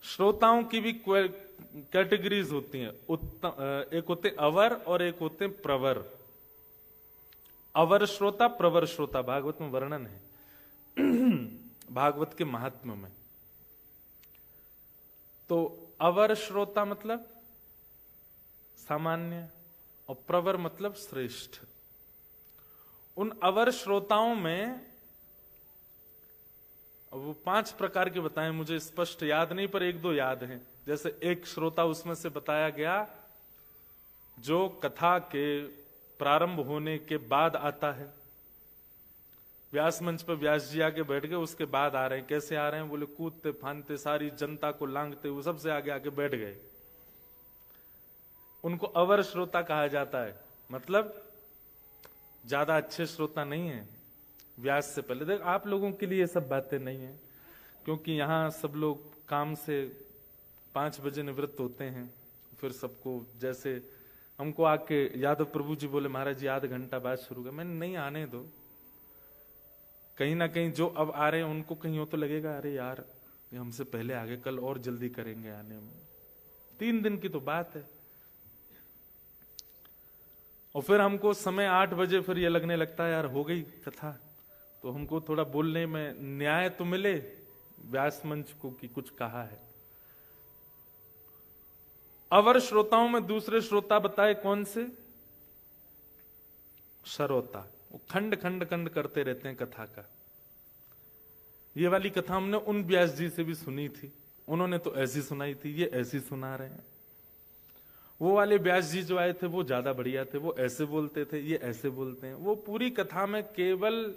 श्रोताओं की भी कैटेगरीज होती हैं। एक होते अवर और एक होते प्रवर। अवर श्रोता, प्रवर श्रोता, भागवत में वर्णन है भागवत के महात्म्य में। तो अवर श्रोता मतलब सामान्य और प्रवर मतलब श्रेष्ठ। उन अवर श्रोताओं में वो 5 प्रकार के बताएं, मुझे स्पष्ट याद नहीं पर 1-2 याद हैं। जैसे एक श्रोता उसमें से बताया गया जो कथा के प्रारंभ होने के बाद आता है। व्यास मंच पर व्यास जी आके बैठ गए, उसके बाद आ रहे हैं। कैसे आ रहे हैं? बोले कूदते फांदते, सारी जनता को लांघते हुए सबसे आगे आके बैठ गए। उनको अवर श्रोता कहा जाता है। मतलब ज्यादा अच्छे श्रोता नहीं है व्यास से पहले। देख, आप लोगों के लिए ये सब बातें नहीं है, क्योंकि यहां सब लोग काम से 5 बजे निवृत्त होते हैं। फिर सबको जैसे हमको आके यादव प्रभु जी बोले महाराज जी आध घंटा बाद शुरू कर। मैंने नहीं, आने दो। कहीं ना कहीं जो अब आ रहे हैं उनको कहीं हो तो लगेगा अरे यार ये हमसे पहले आ गए, कल और जल्दी करेंगे आने में। 3 दिन की तो बात है। और फिर हमको समय 8 बजे फिर ये लगने लगता है यार हो गई कथा, तो हमको थोड़ा बोलने में न्याय तो मिले व्यास मंच को कि कुछ कहा है। अवर श्रोताओं में दूसरे श्रोता बताए कौन से? श्रोता। वो खंड खंड खंड करते रहते हैं कथा का। ये वाली कथा हमने उन व्यास जी से भी सुनी थी, उन्होंने तो ऐसी सुनाई थी, ये ऐसी सुना रहे हैं। वो वाले व्यास जी जो आए थे वो ज्यादा बढ़िया थे, वो ऐसे बोलते थे, ये ऐसे बोलते हैं। वो पूरी कथा में केवल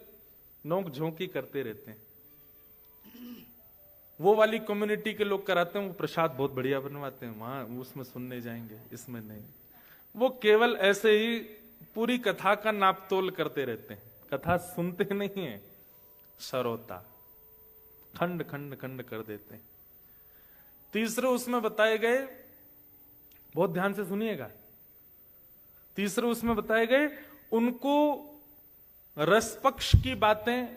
नोक झोंकी करते रहते हैं। वो वाली कम्युनिटी के लोग कराते हैं, वो प्रसाद बहुत बढ़िया बनवाते हैं, वहां उसमें सुनने जाएंगे, इसमें नहीं। वो केवल ऐसे ही पूरी कथा का नापतोल करते रहते हैं, कथा सुनते नहीं है। श्रोता खंड खंड खंड कर देते हैं। तीसरे उसमें बताए गए, बहुत ध्यान से सुनिएगा, तीसरे उसमें बताए गए उनको रस पक्ष की बातें,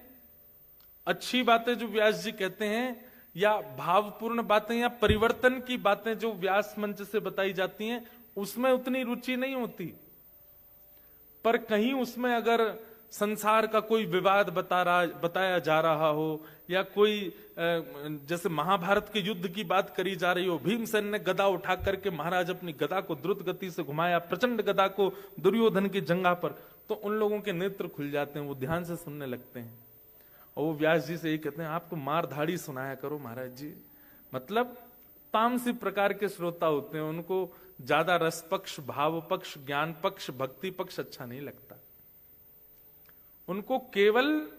अच्छी बातें जो व्यास जी कहते हैं, या भावपूर्ण बातें या परिवर्तन की बातें जो व्यास मंच से बताई जाती हैं, उसमें उतनी रुचि नहीं होती। पर कहीं उसमें अगर संसार का कोई विवाद बताया जा रहा हो, या कोई जैसे महाभारत के युद्ध की बात करी जा रही हो, भीमसेन ने गदा उठा करके महाराज अपनी गदा को द्रुत गति से घुमाया, प्रचंड गदा को दुर्योधन की जंगा पर, तो उन लोगों के नेत्र खुल जाते हैं, वो ध्यान से सुनने लगते हैं। और वो व्यास जी से यही कहते हैं आप तो मार धाड़ी सुनाया करो महाराज जी। मतलब तामसी प्रकार के श्रोता होते हैं, उनको ज्यादा रस पक्ष, भाव पक्ष, ज्ञान पक्ष, भक्ति पक्ष अच्छा नहीं लगता। उनको केवल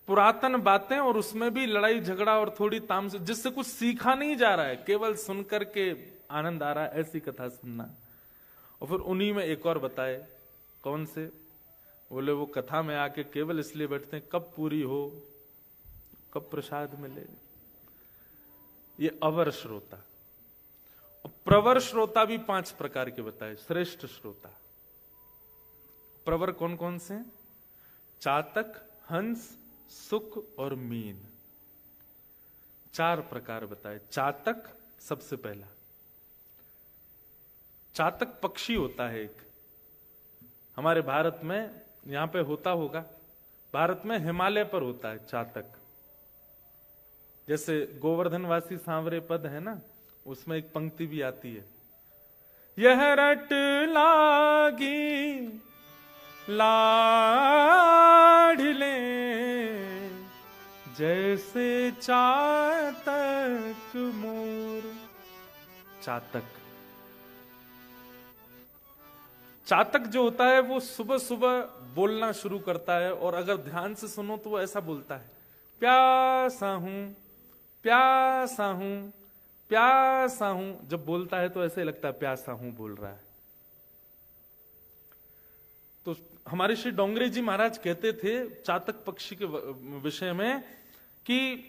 पुरातन बातें, और उसमें भी लड़ाई झगड़ा और थोड़ी तामसी, जिससे कुछ सीखा नहीं जा रहा है, केवल सुनकर के आनंद आ रहा है, ऐसी कथा सुनना। और फिर उन्हीं में एक और बताए, कौन से? बोले वो कथा में आके केवल इसलिए बैठते हैं कब पूरी हो, कब प्रसाद मिले। ये अवर श्रोता। और प्रवर श्रोता भी 5 प्रकार के बताए, श्रेष्ठ श्रोता। प्रवर कौन कौन से? चातक, हंस, सुक और मीन। 4 प्रकार बताए। चातक सबसे पहला। चातक पक्षी होता है एक, हमारे भारत में यहां पे होता होगा, भारत में हिमालय पर होता है चातक। जैसे गोवर्धनवासी सांवरे पद है ना, उसमें एक पंक्ति भी आती है, यह रट लागी लाडले जैसे चातक मोर। चातक, चातक जो होता है वो सुबह सुबह बोलना शुरू करता है, और अगर ध्यान से सुनो तो वो ऐसा बोलता है, प्यासा हूं, प्यासा हूं, प्यासा हूं। जब बोलता है तो ऐसे लगता है प्यासा हूं बोल रहा है। तो हमारे श्री डोंगरे जी महाराज कहते थे चातक पक्षी के विषय में कि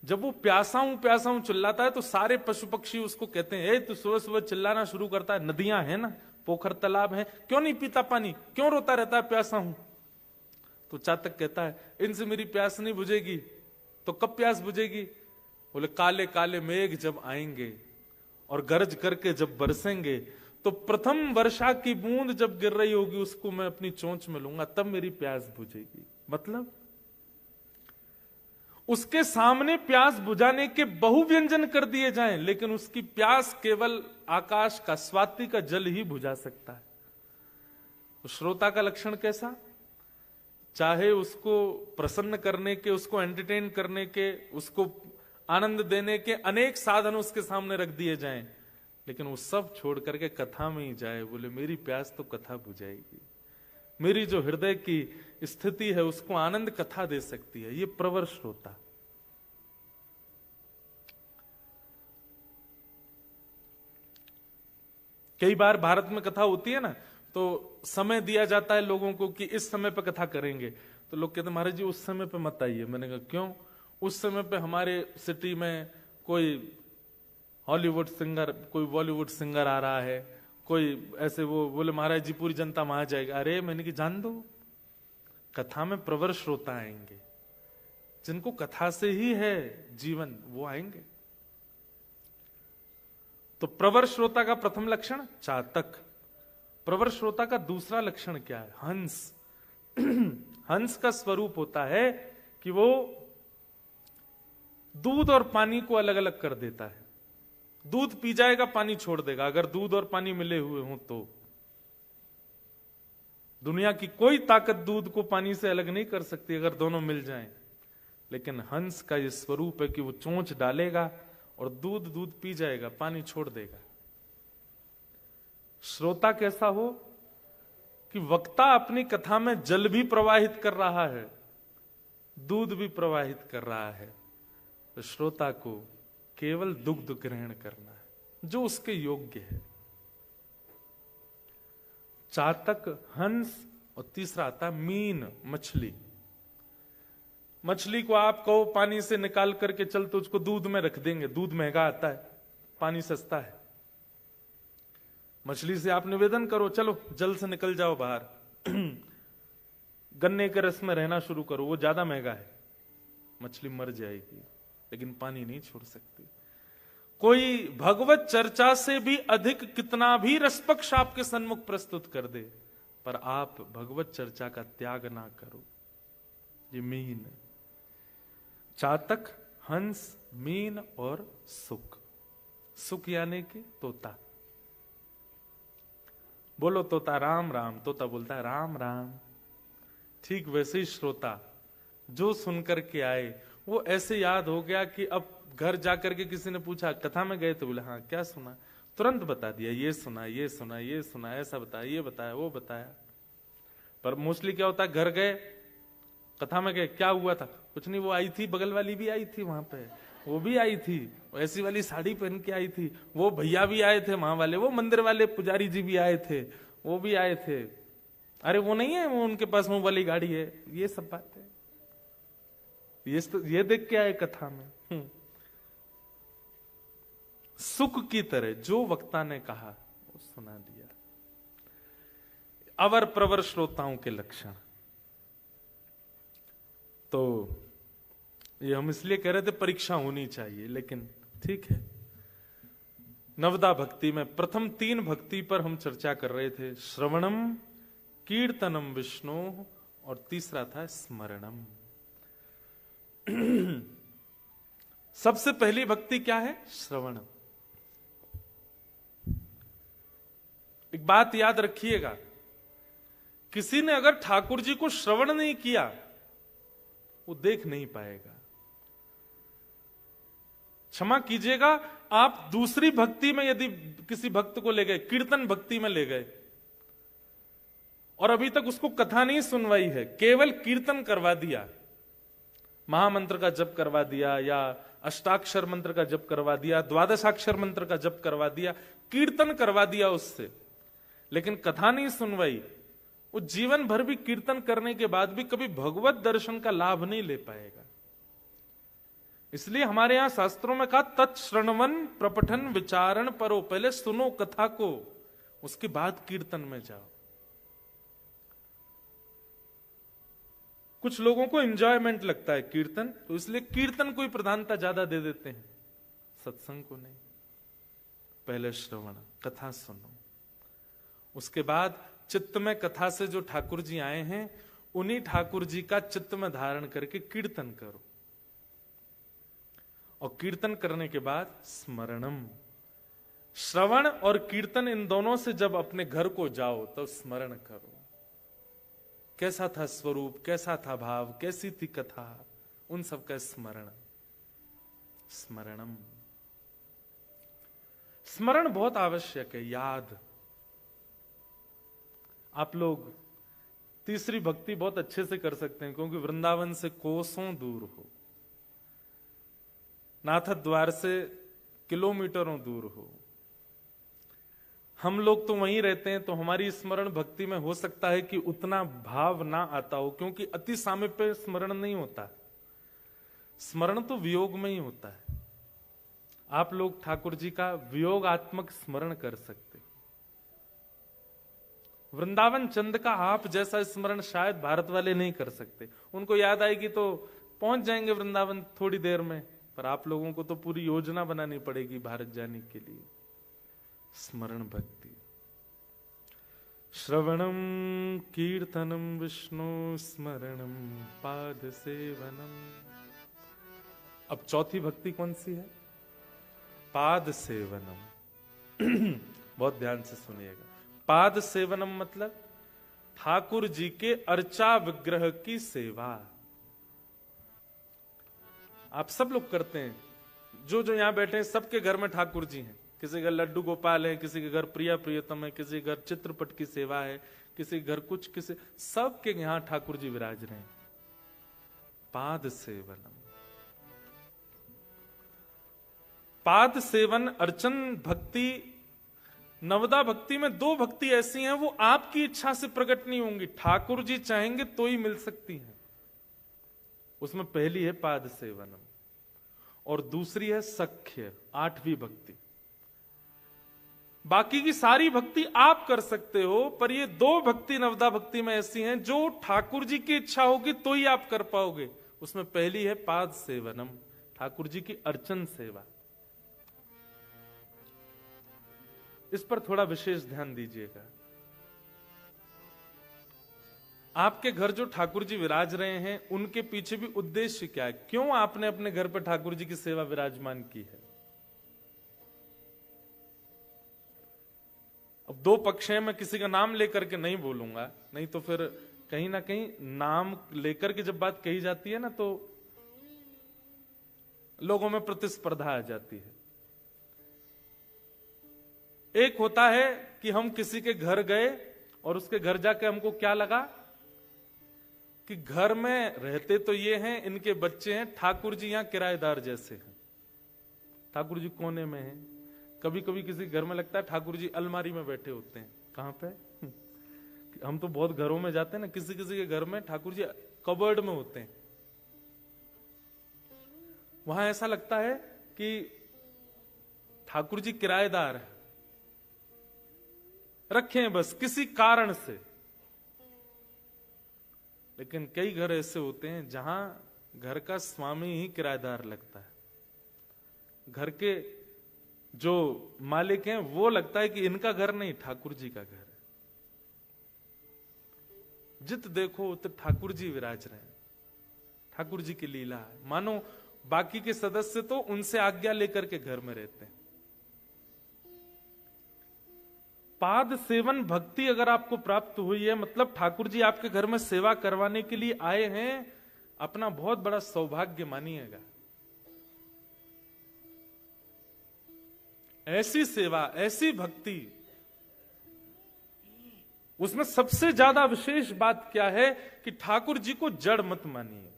जब वो प्यासा हूं चिल्लाता है तो सारे पशु पक्षी उसको कहते हैं, ए तू सुबह सुबह चिल्लाना शुरू करता है, नदियां हैं ना, पोखर तालाब है, क्यों नहीं पीता पानी, क्यों रोता रहता है प्यासा हूं? तो चातक कहता है इनसे मेरी प्यास नहीं बुझेगी तो कब प्यास बुझेगी? बोले काले काले मेघ जब आएंगे और गरज करके जब बरसेंगे, तो प्रथम वर्षा की बूंद जब गिर रही होगी उसको मैं अपनी चोंच में लूंगा, तब मेरी प्यास बुझेगी। मतलब उसके सामने प्यास बुझाने के बहुव्यंजन कर दिए जाएं, लेकिन उसकी प्यास केवल आकाश का स्वाति का जल ही बुझा सकता है। तो श्रोता का लक्षण कैसा? चाहे उसको प्रसन्न करने के, उसको एंटरटेन करने के, उसको आनंद देने के अनेक साधन उसके सामने रख दिए जाएं, लेकिन वो सब छोड़ करके कथा में ही जाए। बोले मेरी प्यास तो कथा बुझाएगी, मेरी जो हृदय की स्थिति है उसको आनंद कथा दे सकती है। ये प्रवर श्रोता। कई बार भारत में कथा होती है ना, तो समय दिया जाता है लोगों को कि इस समय पे कथा करेंगे, तो लोग कहते महाराज जी उस समय पे मत आइए। मैंने कहा क्यों? उस समय पे हमारे सिटी में कोई हॉलीवुड सिंगर, कोई बॉलीवुड सिंगर आ रहा है, कोई ऐसे। वो बोले महाराज जी पूरी जनता वहां जाएगी। अरे मैंने कि जान दो, कथा में प्रवर श्रोता आएंगे, जिनको कथा से ही है जीवन, वो आएंगे। तो प्रवर श्रोता का प्रथम लक्षण चातक। प्रवर श्रोता का दूसरा लक्षण क्या है? हंस। हंस का स्वरूप होता है कि वो दूध और पानी को अलग अलग कर देता है। दूध पी जाएगा, पानी छोड़ देगा, अगर दूध और पानी मिले हुए हों तो। दुनिया की कोई ताकत दूध को पानी से अलग नहीं कर सकती अगर दोनों मिल जाएं। लेकिन हंस का यह स्वरूप है कि वो चोंच डालेगा और दूध पी जाएगा, पानी छोड़ देगा। श्रोता कैसा हो कि वक्ता अपनी कथा में जल भी प्रवाहित कर रहा है, दूध भी प्रवाहित कर रहा है, तो श्रोता को केवल दुग्ध ग्रहण करना है जो उसके योग्य है। चातक, हंस, और तीसरा आता मीन, मछली। मछली को आप कहो पानी से निकाल करके चल, तो उसको दूध में रख देंगे, दूध महंगा आता है, पानी सस्ता है। मछली से आप निवेदन करो चलो जल से निकल जाओ बाहर, गन्ने के रस में रहना शुरू करो, वो ज्यादा महंगा है, मछली मर जाएगी, लेकिन पानी नहीं छोड़ सकती। कोई भगवत चर्चा से भी अधिक कितना भी रसपक्ष आपके सन्मुख प्रस्तुत कर दे, पर आप भगवत चर्चा का त्याग ना करो। ये मीन, चातक, हंस, मीन और सुक। सुक यानी कि तोता। बोलो तोता राम राम, तोता बोलता है राम राम। ठीक वैसे ही श्रोता जो सुनकर के आए, वो ऐसे याद हो गया कि अब घर जाकर के किसी ने पूछा कथा में गए, तो बोले हाँ क्या सुना, तुरंत बता दिया, ये सुना ये सुना ये सुना, ऐसा बताया, ये बताया, वो बताया। पर मोस्टली क्या होता है, घर गए, कथा में गए, क्या हुआ था, कुछ नहीं, वो आई थी, बगल वाली भी आई थी वहां पे, वो भी आई थी, ऐसी वाली साड़ी पहन के आई थी, वो भैया भी आए थे वहां वाले, वो मंदिर वाले पुजारी जी भी आए थे, वो भी आए थे, अरे वो नहीं है, वो उनके पास वो वाली गाड़ी है, ये सब बातें ये देख के आए कथा में। सुख की तरह जो वक्ता ने कहा वो सुना दिया। अवर प्रवर श्रोताओं के लक्षण। तो ये हम इसलिए कह रहे थे परीक्षा होनी चाहिए, लेकिन ठीक है। नवदा भक्ति में प्रथम 3 भक्ति पर हम चर्चा कर रहे थे, श्रवणम, कीर्तनम विष्णु, और तीसरा था स्मरणम। सबसे पहली भक्ति क्या है? श्रवण। एक बात याद रखिएगा, किसी ने अगर ठाकुर जी को श्रवण नहीं किया वो देख नहीं पाएगा। क्षमा कीजिएगा, आप दूसरी भक्ति में यदि किसी भक्त को ले गए, कीर्तन भक्ति में ले गए, और अभी तक उसको कथा नहीं सुनवाई है, केवल कीर्तन करवा दिया, महामंत्र का जप करवा दिया, या अष्टाक्षर मंत्र का जप करवा दिया, द्वादशाक्षर मंत्र का जप करवा दिया, कीर्तन करवा दिया उससे, लेकिन कथा नहीं सुनवाई, वो जीवन भर भी कीर्तन करने के बाद भी कभी भगवत दर्शन का लाभ नहीं ले पाएगा। इसलिए हमारे यहां शास्त्रों में कहा तत्श्रवण प्रपठन विचारण परो, पहले सुनो कथा को, उसके बाद कीर्तन में जाओ। कुछ लोगों को एंजॉयमेंट लगता है कीर्तन, तो इसलिए कीर्तन को ही प्रधानता ज्यादा दे देते हैं, सत्संग को नहीं। पहले श्रवण, कथा सुनो, उसके बाद चित्त में कथा से जो ठाकुर जी आए हैं उन्हीं ठाकुर जी का चित्त में धारण करके कीर्तन करो, और कीर्तन करने के बाद स्मरणम। श्रवण और कीर्तन इन दोनों से जब अपने घर को जाओ तब स्मरण करो, कैसा था स्वरूप, कैसा था भाव, कैसी थी कथा, उन सब का स्मरण। स्मरणम, स्मरण बहुत आवश्यक है, याद। आप लोग तीसरी भक्ति बहुत अच्छे से कर सकते हैं, क्योंकि वृंदावन से कोसों दूर हो, नाथ द्वार से किलोमीटरों दूर हो। हम लोग तो वहीं रहते हैं, तो हमारी स्मरण भक्ति में हो सकता है कि उतना भाव ना आता हो, क्योंकि अति सामीप्य स्मरण नहीं होता, स्मरण तो वियोग में ही होता है। आप लोग ठाकुर जी का वियोगात्मक स्मरण कर सकते। वृंदावन चंद का आप जैसा स्मरण शायद भारत वाले नहीं कर सकते। उनको याद आएगी तो पहुंच जाएंगे वृंदावन थोड़ी देर में, पर आप लोगों को तो पूरी योजना बनानी पड़ेगी भारत जाने के लिए। स्मरण भक्ति, श्रवणम कीर्तनम विष्णु स्मरणम पाद सेवनम। अब चौथी भक्ति कौन सी है? पाद सेवनम। बहुत ध्यान से सुनिएगा। पाद सेवनम मतलब ठाकुर जी के अर्चा विग्रह की सेवा। आप सब लोग करते हैं, जो जो यहां बैठे हैं सबके घर में ठाकुर जी हैं। किसी के घर लड्डू गोपाल है, किसी के घर प्रिया प्रियतम है, किसी के घर चित्रपट की सेवा है, किसी के घर कुछ, किसी, सबके यहां ठाकुर जी विराज रहे हैं। पाद सेवनम, पाद सेवन अर्चन भक्ति। नवदा भक्ति में दो भक्ति ऐसी हैं, वो आपकी इच्छा से प्रकट नहीं होंगी, ठाकुर जी चाहेंगे तो ही मिल सकती हैं। उसमें पहली है पाद सेवनम और दूसरी है सख्य, आठवीं भक्ति। बाकी की सारी भक्ति आप कर सकते हो, पर ये दो भक्ति नवदा भक्ति में ऐसी हैं जो ठाकुर जी की इच्छा होगी तो ही आप कर पाओगे। उसमें पहली है पाद सेवनम, ठाकुर जी की अर्चन सेवा। इस पर थोड़ा विशेष ध्यान दीजिएगा। आपके घर जो ठाकुर जी विराज रहे हैं उनके पीछे भी उद्देश्य क्या है? क्यों आपने अपने घर पर ठाकुर जी की सेवा विराजमान की है? अब दो पक्ष हैं, मैं किसी का नाम लेकर के नहीं बोलूंगा, नहीं तो फिर कहीं ना कहीं नाम लेकर के जब बात कही जाती है ना तो लोगों में प्रतिस्पर्धा आ जाती है। एक होता है कि हम किसी के घर गए और उसके घर जाके हमको क्या लगा कि घर में रहते तो ये हैं, इनके बच्चे हैं, ठाकुर जी यहां किराएदार जैसे हैं, ठाकुर जी कोने में हैं। कभी कभी किसी घर में लगता है ठाकुर जी अलमारी में बैठे होते हैं। कहां पे? हम तो बहुत घरों में जाते हैं ना, किसी किसी के घर में ठाकुर जी कबर्ड में होते हैं। वहां ऐसा लगता है कि ठाकुर जी किराएदार है, रखे हैं बस किसी कारण से। लेकिन कई घर ऐसे होते हैं जहां घर का स्वामी ही किराएदार लगता है। घर के जो मालिक हैं वो लगता है कि इनका घर नहीं, ठाकुर जी का घर है। जित देखो तो ठाकुर जी विराज रहे हैं, ठाकुर जी की लीला है। मानो बाकी के सदस्य तो उनसे आज्ञा लेकर के घर में रहते हैं। पाद सेवन भक्ति अगर आपको प्राप्त हुई है, मतलब ठाकुर जी आपके घर में सेवा करवाने के लिए आए हैं, अपना बहुत बड़ा सौभाग्य मानिएगा। ऐसी सेवा, ऐसी भक्ति, उसमें सबसे ज्यादा विशेष बात क्या है कि ठाकुर जी को जड़ मत मानिए।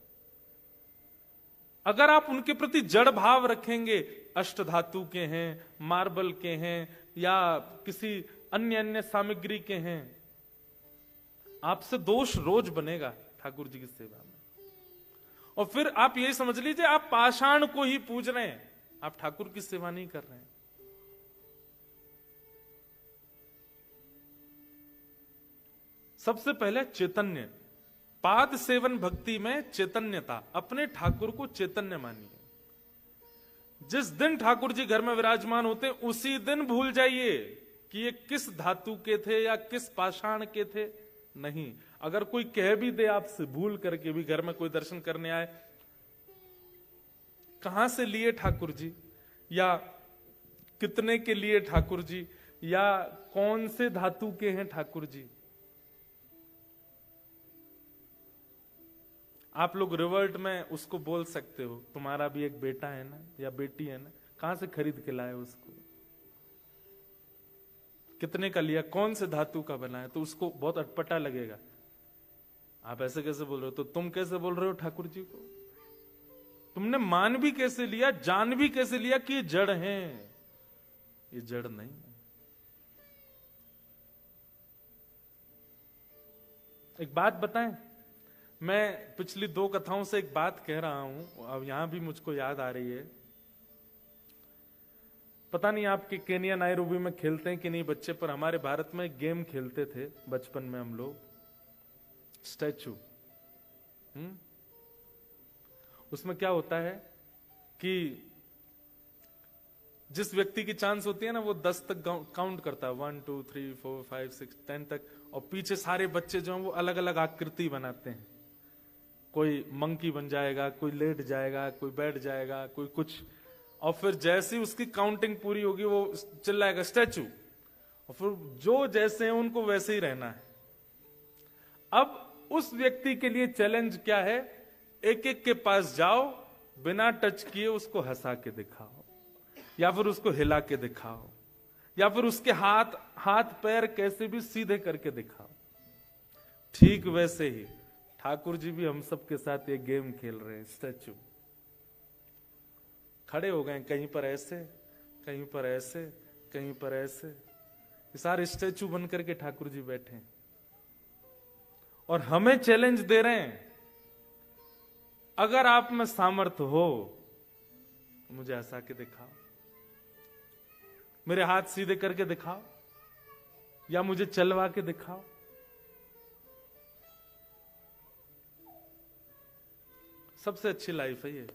अगर आप उनके प्रति जड़ भाव रखेंगे, अष्ट धातु के हैं, मार्बल के हैं या किसी अन्य सामग्री के हैं, आपसे दोष रोज बनेगा ठाकुर जी की सेवा में। और फिर आप यही समझ लीजिए आप पाषाण को ही पूज रहे हैं, आप ठाकुर की सेवा नहीं कर रहे हैं। सबसे पहले चैतन्य, पाद सेवन भक्ति में चैतन्यता, अपने ठाकुर को चैतन्य मानिए। जिस दिन ठाकुर जी घर में विराजमान होते उसी दिन भूल जाइए कि ये किस धातु के थे या किस पाषाण के थे। नहीं, अगर कोई कह भी दे आपसे भूल करके भी, घर में कोई दर्शन करने आए, कहां से लिए ठाकुर जी, या कितने के लिए ठाकुर जी, या कौन से धातु के हैं ठाकुर जी, आप लोग रिवर्ट में उसको बोल सकते हो, तुम्हारा भी एक बेटा है ना या बेटी है ना, कहां से खरीद के लाए उसको, कितने का लिया, कौन से धातु का बना है, तो उसको बहुत अटपटा लगेगा। आप ऐसे कैसे बोल रहे हो, तो तुम कैसे बोल रहे हो ठाकुर जी को, तुमने मान भी कैसे लिया, जान भी कैसे लिया कि ये जड़ है, ये जड़ नहीं। एक बात बताएं, मैं पिछली 2 कथाओं से एक बात कह रहा हूं, अब यहां भी मुझको याद आ रही है। पता नहीं आपके केनिया नायरोबी में खेलते हैं कि नहीं बच्चे, पर हमारे भारत में एक गेम खेलते थे बचपन में हम लोग, स्टैचू। उसमें क्या होता है कि जिस व्यक्ति की चांस होती है ना, वो 10 तक काउंट करता है, 1 2 3 4 5 6 10 तक, और पीछे सारे बच्चे जो हैं वो अलग अलग आकृति बनाते हैं। कोई मंकी बन जाएगा, कोई लेट जाएगा, कोई बैठ जाएगा, कोई कुछ, और फिर जैसे ही उसकी काउंटिंग पूरी होगी वो चिल्लाएगा स्टैचू, और फिर जो जैसे हैं उनको वैसे ही रहना है। अब उस व्यक्ति के लिए चैलेंज क्या है, एक एक के पास जाओ, बिना टच किए उसको हंसा के दिखाओ, या फिर उसको हिला के दिखाओ, या फिर उसके हाथ पैर कैसे भी सीधे करके दिखाओ। ठीक वैसे ही ठाकुर जी भी हम सब के साथ ये गेम खेल रहे हैं, स्टैचू। खड़े हो गए, कहीं पर ऐसे, कहीं पर ऐसे, कहीं पर ऐसे, ये सारे स्टैचू बन करके ठाकुर जी बैठे हैं और हमें चैलेंज दे रहे हैं, अगर आप में सामर्थ्य हो तो मुझे हंसा के दिखाओ, मेरे हाथ सीधे करके दिखाओ, या मुझे चलवा के दिखाओ। सबसे अच्छी लाइफ है ये।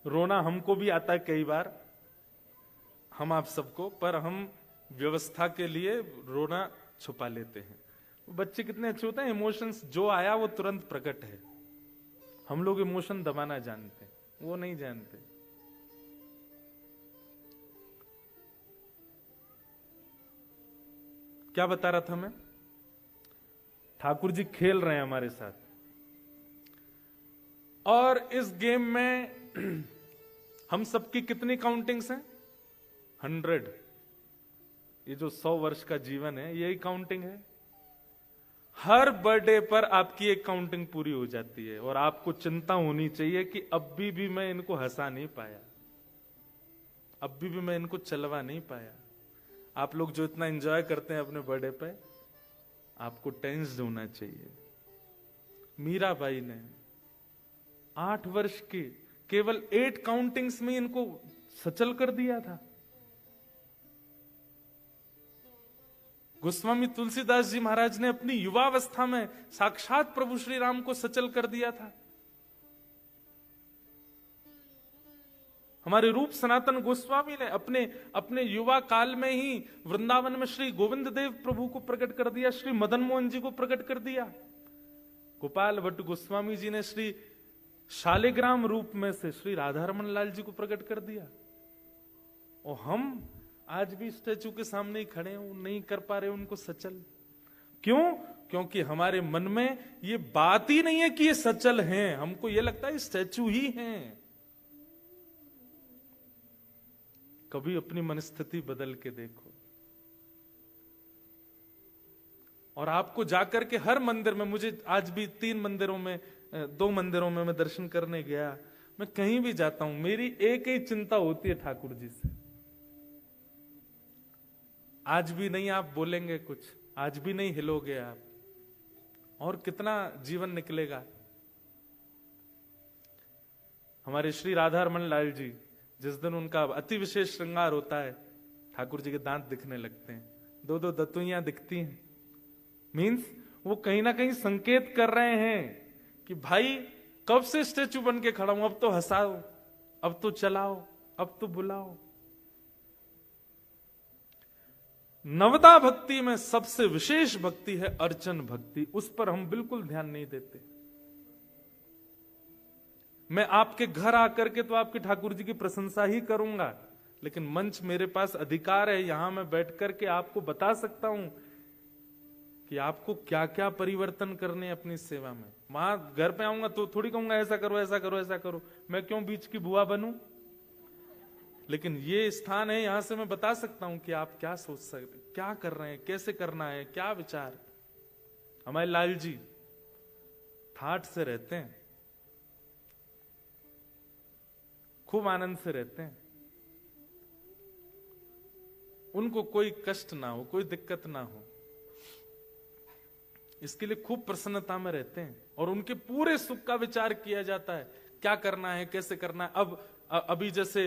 रोना हमको भी आता है कई बार, हम आप सबको, पर हम व्यवस्था के लिए रोना छुपा लेते हैं। बच्चे कितने अच्छे होते हैं, इमोशंस जो आया वो तुरंत प्रकट है। हम लोग इमोशन दबाना जानते हैं, वो नहीं जानते। क्या बता रहा था मैं, ठाकुर जी खेल रहे हैं हमारे साथ, और इस गेम में हम सबकी कितनी काउंटिंग्स हैं, 100। ये जो 100 वर्ष का जीवन है यही काउंटिंग है। हर बर्थडे पर आपकी एक काउंटिंग पूरी हो जाती है, और आपको चिंता होनी चाहिए कि अब भी मैं इनको हंसा नहीं पाया, अब भी मैं इनको चलवा नहीं पाया। आप लोग जो इतना एंजॉय करते हैं अपने बर्थडे पे, आपको टेंस्ड होना चाहिए। मीराबाई ने 8 वर्ष की केवल 8 काउंटिंग्स में इनको सचल कर दिया था। गोस्वामी तुलसीदास जी महाराज ने अपनी युवावस्था में साक्षात प्रभु श्री राम को सचल कर दिया था। हमारे रूप सनातन गोस्वामी ने अपने युवा काल में ही वृंदावन में श्री गोविंद देव प्रभु को प्रकट कर दिया, श्री मदन मोहन जी को प्रकट कर दिया। गोपाल भट्ट गोस्वामी जी ने श्री शालिग्राम रूप में से श्री राधारमण लाल जी को प्रकट कर दिया। और हम आज भी स्टैचू के सामने ही खड़े हैं, नहीं कर पा रहे उनको सचल। क्यों? क्योंकि हमारे मन में ये बात ही नहीं है कि ये सचल हैं, हमको ये लगता है स्टैचू ही हैं। कभी अपनी मनस्थिति बदल के देखो, और आपको जाकर के हर मंदिर में, मुझे आज भी 3 मंदिरों में, 2 मंदिरों में मैं दर्शन करने गया, मैं कहीं भी जाता हूं मेरी एक ही चिंता होती है ठाकुर जी से। आज भी नहीं आप बोलेंगे कुछ, आज भी नहीं हिलोगे आप, और कितना जीवन निकलेगा। हमारे श्री राधारमण लाल जी, जिस दिन उनका अति विशेष श्रृंगार होता है, ठाकुर जी के दांत दिखने लगते हैं, दो दो दतुइयां दिखती हैं। मीन्स वो कहीं ना कहीं संकेत कर रहे हैं कि भाई कब से स्टेचू बन के खड़ा हूं, अब तो हंसाओ, अब तो चलाओ, अब तो बुलाओ। नवदा भक्ति में सबसे विशेष भक्ति है अर्चन भक्ति, उस पर हम बिल्कुल ध्यान नहीं देते। मैं आपके घर आकर के तो आपके ठाकुर जी की प्रशंसा ही करूंगा, लेकिन मंच मेरे पास अधिकार है, यहां मैं बैठ करके आपको बता सकता हूं कि आपको क्या क्या परिवर्तन करने अपनी सेवा में। वहां घर पे आऊंगा तो थोड़ी कहूंगा ऐसा करो ऐसा करो ऐसा करो, मैं क्यों बीच की बुआ बनूं। लेकिन ये स्थान है, यहां से मैं बता सकता हूं कि आप क्या सोच सकते, क्या कर रहे हैं, कैसे करना है, क्या विचार। हमारे लाल जी ठाठ से रहते हैं, खूब आनंद से रहते हैं, उनको कोई कष्ट ना हो, कोई दिक्कत ना हो, इसके लिए खूब प्रसन्नता में रहते हैं और उनके पूरे सुख का विचार किया जाता है, क्या करना है, कैसे करना है। अब अभी जैसे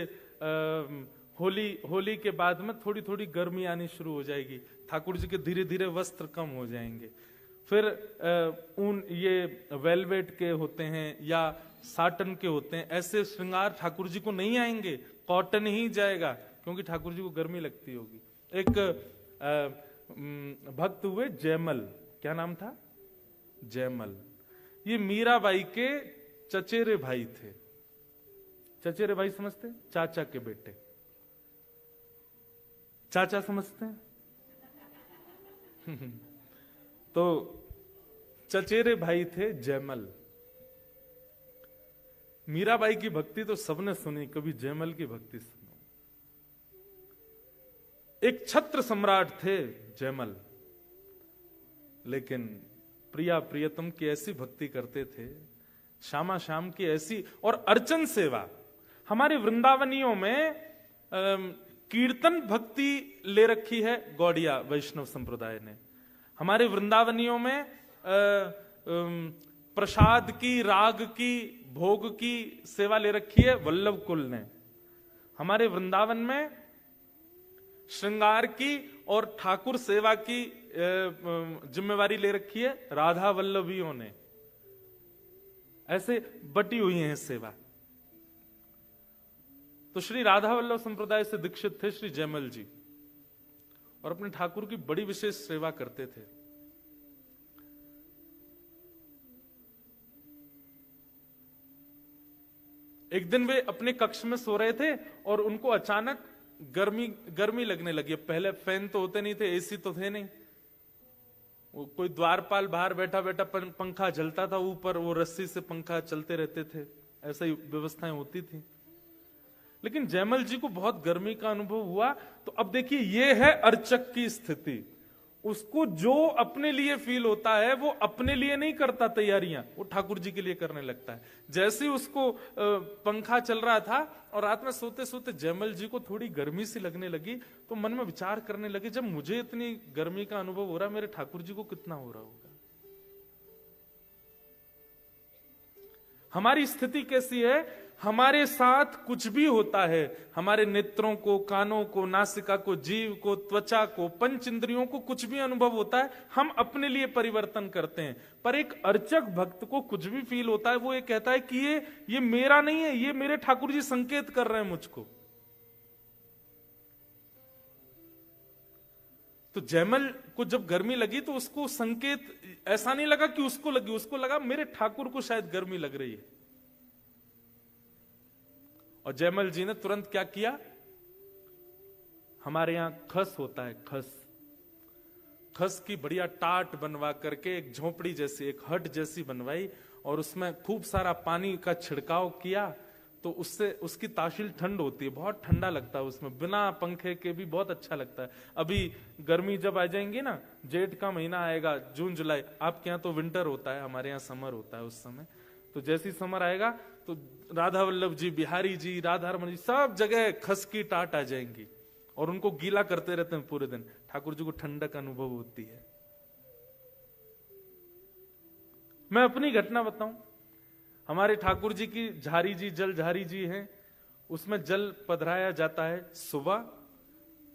होली के बाद में थोड़ी थोड़ी गर्मी आनी शुरू हो जाएगी, ठाकुर जी के धीरे धीरे वस्त्र कम हो जाएंगे, फिर ऊन ये वेलवेट के होते हैं या साटन के होते हैं, ऐसे श्रृंगार ठाकुर जी को नहीं आएंगे, कॉटन ही जाएगा, क्योंकि ठाकुर जी को गर्मी लगती होगी। एक भक्त हुए जयमल, क्या नाम था, जयमल, ये मीराबाई के चचेरे भाई थे। चचेरे भाई समझते, चाचा के बेटे, चाचा समझते हैं तो चचेरे भाई थे जयमल। मीराबाई की भक्ति तो सबने सुनी, कभी जयमल की भक्ति सुनो। एक छत्र सम्राट थे जयमल, लेकिन प्रिया प्रियतम की ऐसी भक्ति करते थे, श्यामा श्याम की ऐसी, और अर्चन सेवा। हमारे वृंदावनियों में कीर्तन भक्ति ले रखी है गौड़िया वैष्णव संप्रदाय ने। हमारे वृंदावनियों में प्रसाद की, राग की, भोग की सेवा ले रखी है वल्लभ कुल ने। हमारे वृंदावन में श्रृंगार की और ठाकुर सेवा की जिम्मेवारी ले रखी है राधा वल्लभियों ने। ऐसे बटी हुई है सेवा। तो श्री राधा वल्लभ संप्रदाय से दीक्षित थे श्री जयमल जी, और अपने ठाकुर की बड़ी विशेष सेवा करते थे। एक दिन वे अपने कक्ष में सो रहे थे और उनको अचानक गर्मी लगने लगी। पहले फैन तो होते नहीं थे, एसी तो थे नहीं, वो कोई द्वारपाल बाहर बैठा बैठा पंखा चलता था ऊपर, वो रस्सी से पंखा चलते रहते थे, ऐसा ही व्यवस्थाएं होती थी। लेकिन जयमल जी को बहुत गर्मी का अनुभव हुआ। तो अब देखिए, ये है अर्चक की स्थिति। उसको जो अपने लिए फील होता है वो अपने लिए नहीं करता तैयारियां, वो ठाकुर जी के लिए करने लगता है। जैसे ही उसको पंखा चल रहा था और रात में सोते सोते जयमल जी को थोड़ी गर्मी सी लगने लगी, तो मन में विचार करने लगे, जब मुझे इतनी गर्मी का अनुभव हो रहा है, मेरे ठाकुर जी को कितना हो रहा होगा। हमारी स्थिति कैसी है, हमारे साथ कुछ भी होता है, हमारे नेत्रों को, कानों को, नासिका को, जीव को, त्वचा को, पंच इंद्रियों को कुछ भी अनुभव होता है, हम अपने लिए परिवर्तन करते हैं। पर एक अर्चक भक्त को कुछ भी फील होता है, वो ये कहता है कि ये मेरा नहीं है, ये मेरे ठाकुर जी संकेत कर रहे हैं मुझको। तो जयमल को जब गर्मी लगी तो उसको संकेत ऐसा नहीं लगा कि उसको लगी, उसको लगा मेरे ठाकुर को शायद गर्मी लग रही है। और जयमल जी ने तुरंत क्या किया, हमारे यहां खस होता है, खस की बढ़िया टाट बनवा करके एक झोपड़ी जैसी, एक हट जैसी बनवाई, और उसमें खूब सारा पानी का छिड़काव किया। तो उससे उसकी तासील ठंड होती है, बहुत ठंडा लगता है उसमें, बिना पंखे के भी बहुत अच्छा लगता है। अभी गर्मी जब आ जाएंगी ना, जेठ का महीना आएगा, जून जुलाई, आपके यहाँ तो विंटर होता है, हमारे यहाँ समर होता है उस समय। तो जैसी समर आएगा तो राधा वल्लभ जी, बिहारी जी, राधा रमन जी, सब जगह खस की टाट आ जाएंगी और उनको गीला करते रहते हैं पूरे दिन। ठाकुर जी को ठंडक अनुभव होती है। मैं अपनी घटना बताऊं, हमारे ठाकुर जी की झारी जी, जल झारी जी हैं, उसमें जल पधराया जाता है सुबह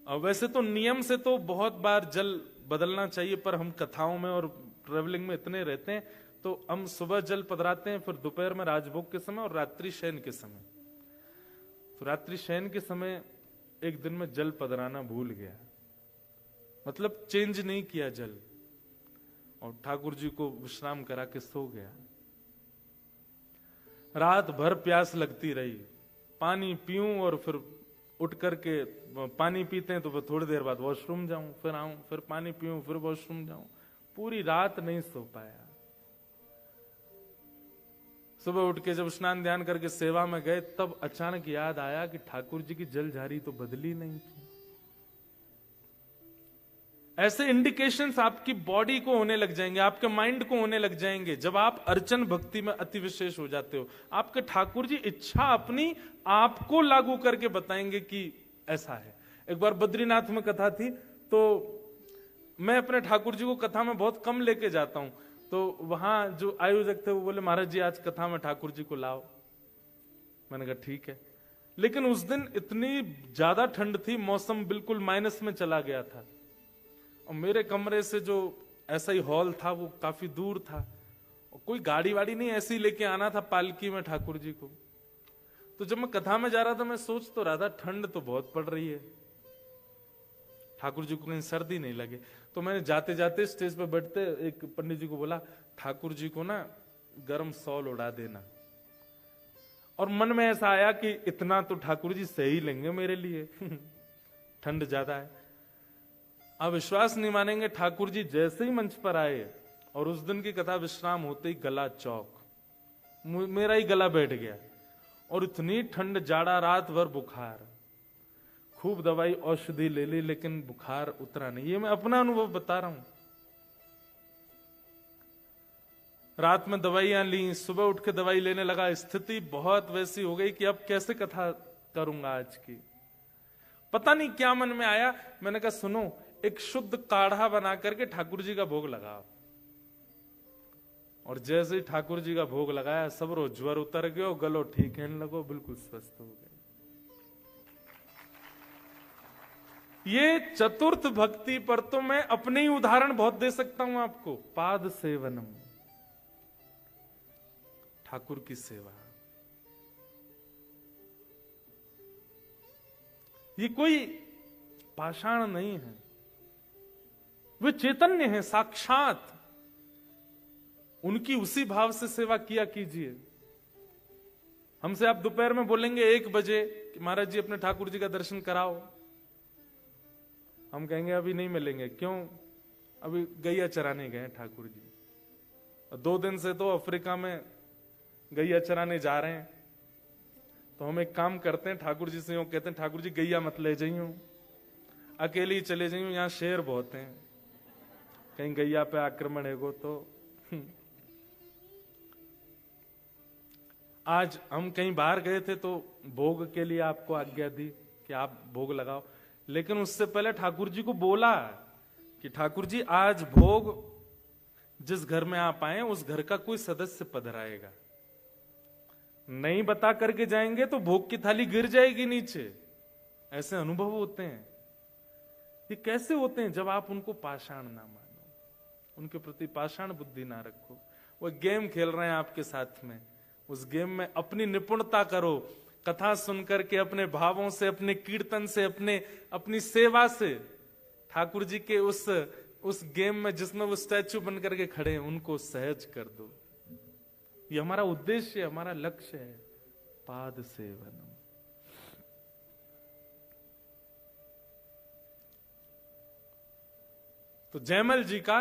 और वैसे तो नियम से तो बहुत बार जल बदलना चाहिए, पर हम कथाओं में और ट्रेवलिंग में इतने रहते हैं, तो हम सुबह जल पधराते हैं, फिर दोपहर में राजभोग के समय और रात्रि शयन के समय। तो रात्रि शयन के समय एक दिन में जल पधराना भूल गया, मतलब चेंज नहीं किया जल, और ठाकुर जी को विश्राम करा के सो गया। रात भर प्यास लगती रही, पानी पीऊं और फिर उठ करके पानी पीते हैं तो फिर थोड़ी देर बाद वॉशरूम जाऊं, फिर आऊं, फिर पानी पीऊं, फिर वॉशरूम जाऊं, पूरी रात नहीं सो पाया। सुबह उठ के जब स्नान ध्यान करके सेवा में गए, तब अचानक याद आया कि ठाकुर जी की जल झारी तो बदली नहीं थी। ऐसे इंडिकेशंस आपकी बॉडी को होने लग जाएंगे, आपके माइंड को होने लग जाएंगे जब आप अर्चन भक्ति में अति विशेष हो जाते हो। आपके ठाकुर जी इच्छा अपनी आपको लागू करके बताएंगे कि ऐसा है। एक बार बद्रीनाथ में कथा थी, तो मैं अपने ठाकुर जी को कथा में बहुत कम लेके जाता हूं, तो वहां जो आयोजक थे वो बोले महाराज जी आज कथा में ठाकुर जी को लाओ। मैंने कहा ठीक है, लेकिन उस दिन इतनी ज्यादा ठंड थी, मौसम बिल्कुल माइनस में चला गया था, और मेरे कमरे से जो ऐसा ही हॉल था वो काफी दूर था, और कोई गाड़ी वाड़ी नहीं, ऐसे ही लेके आना था पालकी में ठाकुर जी को। तो जब मैं कथा में जा रहा था, मैं सोच तो रहा था ठंड तो बहुत पड़ रही है, ठाकुर जी को कहीं सर्दी नहीं लगे। तो मैंने जाते जाते स्टेज पे बैठते एक पंडित जी को बोला ठाकुर जी को ना गर्म शॉल उड़ा देना, और मन में ऐसा आया कि इतना तो ठाकुर जी सही लेंगे मेरे लिए ठंड ज्यादा है। आप विश्वास नहीं मानेंगे, ठाकुर जी जैसे ही मंच पर आए और उस दिन की कथा विश्राम होते ही गला चौक, मेरा ही गला बैठ गया, और इतनी ठंड, जाड़ा, रात भर बुखार, खूब दवाई औषधि ले ली लेकिन बुखार उतरा नहीं। ये मैं अपना अनुभव बता रहा हूं। रात में दवाइयां ली, सुबह उठ के दवाई लेने लगा, स्थिति बहुत वैसी हो गई कि अब कैसे कथा करूंगा आज की। पता नहीं क्या मन में आया, मैंने कहा सुनो एक शुद्ध काढ़ा बना करके ठाकुर जी का भोग लगाओ, और जैसे ही ठाकुर जी का भोग लगाया सब रो ज्वर उतर गयो, गलो ठीक है लगो, बिल्कुल स्वस्थ हो गए। ये चतुर्थ भक्ति पर तो मैं अपने ही उदाहरण बहुत दे सकता हूं आपको। पाद सेवनम, ठाकुर की सेवा, ये कोई पाषाण नहीं है, वे चैतन्य है साक्षात। उनकी उसी भाव से सेवा किया कीजिए। हमसे आप दोपहर में बोलेंगे 1 बजे कि महाराज जी अपने ठाकुर जी का दर्शन कराओ, हम कहेंगे अभी नहीं मिलेंगे। क्यों? अभी गैया चराने गए ठाकुर जी, और 2 दिन से तो अफ्रीका में गैया चराने जा रहे हैं। तो हम एक काम करते हैं, ठाकुर जी से यूं कहते हैं ठाकुर जी गैया मत ले जाइयो, अकेले ही चले जाइयो, यहां शेर बहुत हैं, कहीं गैया पे आक्रमण है तो। आज हम कहीं बाहर गए थे तो भोग के लिए आपको आज्ञा दी कि आप भोग लगाओ, लेकिन उससे पहले ठाकुर जी को बोला कि ठाकुर जी आज भोग जिस घर में आप आए उस घर का कोई सदस्य पधराएगा, नहीं बता करके जाएंगे तो भोग की थाली गिर जाएगी नीचे। ऐसे अनुभव होते हैं। ये कैसे होते हैं? जब आप उनको पाषाण ना मानो, उनके प्रति पाषाण बुद्धि ना रखो। वो गेम खेल रहे हैं आपके साथ में, उस गेम में अपनी निपुणता करो, कथा सुनकर के अपने भावों से, अपने कीर्तन से, अपनी सेवा से ठाकुर जी के उस गेम में जिसमें वो स्टैचू बन करके खड़े हैं उनको सहज कर दो। ये हमारा उद्देश्य, हमारा लक्ष्य है। पाद सेवनम। तो जयमल जी का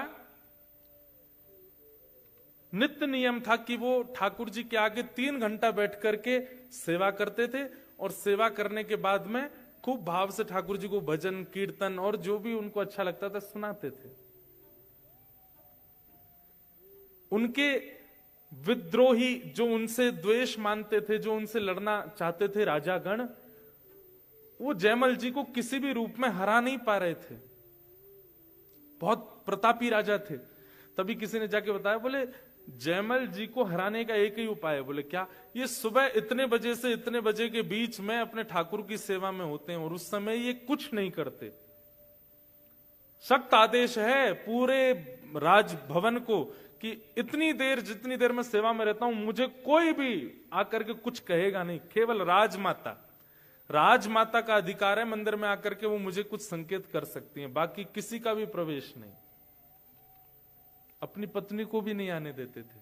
नित्य नियम था कि वो ठाकुर जी के आगे 3 घंटा बैठ करके सेवा करते थे, और सेवा करने के बाद में खूब भाव से ठाकुर जी को भजन कीर्तन और जो भी उनको अच्छा लगता था सुनाते थे। उनके विद्रोही जो उनसे द्वेष मानते थे, जो उनसे लड़ना चाहते थे राजागण, वो जयमल जी को किसी भी रूप में हरा नहीं पा रहे थे। बहुत प्रतापी राजा थे। तभी किसी ने जाके बताया, बोले जयमल जी को हराने का एक ही उपाय है। बोले क्या? ये सुबह इतने बजे से इतने बजे के बीच में अपने ठाकुर की सेवा में होते हैं और उस समय ये कुछ नहीं करते। सख्त आदेश है पूरे राजभवन को कि इतनी देर, जितनी देर मैं सेवा में रहता हूं, मुझे कोई भी आकर के कुछ कहेगा नहीं। केवल राजमाता का अधिकार है मंदिर में आकर के वो मुझे कुछ संकेत कर सकती हैं, बाकी किसी का भी प्रवेश नहीं। अपनी पत्नी को भी नहीं आने देते थे।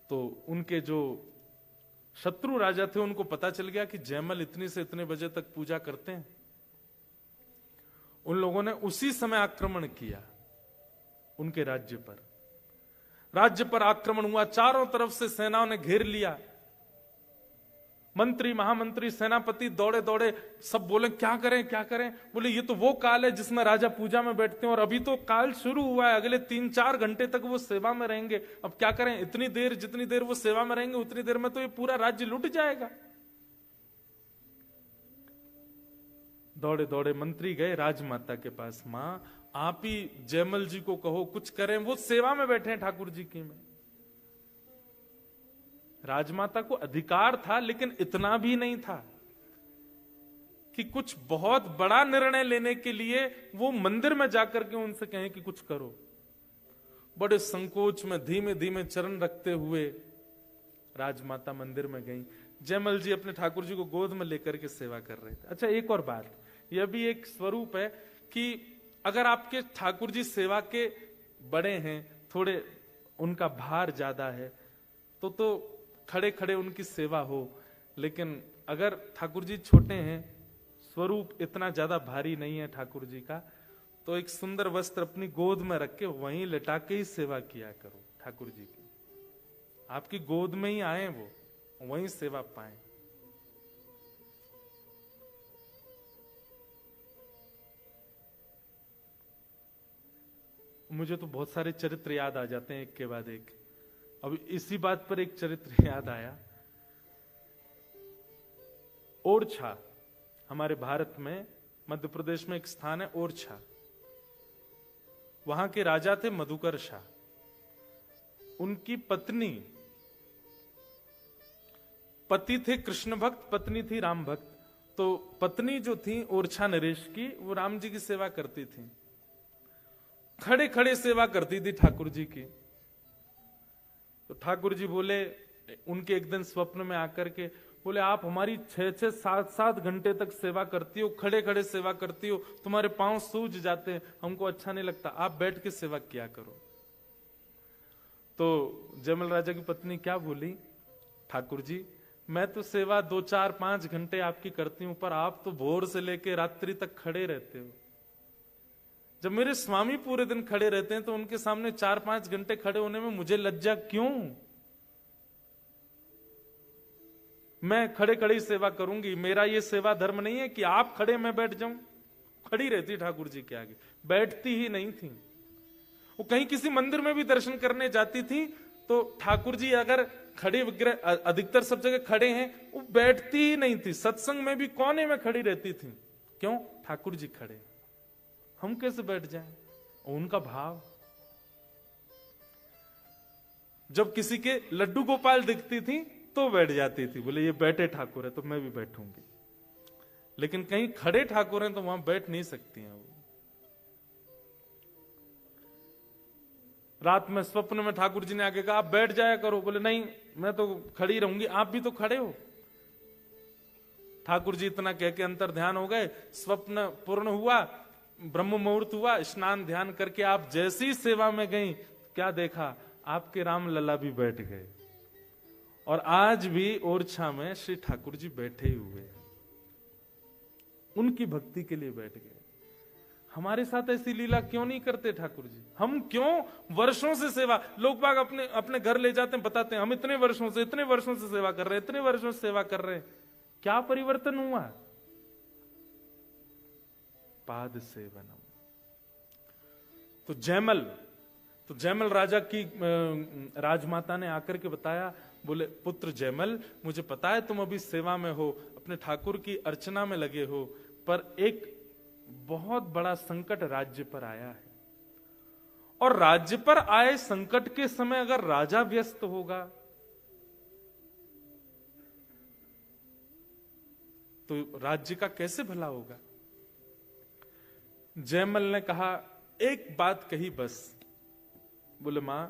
तो उनके जो शत्रु राजा थे उनको पता चल गया कि जयमल इतने से इतने बजे तक पूजा करते हैं। उन लोगों ने उसी समय आक्रमण किया उनके राज्य पर। राज्य पर आक्रमण हुआ, चारों तरफ से सेनाओं ने घेर लिया। मंत्री, महामंत्री, सेनापति दौड़े दौड़े, सब बोले क्या करें क्या करें। बोले ये तो वो काल है जिसमें राजा पूजा में बैठते हैं और अभी तो काल शुरू हुआ है, अगले 3-4 घंटे तक वो सेवा में रहेंगे। अब क्या करें? इतनी देर, जितनी देर वो सेवा में रहेंगे उतनी देर में तो ये पूरा राज्य लुट जाएगा। दौड़े दौड़े मंत्री गए राजमाता के पास। मां, आप ही जयमल जी को कहो कुछ करें, वो सेवा में बैठे हैं ठाकुर जी की में। राजमाता को अधिकार था लेकिन इतना भी नहीं था कि कुछ बहुत बड़ा निर्णय लेने के लिए वो मंदिर में जाकर के उनसे कहें कि कुछ करो। बड़े संकोच में धीमे धीमे चरण रखते हुए राजमाता मंदिर में गई। जयमल जी अपने ठाकुर जी को गोद में लेकर के सेवा कर रहे थे। अच्छा, एक और बात, यह भी एक स्वरूप है कि अगर आपके ठाकुर जी सेवा के बड़े हैं, थोड़े उनका भार ज्यादा है, तो खड़े खड़े उनकी सेवा हो। लेकिन अगर ठाकुर जी छोटे हैं, स्वरूप इतना ज्यादा भारी नहीं है ठाकुर जी का, तो एक सुंदर वस्त्र अपनी गोद में रख के वहीं लेटा के ही सेवा किया करो ठाकुर जी की। आपकी गोद में ही आए वो, वहीं सेवा पाए। मुझे तो बहुत सारे चरित्र याद आ जाते हैं एक के बाद एक। अब इसी बात पर एक चरित्र याद आया। ओरछा, हमारे भारत में मध्य प्रदेश में एक स्थान है ओरछा। वहां के राजा थे मधुकर शाह। उनकी पत्नी, पति थे कृष्ण भक्त, पत्नी थी राम भक्त। तो पत्नी जो थी ओरछा नरेश की, वो राम जी की सेवा करती थी, खड़े खड़े सेवा करती थी ठाकुर जी की। तो ठाकुर जी बोले, उनके एक दिन स्वप्न में आकर के बोले, आप हमारी 6-6, 7-7 घंटे तक सेवा करती हो, खड़े खड़े सेवा करती हो, तुम्हारे पांव सूज जाते हैं, हमको अच्छा नहीं लगता, आप बैठ के सेवा किया करो। तो जयमल राजा की पत्नी क्या बोली, ठाकुर जी मैं तो सेवा 2-4-5 घंटे आपकी करती हूं, पर आप तो भोर से लेके रात्रि तक खड़े रहते हो। जब मेरे स्वामी पूरे दिन खड़े रहते हैं तो उनके सामने 4-5 घंटे खड़े होने में मुझे लज्जा क्यों? मैं खड़े खड़े ही सेवा करूंगी। मेरा ये सेवा धर्म नहीं है कि आप खड़े मैं बैठ जाऊं। खड़ी रहती ठाकुर जी के आगे, बैठती ही नहीं थी। वो कहीं किसी मंदिर में भी दर्शन करने जाती थी तो ठाकुर जी अगर खड़े विग्रह, अधिकतर सब जगह खड़े हैं, वो बैठती ही नहीं थी। सत्संग में भी कोने में खड़ी रहती थी। क्यों? ठाकुर जी खड़े, हम कैसे बैठ जाएं? उनका भाव। जब किसी के लड्डू गोपाल दिखती थी तो बैठ जाती थी, बोले ये बैठे ठाकुर है तो मैं भी बैठूंगी। लेकिन कहीं खड़े ठाकुर हैं तो वहां बैठ नहीं सकती हैं वो। रात में स्वप्न में ठाकुर जी ने आके कहा आप बैठ जाया करो, बोले नहीं मैं तो खड़ी रहूंगी, आप भी तो खड़े हो। ठाकुर जी इतना कह के अंतर ध्यान हो गए। स्वप्न पूर्ण हुआ, ब्रह्म मुहूर्त हुआ, स्नान ध्यान करके आप जैसी सेवा में गई, क्या देखा, आपके राम लला भी बैठ गए। और आज भी ओरछा में श्री ठाकुर जी बैठे हुए हैं, उनकी भक्ति के लिए बैठ गए। हमारे साथ ऐसी लीला क्यों नहीं करते ठाकुर जी? हम क्यों वर्षों से सेवा, लोग बाग अपने अपने घर ले जाते हैं, बताते हैं हम इतने वर्षों से सेवा कर रहे हैं, इतने वर्षों से सेवा कर रहे हैं, क्या परिवर्तन हुआ? पाद सेवनम। तो जयमल राजा की राजमाता ने आकर के बताया, बोले पुत्र जयमल, मुझे पता है तुम अभी सेवा में हो, अपने ठाकुर की अर्चना में लगे हो, पर एक बहुत बड़ा संकट राज्य पर आया है और राज्य पर आए संकट के समय अगर राजा व्यस्त होगा तो राज्य का कैसे भला होगा। जयमल ने कहा, एक बात कही बस, बोले मां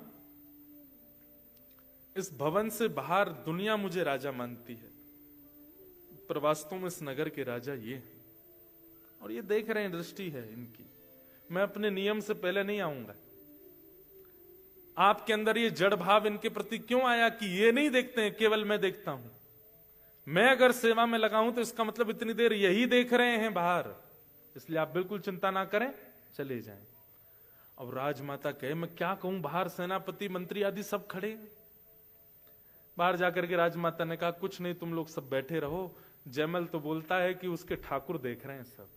इस भवन से बाहर दुनिया मुझे राजा मानती है, पर वास्तव में इस नगर के राजा ये हैं और ये देख रहे हैं, दृष्टि है इनकी। मैं अपने नियम से पहले नहीं आऊंगा। आपके अंदर ये जड़ भाव इनके प्रति क्यों आया कि ये नहीं देखते हैं, केवल मैं देखता हूं। मैं अगर सेवा में लगाऊं तो इसका मतलब इतनी देर यही देख रहे हैं बाहर, इसलिए आप बिल्कुल चिंता ना करें, चले जाएं। अब राजमाता कहे, मैं क्या कहूं, बाहर सेनापति मंत्री आदि सब खड़े हैं। बाहर जाकर के राजमाता ने कहा, कुछ नहीं, तुम लोग सब बैठे रहो। जयमल तो बोलता है कि उसके ठाकुर देख रहे हैं सब।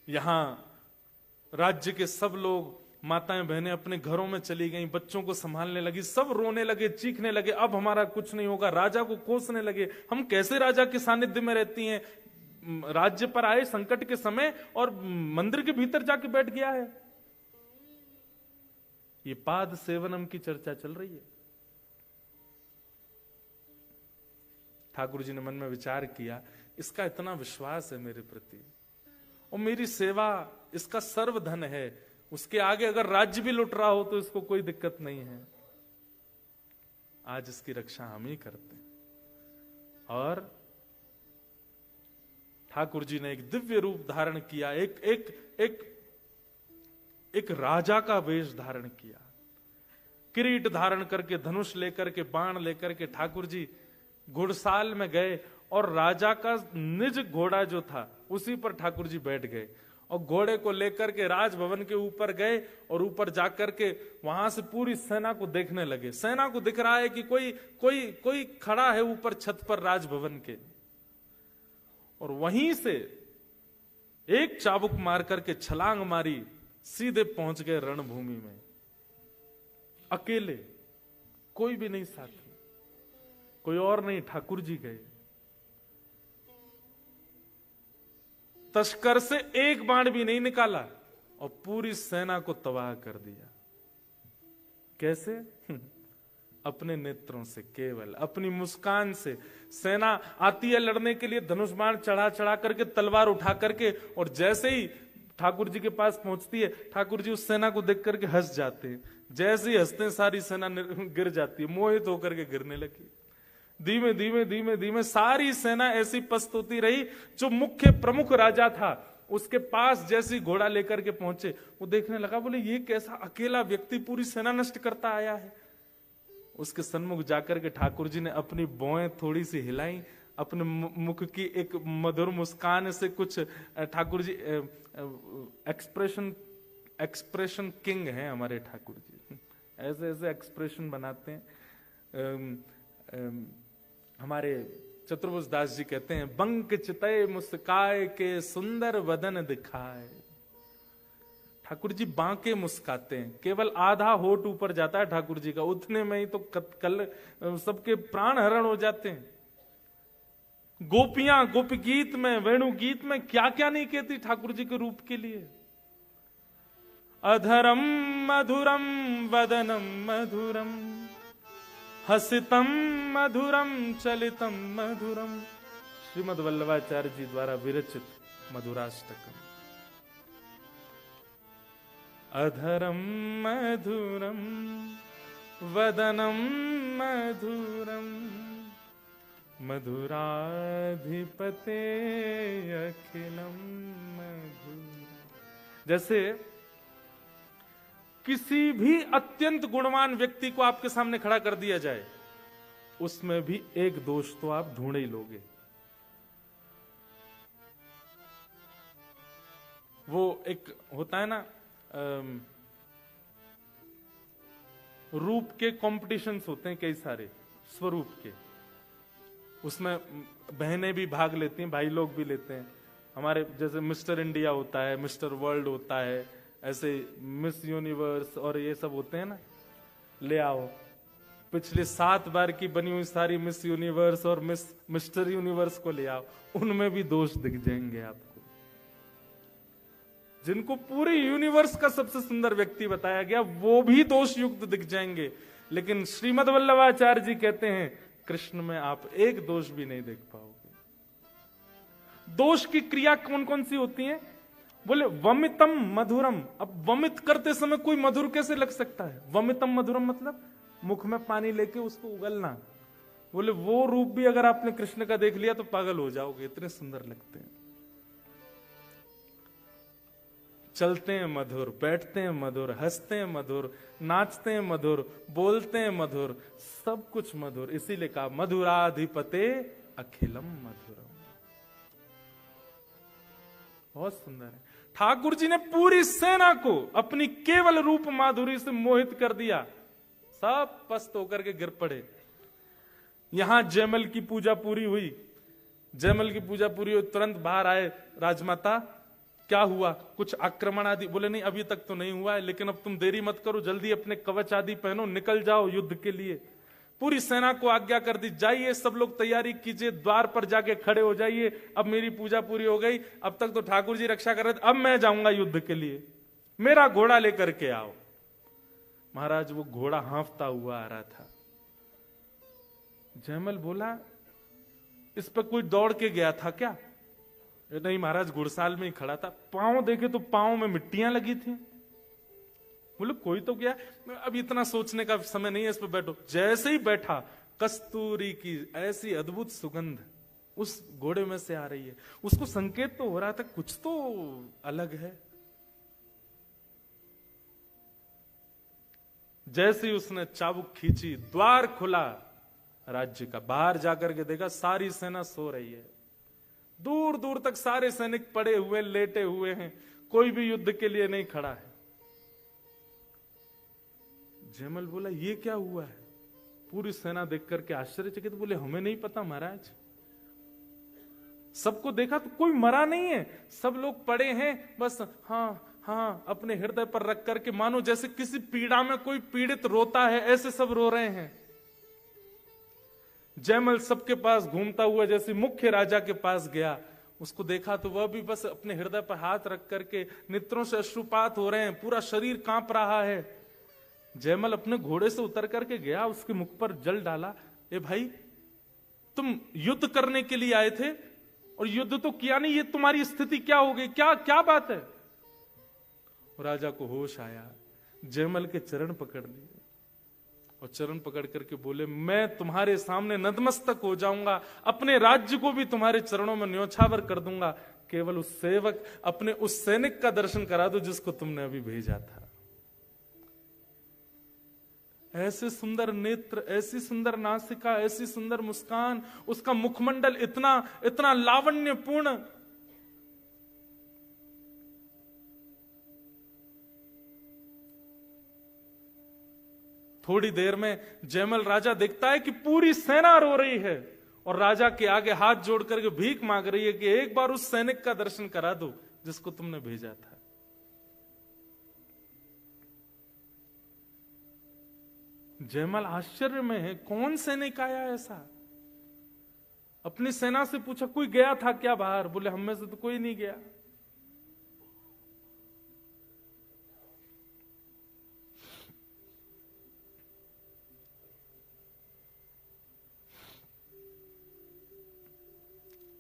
यहां राज्य के सब लोग, माताएं बहनें अपने घरों में चली गईं, बच्चों को संभालने लगी, सब रोने लगे, चीखने लगे, अब हमारा कुछ नहीं होगा। राजा को कोसने लगे, हम कैसे राजा के सानिध्य में रहती हैं, राज्य पर आए संकट के समय और मंदिर के भीतर जाके बैठ गया है। ये पाद सेवनम की चर्चा चल रही है। ठाकुर जी ने मन में विचार किया, इसका इतना विश्वास है मेरे प्रति और मेरी सेवा इसका सर्वधन है, उसके आगे अगर राज्य भी लुट रहा हो तो इसको कोई दिक्कत नहीं है। आज इसकी रक्षा हम ही करते हैं। और ठाकुर जी ने एक दिव्य रूप धारण किया, एक राजा का वेश धारण किया, किरीट धारण करके, धनुष लेकर के, बाण लेकर के ठाकुर जी घुड़साल में गए और राजा का निज घोड़ा जो था उसी पर ठाकुर जी बैठ गए और घोड़े को लेकर के राजभवन के ऊपर गए और ऊपर जाकर के वहां से पूरी सेना को देखने लगे। सेना को दिख रहा है कि कोई खड़ा है ऊपर छत पर राजभवन के, और वहीं से एक चाबुक मार करके छलांग मारी, सीधे पहुंच गए रणभूमि में, अकेले, कोई भी नहीं साथी, कोई और नहीं, ठाकुर जी गए। तस्कर से एक बाण भी नहीं निकाला और पूरी सेना को तबाह कर दिया। कैसे? अपने नेत्रों से, केवल अपनी मुस्कान से। सेना आती है लड़ने के लिए, धनुष बाण चढ़ा चढ़ा करके, तलवार उठा करके, और जैसे ही ठाकुर जी के पास पहुंचती है, ठाकुर जी उस सेना को देख करके हंस जाते हैं। जैसे ही हंसते हैं सारी सेना गिर जाती है, मोहित होकर के गिरने लगी। धीमे धीमे धीमे धीमे सारी सेना ऐसी पस्त होती रही। जो मुख्य प्रमुख राजा था उसके पास जैसे घोड़ा लेकर के पहुंचे, वो देखने लगा, बोले ये कैसा अकेला व्यक्ति पूरी सेना नष्ट करता आया है। उसके सन्मुख जाकर के ठाकुर जी ने अपनी भौएं थोड़ी सी हिलाई, अपने मुख की एक मधुर मुस्कान से कुछ, ठाकुर जी एक्सप्रेशन किंग हैं हमारे ठाकुर जी, ऐसे ऐसे एक्सप्रेशन बनाते हैं। हमारे चतुर्भुज दास जी कहते हैं, बंक चितय मुस्काए के सुंदर वदन दिखाए। ठाकुर जी बांके मुस्काते हैं, केवल आधा होठ ऊपर जाता है ठाकुर जी का, उतने में ही तो कल सबके प्राण हरण हो जाते हैं। गोपियां गोपी गीत में, वेणु गीत में क्या क्या नहीं कहती ठाकुर जी के रूप के लिए। अधरम मधुरम वदनम मधुरम, हसितम मधुरम चलितम मधुरम। श्रीमद वल्लभाचार्य जी द्वारा विरचित मधुराष्टकम। अधरम मधुरम वदनम मधुरम, मधुराधिपते अखिलम मधुरम। जैसे किसी भी अत्यंत गुणवान व्यक्ति को आपके सामने खड़ा कर दिया जाए, उसमें भी एक दोष तो आप ढूंढ ही लोगे। वो एक होता है ना, रूप के कॉम्पिटिशन्स होते हैं कई सारे, स्वरूप के, उसमें बहनें भी भाग लेती हैं, भाई लोग भी लेते हैं। हमारे जैसे मिस्टर इंडिया होता है, मिस्टर वर्ल्ड होता है, ऐसे मिस यूनिवर्स और ये सब होते हैं ना। ले आओ पिछले 7 बार की बनी हुई सारी मिस यूनिवर्स और मिस्टर यूनिवर्स को ले आओ, उनमें भी दोष दिख जाएंगे आपको। जिनको पूरे यूनिवर्स का सबसे सुंदर व्यक्ति बताया गया, वो भी दोष युक्त दिख जाएंगे। लेकिन श्रीमद् वल्लभाचार्य जी कहते हैं कृष्ण में आप एक दोष भी नहीं देख पाओगे। दोष की क्रिया कौन कौन सी होती है? बोले वमितम मधुरम। अब वमित करते समय कोई मधुर कैसे लग सकता है? वमितम मधुरम मतलब मुख में पानी लेके उसको उगलना। बोले वो रूप भी अगर आपने कृष्ण का देख लिया तो पागल हो जाओगे, इतने सुंदर लगते हैं। चलते हैं मधुर, बैठते हैं मधुर, हंसते हैं मधुर, नाचते हैं मधुर, बोलते हैं मधुर, सब कुछ मधुर। इसीलिए कहा मधुराधिपते अखिलम मधुरम। बहुत सुंदर है। ठाकुर जी ने पूरी सेना को अपनी केवल रूप माधुरी से मोहित कर दिया। सब पस्त होकर के गिर पड़े। यहां जयमल की पूजा पूरी हुई। जयमल की पूजा पूरी हुई, तुरंत बाहर आए राजमाता। क्या हुआ? कुछ आक्रमण आदि? बोले नहीं, अभी तक तो नहीं हुआ है, लेकिन अब तुम देरी मत करो, जल्दी अपने कवच आदि पहनो, निकल जाओ युद्ध के लिए। पूरी सेना को आज्ञा कर दी, जाइए सब लोग तैयारी कीजिए, द्वार पर जाके खड़े हो जाइए। अब मेरी पूजा पूरी हो गई, अब तक तो ठाकुर जी रक्षा कर रहे थे, अब मैं जाऊंगा युद्ध के लिए, मेरा घोड़ा लेकर के आओ। महाराज वो घोड़ा हांफता हुआ आ रहा था। जयमल बोला इस पर कोई दौड़ के गया था क्या? नहीं महाराज, घुड़साल में ही खड़ा था। पांव देखे तो पांव में मिट्टियां लगी थी। बोले कोई तो गया। अब इतना सोचने का समय नहीं है, इस पर बैठो। जैसे ही बैठा, कस्तूरी की ऐसी अद्भुत सुगंध उस घोड़े में से आ रही है। उसको संकेत तो हो रहा था कुछ तो अलग है। जैसे ही उसने चाबुक खींची, द्वार खुला राज्य का। बाहर जाकर के देखा सारी सेना सो रही है। दूर दूर तक सारे सैनिक पड़े हुए, लेटे हुए हैं, कोई भी युद्ध के लिए नहीं खड़ा है। जयमल बोला ये क्या हुआ है? पूरी सेना देख करके आश्चर्यचकित। बोले हमें नहीं पता महाराज, सबको देखा तो कोई मरा नहीं है, सब लोग पड़े हैं बस। हाँ हाँ, अपने हृदय पर रख करके, मानो जैसे किसी पीड़ा में कोई पीड़ित रोता है, ऐसे सब रो रहे हैं। जयमल सबके पास घूमता हुआ जैसे मुख्य राजा के पास गया, उसको देखा तो वह भी बस अपने हृदय पर हाथ रख करके, नेत्रों से अश्रुपात हो रहे हैं, पूरा शरीर कांप रहा है। जयमल अपने घोड़े से उतर करके गया, उसके मुख पर जल डाला। ए भाई, तुम युद्ध करने के लिए आए थे और युद्ध तो किया नहीं, ये तुम्हारी स्थिति क्या हो गई? क्या क्या बात है? राजा को होश आया, जयमल के चरण पकड़ लिए और चरण पकड़ करके बोले मैं तुम्हारे सामने नतमस्तक हो जाऊंगा, अपने राज्य को भी तुम्हारे चरणों में न्योछावर कर दूंगा। केवल उस सेवक, अपने उस सैनिक का दर्शन करा दो जिसको तुमने अभी भेजा था। ऐसे सुंदर नेत्र, ऐसी सुंदर नासिका, ऐसी सुंदर मुस्कान, उसका मुखमंडल इतना इतना लावण्यपूर्ण। थोड़ी देर में जयमल राजा देखता है कि पूरी सेना रो रही है और राजा के आगे हाथ जोड़ करके भीख मांग रही है कि एक बार उस सैनिक का दर्शन करा दो जिसको तुमने भेजा था। जयमल आश्चर्य में है, कौन सैनिक आया ऐसा? अपनी सेना से पूछा कोई गया था क्या बाहर? बोले हम में से तो कोई नहीं गया।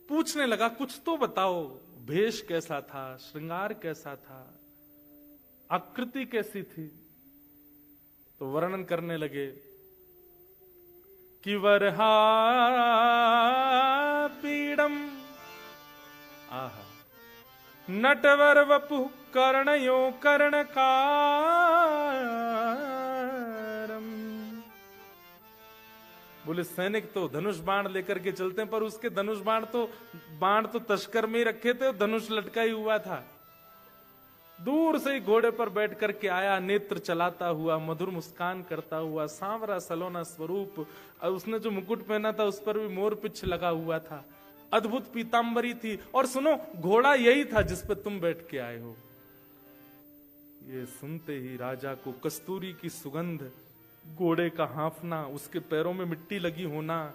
पूछने लगा कुछ तो बताओ, भेष कैसा था, श्रृंगार कैसा था, आकृति कैसी थी? तो वर्णन करने लगे कि वरहा पीड़म आहा नटवर वपु कर्णयो कर्णकारम। बोले सैनिक तो धनुष बाण लेकर के चलते हैं, पर उसके धनुष बाण तो तस्कर में ही रखे थे, धनुष लटका ही हुआ था। दूर से ही घोड़े पर बैठ करके आया, नेत्र चलाता हुआ, मधुर मुस्कान करता हुआ, सांवरा सलोना स्वरूप। और उसने जो मुकुट पहना था उस पर भी मोर पिछ लगा हुआ था, अद्भुत पीतांबरी थी। और सुनो, घोड़ा यही था जिस पर तुम बैठ के आए हो। ये सुनते ही राजा को कस्तूरी की सुगंध, घोड़े का हांफना, उसके पैरों में मिट्टी लगी होना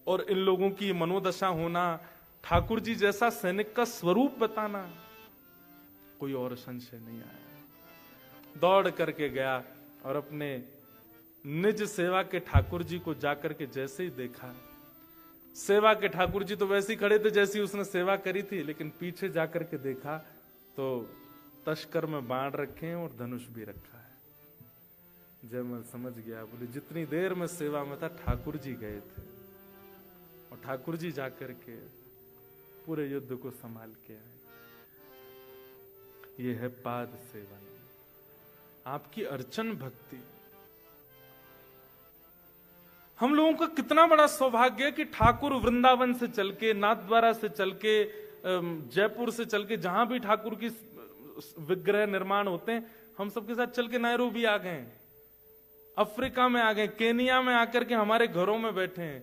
और इन लोगों की मनोदशा होना, ठाकुर जी जैसा सैनिक का स्वरूप बताना, कोई और संशय नहीं आया। दौड़ करके गया और अपने निज सेवा के ठाकुर जी को जाकर के जैसे ही देखा, सेवा के ठाकुर जी तो वैसे ही खड़े थे जैसी उसने सेवा करी थी, लेकिन पीछे जाकर के देखा तो तस्कर में बाण रखे हैं और धनुष भी रखा है। जयमल समझ गया, बोले जितनी देर में सेवा में था ठाकुर जी गए थे और ठाकुर जी जाकर के पूरे युद्ध को संभाल के आए। ये है पाद सेवन, आपकी अर्चन भक्ति। हम लोगों का कितना बड़ा सौभाग्य है कि ठाकुर वृंदावन से चल के, नाथद्वारा से चल के, जयपुर से चल के, जहां भी ठाकुर की विग्रह निर्माण होते हैं, हम सबके साथ चल के नायरोबी आ गए, अफ्रीका में आ गए, केनिया में आकर के हमारे घरों में बैठे हैं,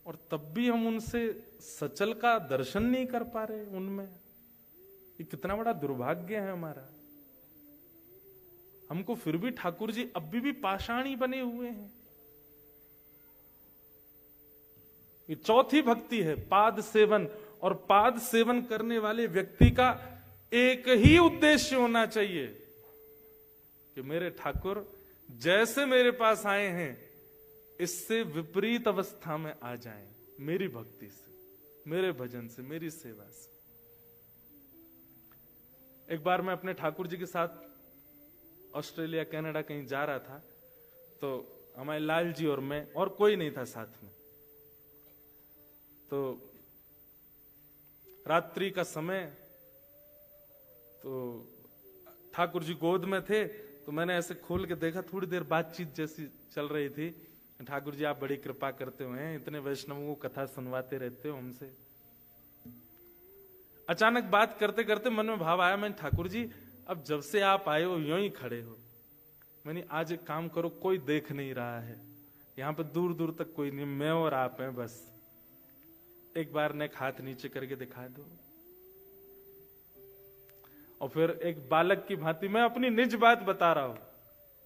और तब भी हम उनसे सचल का दर्शन नहीं कर पा रहे उनमें। ये कितना बड़ा दुर्भाग्य है हमारा। हमको फिर भी ठाकुर जी अभी भी पाषाणी बने हुए हैं। ये चौथी भक्ति है पाद सेवन, और पाद सेवन करने वाले व्यक्ति का एक ही उद्देश्य होना चाहिए कि मेरे ठाकुर जैसे मेरे पास आए हैं इससे विपरीत अवस्था में आ जाएं, मेरी भक्ति से, मेरे भजन से, मेरी सेवा से। एक बार मैं अपने ठाकुर जी के साथ ऑस्ट्रेलिया कनाडा कहीं जा रहा था, तो हमारे लाल जी और मैं, और कोई नहीं था साथ में। तो रात्रि का समय, तो ठाकुर जी गोद में थे, तो मैंने ऐसे खोल के देखा, थोड़ी देर बातचीत जैसी चल रही थी। ठाकुर जी आप बड़ी कृपा करते हुए इतने वैष्णवों को कथा सुनवाते रहते हो हमसे। अचानक बात करते करते मन में भाव आया, मैंने ठाकुर जी अब जब से आप आए हो यूं ही खड़े हो, मैंने आज एक काम करो, कोई देख नहीं रहा है यहां पे, दूर दूर तक कोई नहीं, मैं और आप हैं बस, एक बार नेक हाथ नीचे करके दिखा दो। और फिर एक बालक की भांति मैं अपनी निज बात बता रहा हूं,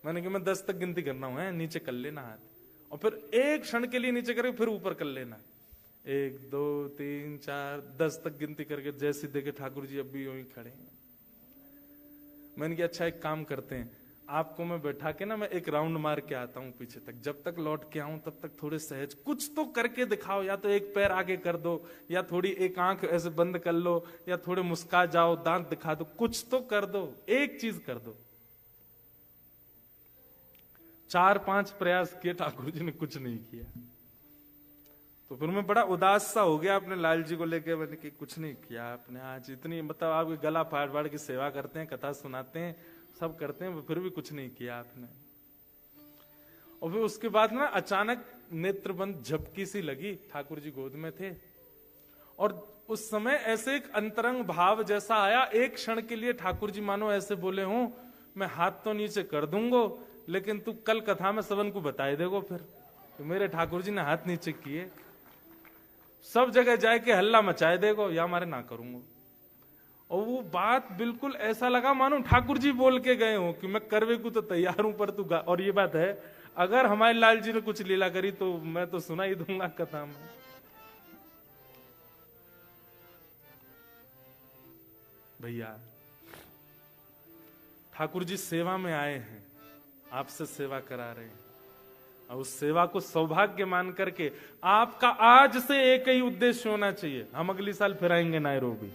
मैंने कि मैं 10 तक गिनती करना हूं, नीचे कर लेना हाथ, और फिर एक क्षण के लिए नीचे करके फिर ऊपर कर लेना, 1 2 3 4 10 तक गिनती करके, जैसे देखे ठाकुर जी अब भी यूं ही खड़े हैं। मैंने कहा अच्छा एक काम करते हैं, आपको मैं बैठा के ना मैं एक राउंड मार के आता हूं पीछे तक, जब तक लौट के आऊं तब तक थोड़े सहज कुछ तो करके दिखाओ, या तो एक पैर आगे कर दो, या थोड़ी एक आंख ऐसे बंद कर लो, या थोड़े मुस्का जाओ, दांत दिखा दो, कुछ तो कर दो, एक चीज कर दो। 4-5 प्रयास किए, ठाकुर जी ने कुछ नहीं किया। तो फिर मैं बड़ा उदास सा हो गया अपने लाल जी को लेके, मैंने कि कुछ नहीं किया आपने आज, इतनी मतलब आप गला फाड़ फाड़ की सेवा करते हैं, कथा सुनाते हैं, सब करते हैं, फिर भी कुछ नहीं किया आपने। और फिर उसके बाद ना अचानक नेत्रबंद झपकी सी लगी, ठाकुर जी गोद में थे, और उस समय ऐसे एक अंतरंग भाव जैसा आया, एक क्षण के लिए ठाकुर जी मानो ऐसे बोले हूं, मैं हाथ तो नीचे कर दूंगा लेकिन तू कल कथा में सबन को बताए देगो। फिर तो मेरे ठाकुर जी ने हाथ नीचे किए, सब जगह जाए के हल्ला मचाए देगो, या हमारे ना करूंगा। और वो बात बिल्कुल ऐसा लगा मानो ठाकुर जी बोल के गए हो कि मैं करवे को तो तैयार हूं, पर तू गा। और ये बात है, अगर हमारे लाल जी ने कुछ लीला करी तो मैं तो सुना ही दूंगा कथा में। भैया ठाकुर जी सेवा में आए हैं, आपसे सेवा करा रहे हैं, और उस सेवा को सौभाग्य मान करके आपका आज से एक ही उद्देश्य होना चाहिए, हम अगली साल फिर आएंगे नायरोबी।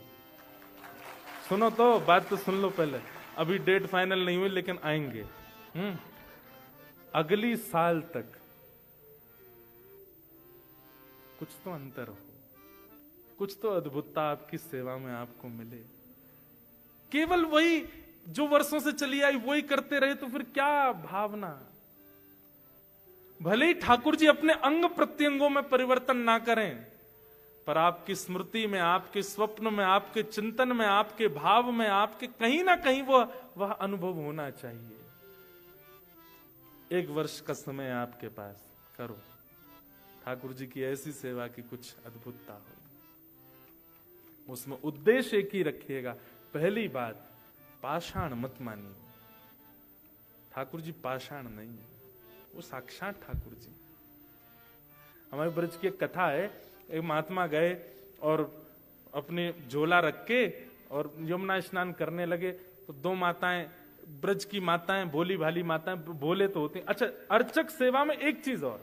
सुनो तो, बात तो सुन लो पहले, अभी डेट फाइनल नहीं हुई लेकिन आएंगे। अगली साल तक कुछ तो अंतर हो, कुछ तो अद्भुतता आपकी सेवा में आपको मिले। केवल वही जो वर्षों से चली आई वही करते रहे तो फिर क्या भावना। भले ही ठाकुर जी अपने अंग प्रत्यंगों में परिवर्तन ना करें, पर आपकी स्मृति में, आपके स्वप्न में, आपके चिंतन में, आपके भाव में, आपके कहीं ना कहीं वह अनुभव होना चाहिए। 1 वर्ष का समय आपके पास, करो ठाकुर जी की ऐसी सेवा की कुछ अद्भुतता हो। उसमें उद्देश्य एक ही रखिएगा। पहली बात, पाषाण मत मानिए, ठाकुर जी पाषाण नहीं है, वो साक्षात ठाकुर जी। हमारे ब्रज की एक कथा है, एक महात्मा गए और अपने झोला रख के और यमुना स्नान करने लगे, तो दो माताएं, ब्रज की माताएं, भोली भाली माताएं, भोले तो होती हैं। अच्छा, अर्चक सेवा में एक चीज और,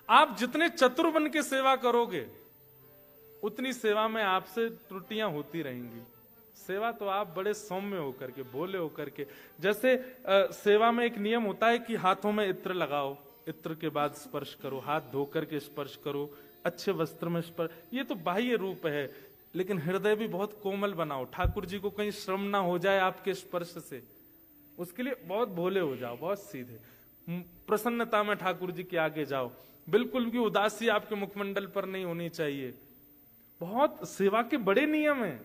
आप जितने चतुर बन के सेवा करोगे उतनी सेवा में आपसे त्रुटियां होती रहेंगी। सेवा तो आप बड़े सौम्य होकर के, भोले होकर के, जैसे सेवा में एक नियम होता है कि हाथों में इत्र लगाओ, इत्र के बाद स्पर्श करो, हाथ धोकर के स्पर्श करो, अच्छे वस्त्र में स्पर्श, ये तो बाह्य रूप है, लेकिन हृदय भी बहुत कोमल बनाओ। ठाकुर जी को कहीं श्रम ना हो जाए आपके स्पर्श से, उसके लिए बहुत भोले हो जाओ, बहुत सीधे, प्रसन्नता में ठाकुर जी के आगे जाओ, बिल्कुल भी उदासी आपके मुखमंडल पर नहीं होनी चाहिए। बहुत सेवा के बड़े नियम हैं,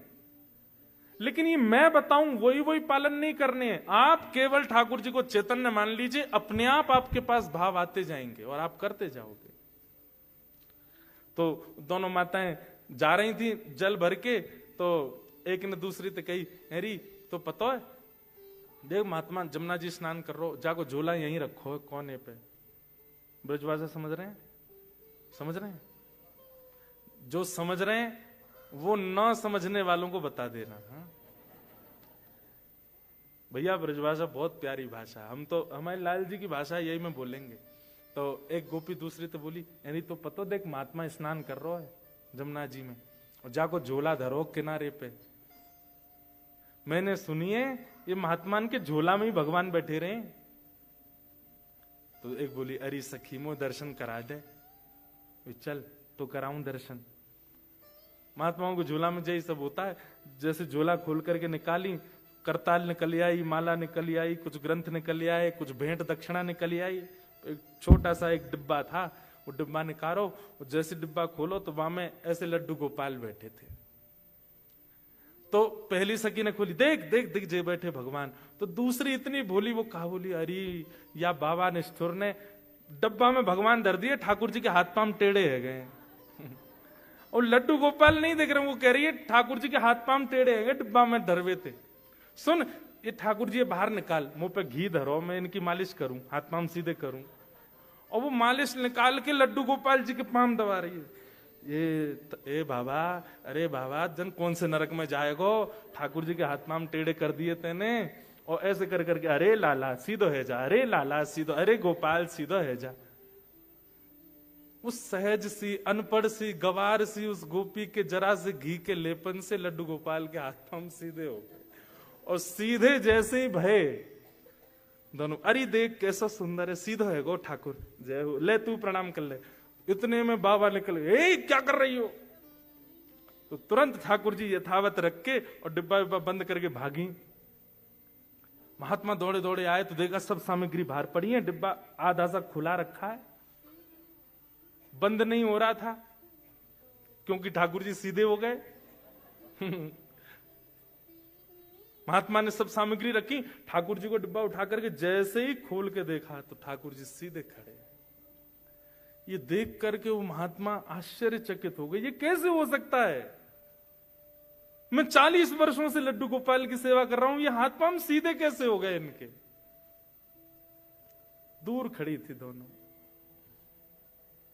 लेकिन ये मैं बताऊं वही पालन नहीं करने हैं। आप केवल ठाकुर जी को चैतन्य मान लीजिए, अपने आप आपके पास भाव आते जाएंगे और आप करते जाओगे। तो दोनों माताएं जा रही थी जल भर के, तो एक ने दूसरी से कही, अरे तो पता है देख महात्मा जमुना जी स्नान कर रो, जाको झोला यहीं रखो कोने पे। ब्रजभाषा समझ रहे हैं? समझ रहे हैं? जो समझ रहे हैं वो न समझने वालों को बता देना। हाँ भैया, ब्रजभाषा बहुत प्यारी भाषा, हम तो हमारे लाल जी की भाषा यही में बोलेंगे। तो एक गोपी दूसरी तो बोली, यानी तो पतो देख महात्मा स्नान कर रहा है जमुना जी में, और जाको झोला धरो किनारे पे। मैंने सुनिए ये महात्मान के झोला में ही भगवान बैठे रहे। तो एक बोली, अरे सखी मो दर्शन करा दे। चल तो कराऊं दर्शन। महात्माओं को झोला में जैसे सब होता है, जैसे झोला खोल करके निकाली, करताल निकल आई, माला निकल आई, कुछ ग्रंथ निकल आए, कुछ भेंट दक्षिणा निकल आई। एक छोटा सा एक डिब्बा था, वो डिब्बा निकालो, जैसे डिब्बा खोलो तो वहां में ऐसे लड्डू गोपाल बैठे थे। तो पहली सखी ने खोली, देख देख देख जे बैठे भगवान। तो दूसरी इतनी भोली, वो कहा बोली, अरे या बाबा निष्ठुर ने डब्बा में भगवान धर दिए, ठाकुर जी के हाथ पांव टेढ़े है गए। और लड्डू गोपाल नहीं देख रहे, वो कह रही है ठाकुर जी के हाथ पांव टेढ़े है गए, डिब्बा में धरवे थे। सुन ये ठाकुर जी बाहर निकाल, मुंह पे घी धरो, मैं इनकी मालिश करूं, हाथ पांव सीधे करूं। और वो मालिश निकाल के लड्डू गोपाल जी के पांव दबा रही है। ए बाबा, अरे बाबा जन कौन से नरक में जाएगो, ठाकुर जी के हाथ पांव टेढ़े कर दिए तेने। और ऐसे कर करके, अरे लाला सीधो है जा, अरे लाला सीधो, अरे गोपाल सीधो है जा। उस सहज सी, अनपढ़ सी, गवार सी उस गोपी के जरा से घी के लेपन से लड्डू गोपाल के हाथ पांव सीधे हो गए। और सीधे जैसे ही भय दोनों, अरे देख कैसा सुंदर है, सीधा है गो ठाकुर, जय हो, ले तू प्रणाम कर ले। इतने में बाबा निकल गए, क्या कर रही हो? तो तुरंत ठाकुर जी यथावत रख के और डिब्बा डिब्बा बंद करके भागी। महात्मा दौड़े दौड़े आए तो देखा सब सामग्री बाहर पड़ी है, डिब्बा आधा सा खुला रखा है, बंद नहीं हो रहा था क्योंकि ठाकुर जी सीधे हो गए। महात्मा ने सब सामग्री रखी, ठाकुर जी को डिब्बा उठा करके जैसे ही खोल के देखा तो ठाकुर जी सीधे खड़े। ये देख करके वो महात्मा आश्चर्यचकित हो गए, ये कैसे हो सकता है? मैं 40 वर्षों से लड्डू गोपाल की सेवा कर रहा हूं, ये हाथ पांव सीधे कैसे हो गए इनके? दूर खड़ी थी दोनों,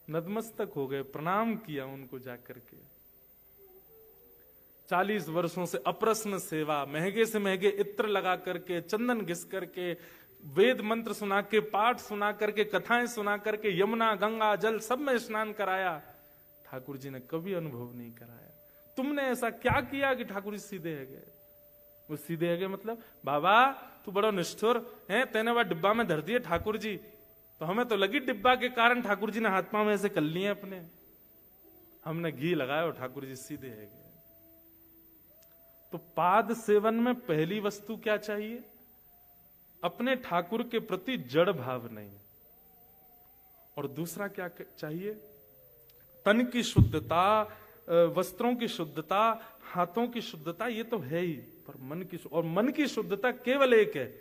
नतमस्तक हो गए, प्रणाम किया उनको जाकर के। 40 वर्षों से अप्रश्न सेवा, महंगे से महंगे इत्र लगा करके, चंदन घिस करके, वेद मंत्र सुना के, पाठ सुना करके, कथाएं सुना करके, यमुना गंगा जल सब में स्नान कराया, ठाकुर जी ने कभी अनुभव नहीं कराया। तुमने ऐसा क्या किया कि ठाकुर जी सीधे है गए? वो सीधे है गए मतलब, बाबा तू बड़ा निष्ठुर है, तेने वह डिब्बा में धर दिए ठाकुर जी, तो हमें तो लगी डिब्बा के कारण ठाकुर जी ने हाथ पांव ऐसे कर लिए अपने, हमने घी लगाया और ठाकुर जी सीधे है गए। तो पाद सेवन में पहली वस्तु क्या चाहिए? अपने ठाकुर के प्रति जड़ भाव नहीं। और दूसरा क्या चाहिए? तन की शुद्धता, वस्त्रों की शुद्धता, हाथों की शुद्धता, ये तो है ही, पर मन की, और मन की शुद्धता केवल एक है,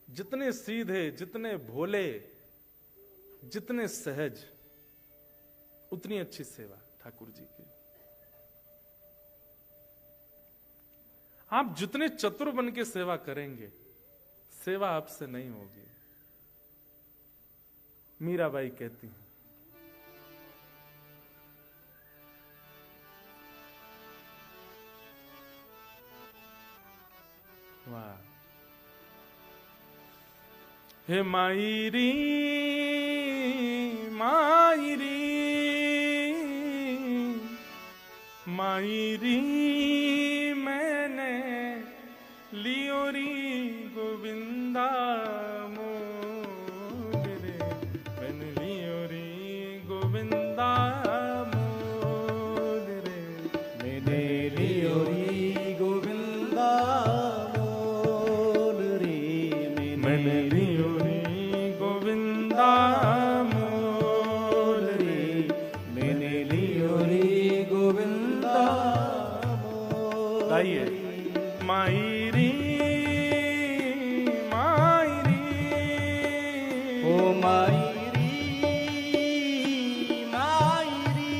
जितने सीधे, जितने भोले, जितने सहज, उतनी अच्छी सेवा ठाकुर जी की। आप जितने चतुर बन के सेवा करेंगे, सेवा आपसे नहीं होगी। मीराबाई कहती हैं, वाह। हे मायरी मायरी मायरी मैंने लियोरी गोविंदा मोर रे, मैंने लियोरी गोविंदा मोर रे, मैंने लियोरी गोविंदा मोर रे, मैंने लियोरी गोविंदा मोर रे, मैंने लियोरी गोविंदा मोर। गाइए। मायरी मायरी ओ मायरी मायरी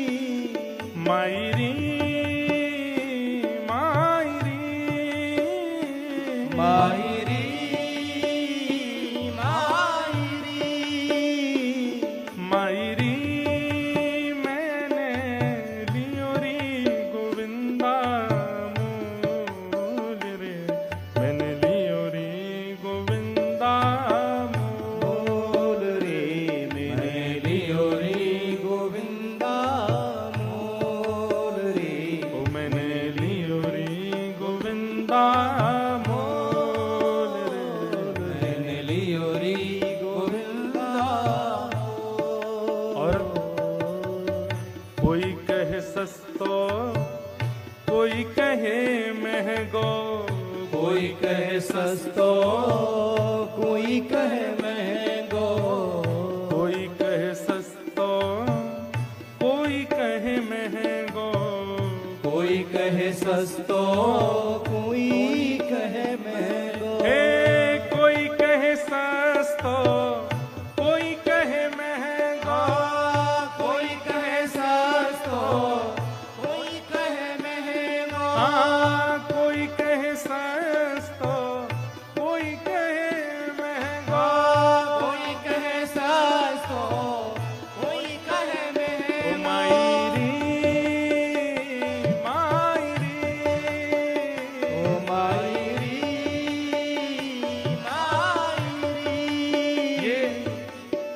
मायरी मायरी मायरी मायरी मायरी मैंने लियोरी गोविंदा मोर रे, मैंने लियोरी गोविंदा मोर रे, मैंने लियोरी गोविंदा मोर रे, ओ मैंने लियोरी गोविंदा मोर रे। मैंने लियोरी गोविंदा और कोई कहे सस्तो, कोई कहे महंगो, कोई कहे सस्तो, कोई कहे महंगो, कोई कहे सस्तो, कोई कहे महंगो, कोई कहे सस्तो, कोई कहे महंगो। हे कोई कहे सस्तो, कोई कहे महंगो, कोई कहे सस्तो, कोई कहे महंगो। हाँ कोई कहे सस्तो, कोई कहे महंगो, कोई कहे सस्तो, कोई कहे ओ महंगो। मायरी मायरी ओ मायरी मायरी।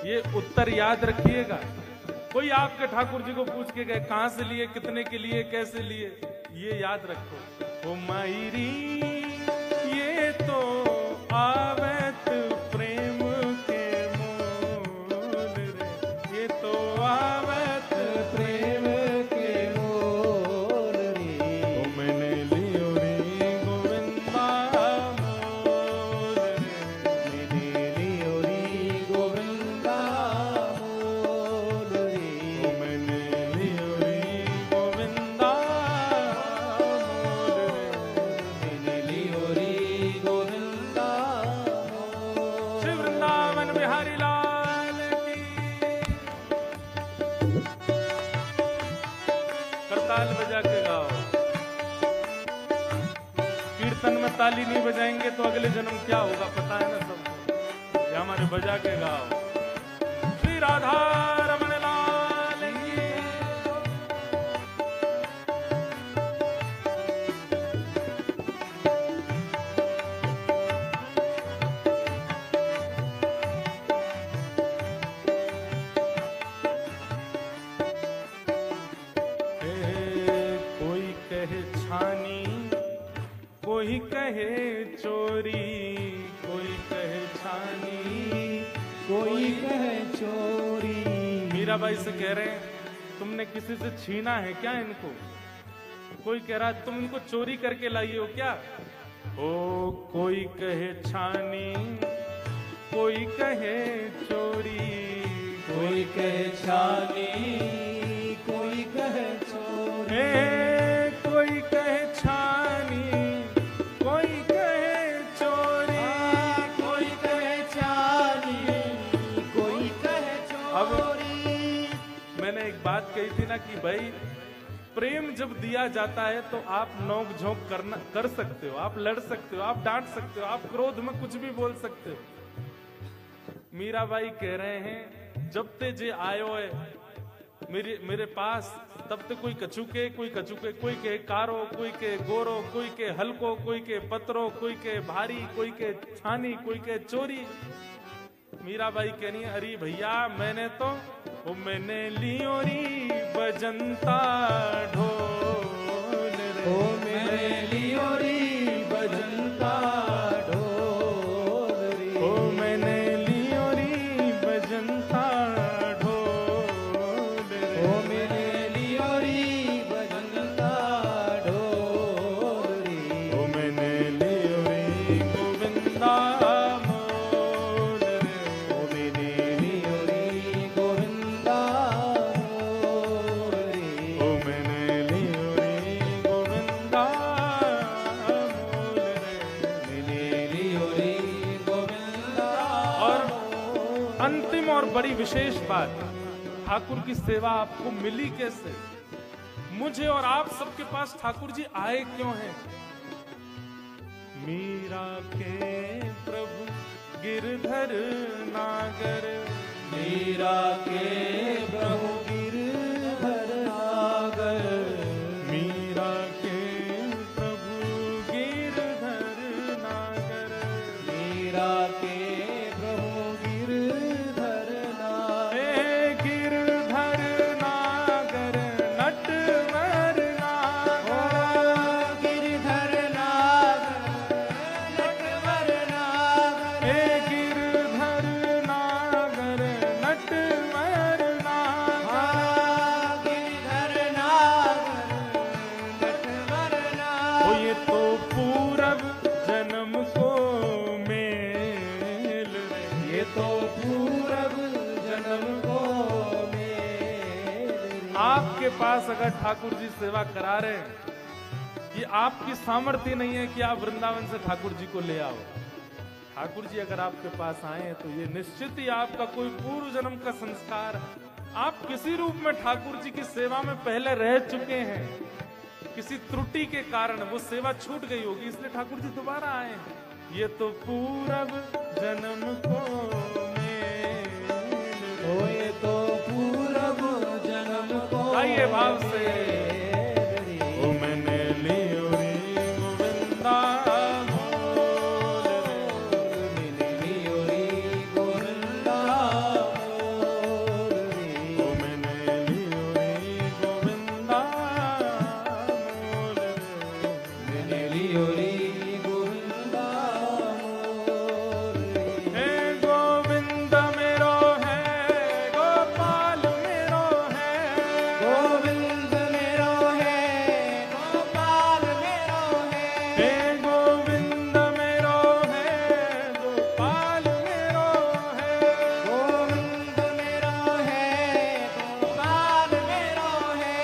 ये उत्तर याद रखिएगा। कोई आपके ठाकुर जी को पूछ के गए कहां से लिए, कितने के लिए, कैसे लिए, ये याद रखो। ओ मायरी ये तो आवत प्रेम के मोल रे, ये तो आवत प्रेम के मोल रे, ओ मैंने लियोरी गोविंदा मोल रे, मैंने लियोरी गोविंदा मोल रे, ओ मैंने लियोरी गोविंदा मोल रे। मैंने लियोरी गोविंदा मोल। श्री वृंदावन बिहारी लाल की। करताल बजा के गाओ। कीर्तन में ताली नहीं बजाएंगे तो अगले जन्म क्या होगा पता है ना सबको। ये हमारे बजा के गाओ। श्री राधा रमण लाल की। कोई कहे छानी, कोई कहे चोरी, कोई कहे छानी, कोई कहे चोरी। मीराबाई से कह रहे हैं तुमने किसी से छीना है क्या इनको? कोई कह रहा है तुम इनको चोरी करके लाई हो क्या? ओ कोई कहे छानी, कोई कहे चोरी, कोई कहे छानी, कोई कहे चोरी। कोई कहे छानी, कोई कहे चोरी, कोई कहे छानी, कोई कहे चोरी। मैंने एक बात कही थी ना कि भाई प्रेम जब दिया जाता है तो आप नोक झोंक कर सकते हो, आप लड़ सकते हो, आप डांट सकते हो, आप क्रोध में कुछ भी बोल सकते हो। मीराबाई कह रहे हैं जब ते जे आयो है मेरे पास तब तो कोई कछुके कोई के कारो, कोई के गोरो, कोई के हल्को, कोई के पत्रो, कोई के भारी, कोई के छानी, कोई के चोरी। मीराबाई कहनी, अरे भैया मैंने मैंने लियोरी बजंता ढोल रे, मैंने लियोरी बजंता ढोल रे, मैंने लियोरी बजंता ढोल रे, मैंने लियोरी बजंता ढोल रे, मैंने लियोरी गोविंदा मोल रे, मैंने लियोरी गोविंदा मोल रे, मैंने लियोरी गोविंदा मोल रे। मैंने लियोरी गोविंदा। और अंतिम और बड़ी विशेष बात, ठाकुर की सेवा आपको मिली कैसे? मुझे और आप सबके पास ठाकुर जी आए क्यों हैं? मीरा के प्रभु गिरधर नागर, मीरा के प्रभु गिरधर नागर, मीरा के प्रभु गिरधर नागर, मीरा के प्रभु गिरधर नागर, हे गिरधर नागर नटवर नागर, गिरधर नागर नटवर नागर, हे गिरधर नागर नटवर नागर। गिरधर नागर नटवर नागर। ओ ये तो पूरब जन्म को मेल रे, ये तो पूरब जन्म को मेल। आपके पास अगर ठाकुर जी सेवा करा रहे हैं, ये आपकी सामर्थ्य नहीं है कि आप वृंदावन से ठाकुर जी को ले आओ। ठाकुर जी अगर आपके पास आए हैं तो ये निश्चित ही आपका कोई पूर्व जन्म का संस्कार है। आप किसी रूप में ठाकुर जी की सेवा में पहले रह चुके हैं, किसी त्रुटि के कारण वो सेवा छूट गई होगी, इसलिए ठाकुर जी दोबारा आए हैं। ये तो पूरब जन्म को मेल रे। ओ ये तो पूरब जन्म को आइए भाव से। मेल। ओ मैंने लियोरी गोविंदा मोल रे, मैंने लियोरी गोविंदा मोल रे। ओ मैंने लियोरी गोविंदा मोल रे। मैंने लियोरी गोविंदा मोल रे। हे गोविंद मेरो है, गोपाल मेरो है, गोविंद मेरो है, गोपाल मेरो है। हे गोविंद मेरो है, गोपाल मेरो है, गोविंद मेरो है, गोपाल मेरो है।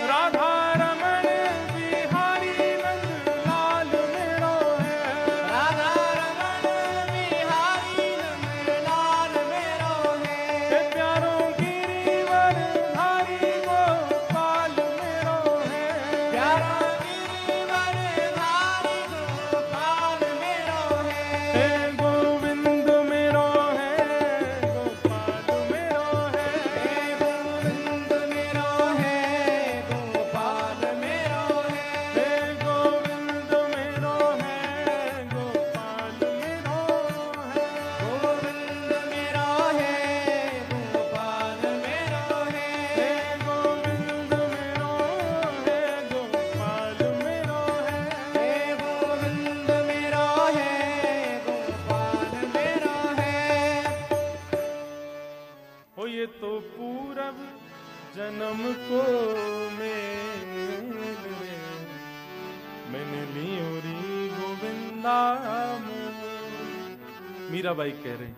राधा रमण बिहारी नंद लाल मेरो है, राधा रमण बिहारी नंद लाल मेरो है। हे प्यारों गिरिवर धारी गोपाल मेरो है, प्यारा गिरिवर धारी गोपाल मेरो है। हे गोविंद मेरो है, गोपाल मेरो है, हे गोविंद मेरो है, गोपाल मेरो है। हे गोविंद मेरो है, गोपाल मेरो है, गोविंद मेरो है, गोपाल मेरो है। हे गोविंद मेरो है, गोपाल मेरो है। हे गोविंद मेरो है, गोपाल मेरो है। हो ये तो पूरब जन्म को मेल रे, मैंने लियोरी गोविंदा मोल। मीराबाई कह रहे हैं,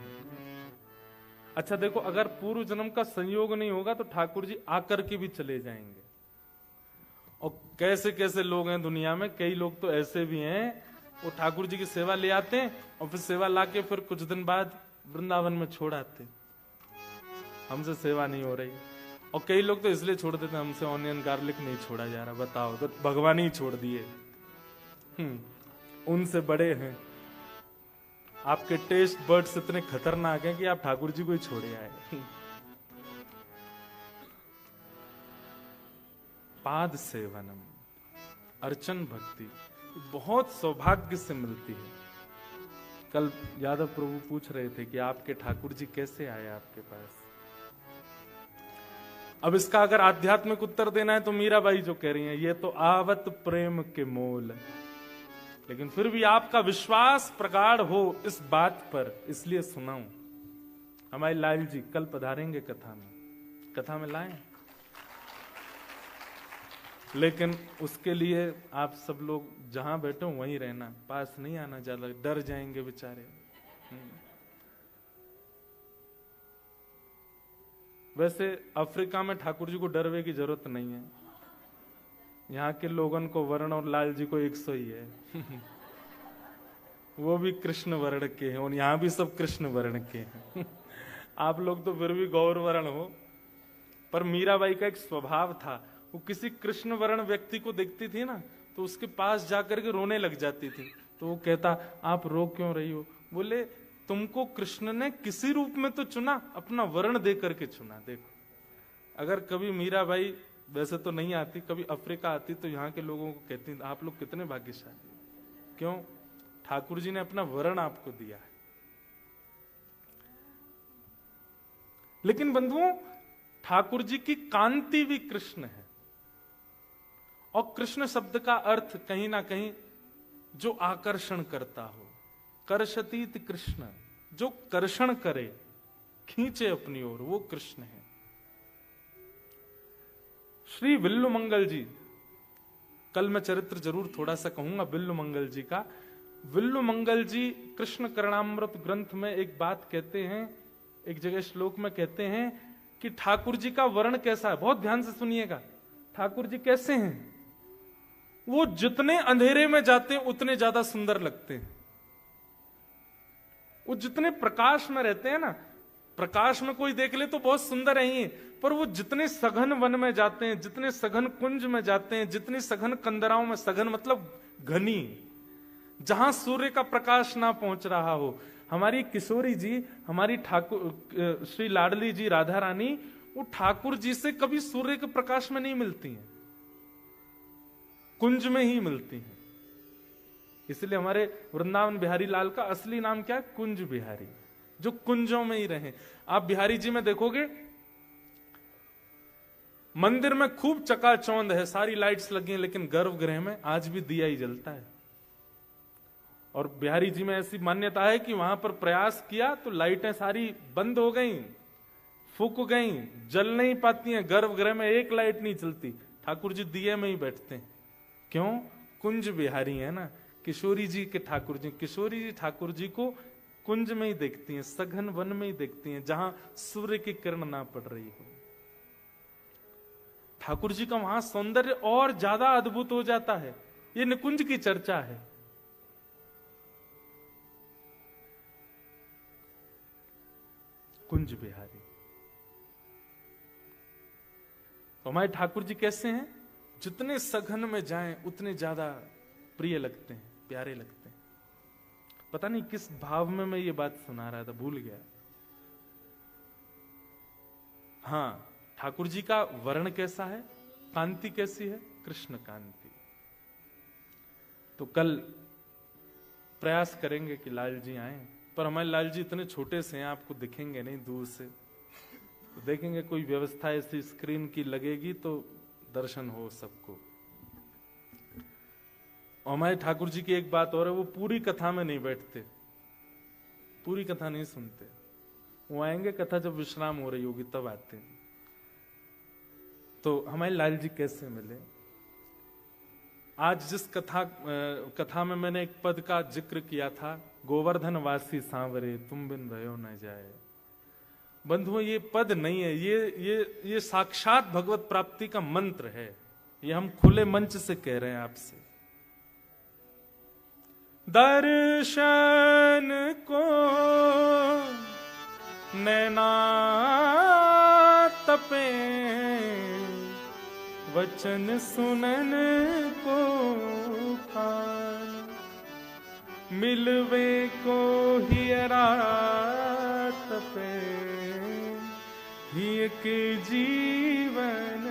अच्छा देखो, अगर पूर्व जन्म का संयोग नहीं होगा तो ठाकुर जी आकर के भी चले जाएंगे। और कैसे कैसे लोग हैं दुनिया में, कई लोग तो ऐसे भी हैं, वो ठाकुर जी की सेवा ले आते हैं और फिर सेवा लाके फिर कुछ दिन बाद वृंदावन में छोड़ आते हैं, हमसे सेवा नहीं हो रही। और कई लोग तो इसलिए छोड़ देते हैं, हमसे ऑनियन गार्लिक नहीं छोड़ा जा रहा। बताओ, तो भगवान ही छोड़ दिए। उनसे बड़े हैं। आपके टेस्ट बर्ड्स इतने खतरनाक हैं कि आप ठाकुर जी को ही छोड़े आए। पाद सेवनम, अर्चन भक्ति बहुत सौभाग्य से मिलती है। कल यादव प्रभु पूछ रहे थे कि आपके ठाकुर जी कैसे आए आपके पास। अब इसका अगर आध्यात्मिक उत्तर देना है तो मीराबाई जो कह रही हैं, ये तो आवत प्रेम के मोल। लेकिन फिर भी आपका विश्वास प्रगाढ़ हो इस बात पर, इसलिए सुनाऊं। हमारे लाल जी कल पधारेंगे कथा में लाएं, लेकिन उसके लिए आप सब लोग जहां बैठे हो वहीं रहना, पास नहीं आना, ज्यादा डर जाएंगे बेचारे। वैसे अफ्रीका में ठाकुर जी को डरने की जरूरत नहीं है, यहाँ के लोगों को वर्ण और लाल जी को 100 ही है। वो भी कृष्ण वर्ण के हैं और यहाँ भी सब कृष्ण वर्ण के हैं। आप लोग तो फिर भी गौर वर्ण हो। पर मीराबाई का एक स्वभाव था, वो किसी कृष्ण वर्ण व्यक्ति को देखती थी ना तो उसके पास जाकर के रोने लग जाती थी। तो वो कहता, आप रो क्यों रही हो? बोले, तुमको कृष्ण ने किसी रूप में तो चुना, अपना वर्ण दे करके चुना। देखो, अगर कभी मीराबाई वैसे तो नहीं आती, कभी अफ्रीका आती तो यहाँ के लोगों को कहती, आप लोग कितने भाग्यशाली। क्यों? ठाकुर जी ने अपना वर्ण आपको दिया है। लेकिन बंधुओं, ठाकुर जी की कांति भी कृष्ण है। और कृष्ण शब्द का अर्थ कहीं ना कहीं जो आकर्षण करता हो, कर्षतीत कृष्ण, जो कर्षण करे, खींचे अपनी ओर, वो कृष्ण है। श्री विल्लु मंगल जी, कल मैं चरित्र जरूर थोड़ा सा कहूंगा विल्लु मंगल जी का। विल्लु मंगल जी कृष्ण करणामृत ग्रंथ में एक बात कहते हैं, एक जगह श्लोक में कहते हैं कि ठाकुर जी का वर्ण कैसा है। बहुत ध्यान से सुनिएगा, ठाकुर जी कैसे हैं? वो जितने अंधेरे में जाते हैं उतने ज्यादा सुंदर लगते हैं। वो जितने प्रकाश में रहते हैं ना, प्रकाश में कोई देख ले तो बहुत सुंदर है ही, पर वो जितने सघन वन में जाते हैं, जितने सघन कुंज में जाते हैं, जितनी सघन कंदराओं में, सघन मतलब घनी, जहां सूर्य का प्रकाश ना पहुंच रहा हो। हमारी किशोरी जी, हमारी ठाकुर श्री लाडली जी राधा रानी, वो ठाकुर जी से कभी सूर्य के प्रकाश में नहीं मिलती हैं, कुंज में ही मिलती हैं। इसलिए हमारे वृंदावन बिहारी लाल का असली नाम क्या है? कुंज बिहारी, जो कुंजों में ही रहे। आप बिहारी जी में देखोगे मंदिर में खूब चकाचौंध है, सारी लाइट्स लगी हैं, लेकिन गर्भगृह में आज भी दिया ही जलता है। और बिहारी जी में ऐसी मान्यता है कि वहां पर प्रयास किया तो लाइटें सारी बंद हो गई, फूक गई, जल नहीं पाती हैं, गर्भगृह में एक लाइट नहीं चलती, ठाकुर जी दिए में ही बैठते हैं। क्यों? कुंज बिहारी है ना। किशोरी जी के ठाकुर जी, किशोरी जी ठाकुर जी को कुंज में ही देखती हैं, सघन वन में ही देखती हैं, जहां सूर्य की किरण ना पड़ रही हो। ठाकुर जी का वहां सौंदर्य और ज्यादा अद्भुत हो जाता है। ये निकुंज की चर्चा है। कुंज बिहारी। तो हमारे ठाकुर जी कैसे हैं? जितने सघन में जाएं उतने ज्यादा प्रिय लगते हैं, प्यारे लगते हैं। पता नहीं किस भाव में मैं ये बात सुना रहा था, भूल गया। हाँ, ठाकुर जी का वर्ण कैसा है, कांति कैसी है? कृष्ण कांति। तो कल प्रयास करेंगे कि लाल जी आए, पर हमारे लाल जी इतने छोटे से हैं, आपको दिखेंगे नहीं दूर से। तो देखेंगे कोई व्यवस्था ऐसी स्क्रीन की लगेगी तो दर्शन हो सबको। और हमारे ठाकुर जी की एक बात और है, वो पूरी कथा में नहीं बैठते, पूरी कथा नहीं सुनते। वो आएंगे कथा जब विश्राम हो रही होगी तब आते हैं। तो हमारे लाल जी कैसे मिले? आज जिस कथा में मैंने एक पद का जिक्र किया था, गोवर्धन वासी सांवरे तुम बिन रहो न जाए। बंधुओं, ये पद नहीं है, ये साक्षात भगवत प्राप्ति का मंत्र है। ये हम खुले मंच से कह रहे हैं आपसे। दर्शन को नैना तपे, वचन सुनन को कान, मिलवे को हियरा तपे, हिय के जीवन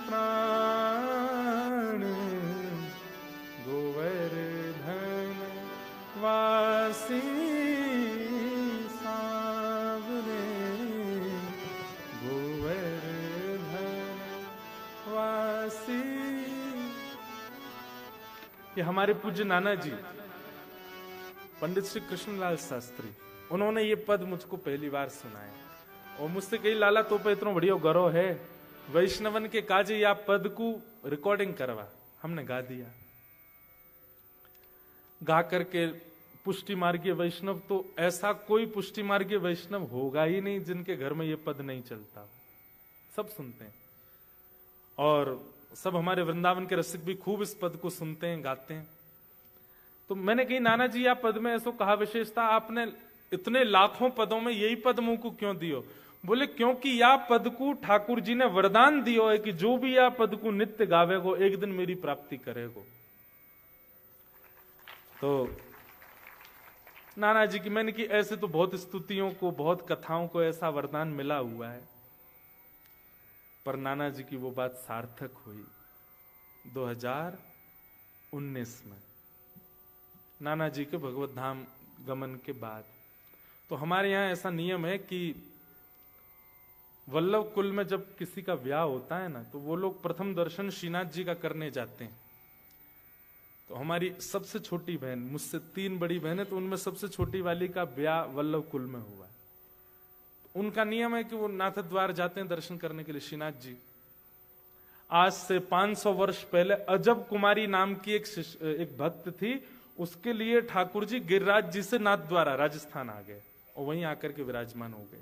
प्राण। वासी सांवरे गोवर्धन वासी। ये हमारे पूज्य नाना जी पंडित श्री कृष्णलाल शास्त्री, उन्होंने ये पद मुझको पहली बार सुनाया और मुझसे कही लाला तो पे इतना बढ़िया गौरव है वैष्णवन के काजे या पद को रिकॉर्डिंग करवा। हमने गा दिया, गा करके पुष्टि मार्गीय वैष्णव, तो ऐसा कोई पुष्टि मार्गीय वैष्णव होगा ही नहीं जिनके घर में ये पद नहीं चलता, सब सुनते हैं। और सब हमारे वृंदावन के रसिक भी खूब इस पद को सुनते हैं, गाते हैं। तो मैंने कही नाना जी आप पद में ऐसो कहा विशेषता, आपने इतने लाखों पदों में यही पद मुंह को क्यों दियो? बोले क्योंकि या पद को ठाकुर जी ने वरदान दियो है कि जो भी या पद को नित्य गावेगो एक दिन मेरी प्राप्ति करेगो। तो नाना जी की मैंने की ऐसे तो बहुत स्तुतियों को, बहुत कथाओं को ऐसा वरदान मिला हुआ है, पर नाना जी की वो बात सार्थक हुई 2019 में, नाना जी के भगवत धाम गमन के बाद। तो हमारे यहां ऐसा नियम है कि वल्लभ कुल में जब किसी का ब्याह होता है ना, तो वो लोग प्रथम दर्शन श्रीनाथ जी का करने जाते हैं। तो हमारी सबसे छोटी बहन, मुझसे 3 बड़ी बहनें, तो उनमें सबसे छोटी वाली का ब्याह वल्लभ कुल में हुआ है। तो उनका नियम है कि वो नाथ द्वार जाते हैं दर्शन करने के लिए श्रीनाथ जी। आज से 500 वर्ष पहले अजब कुमारी नाम की एक भक्त थी, उसके लिए ठाकुर जी गिरिराज जी से नाथ द्वारा राजस्थान आ गए और वहीं आकर के विराजमान हो गए।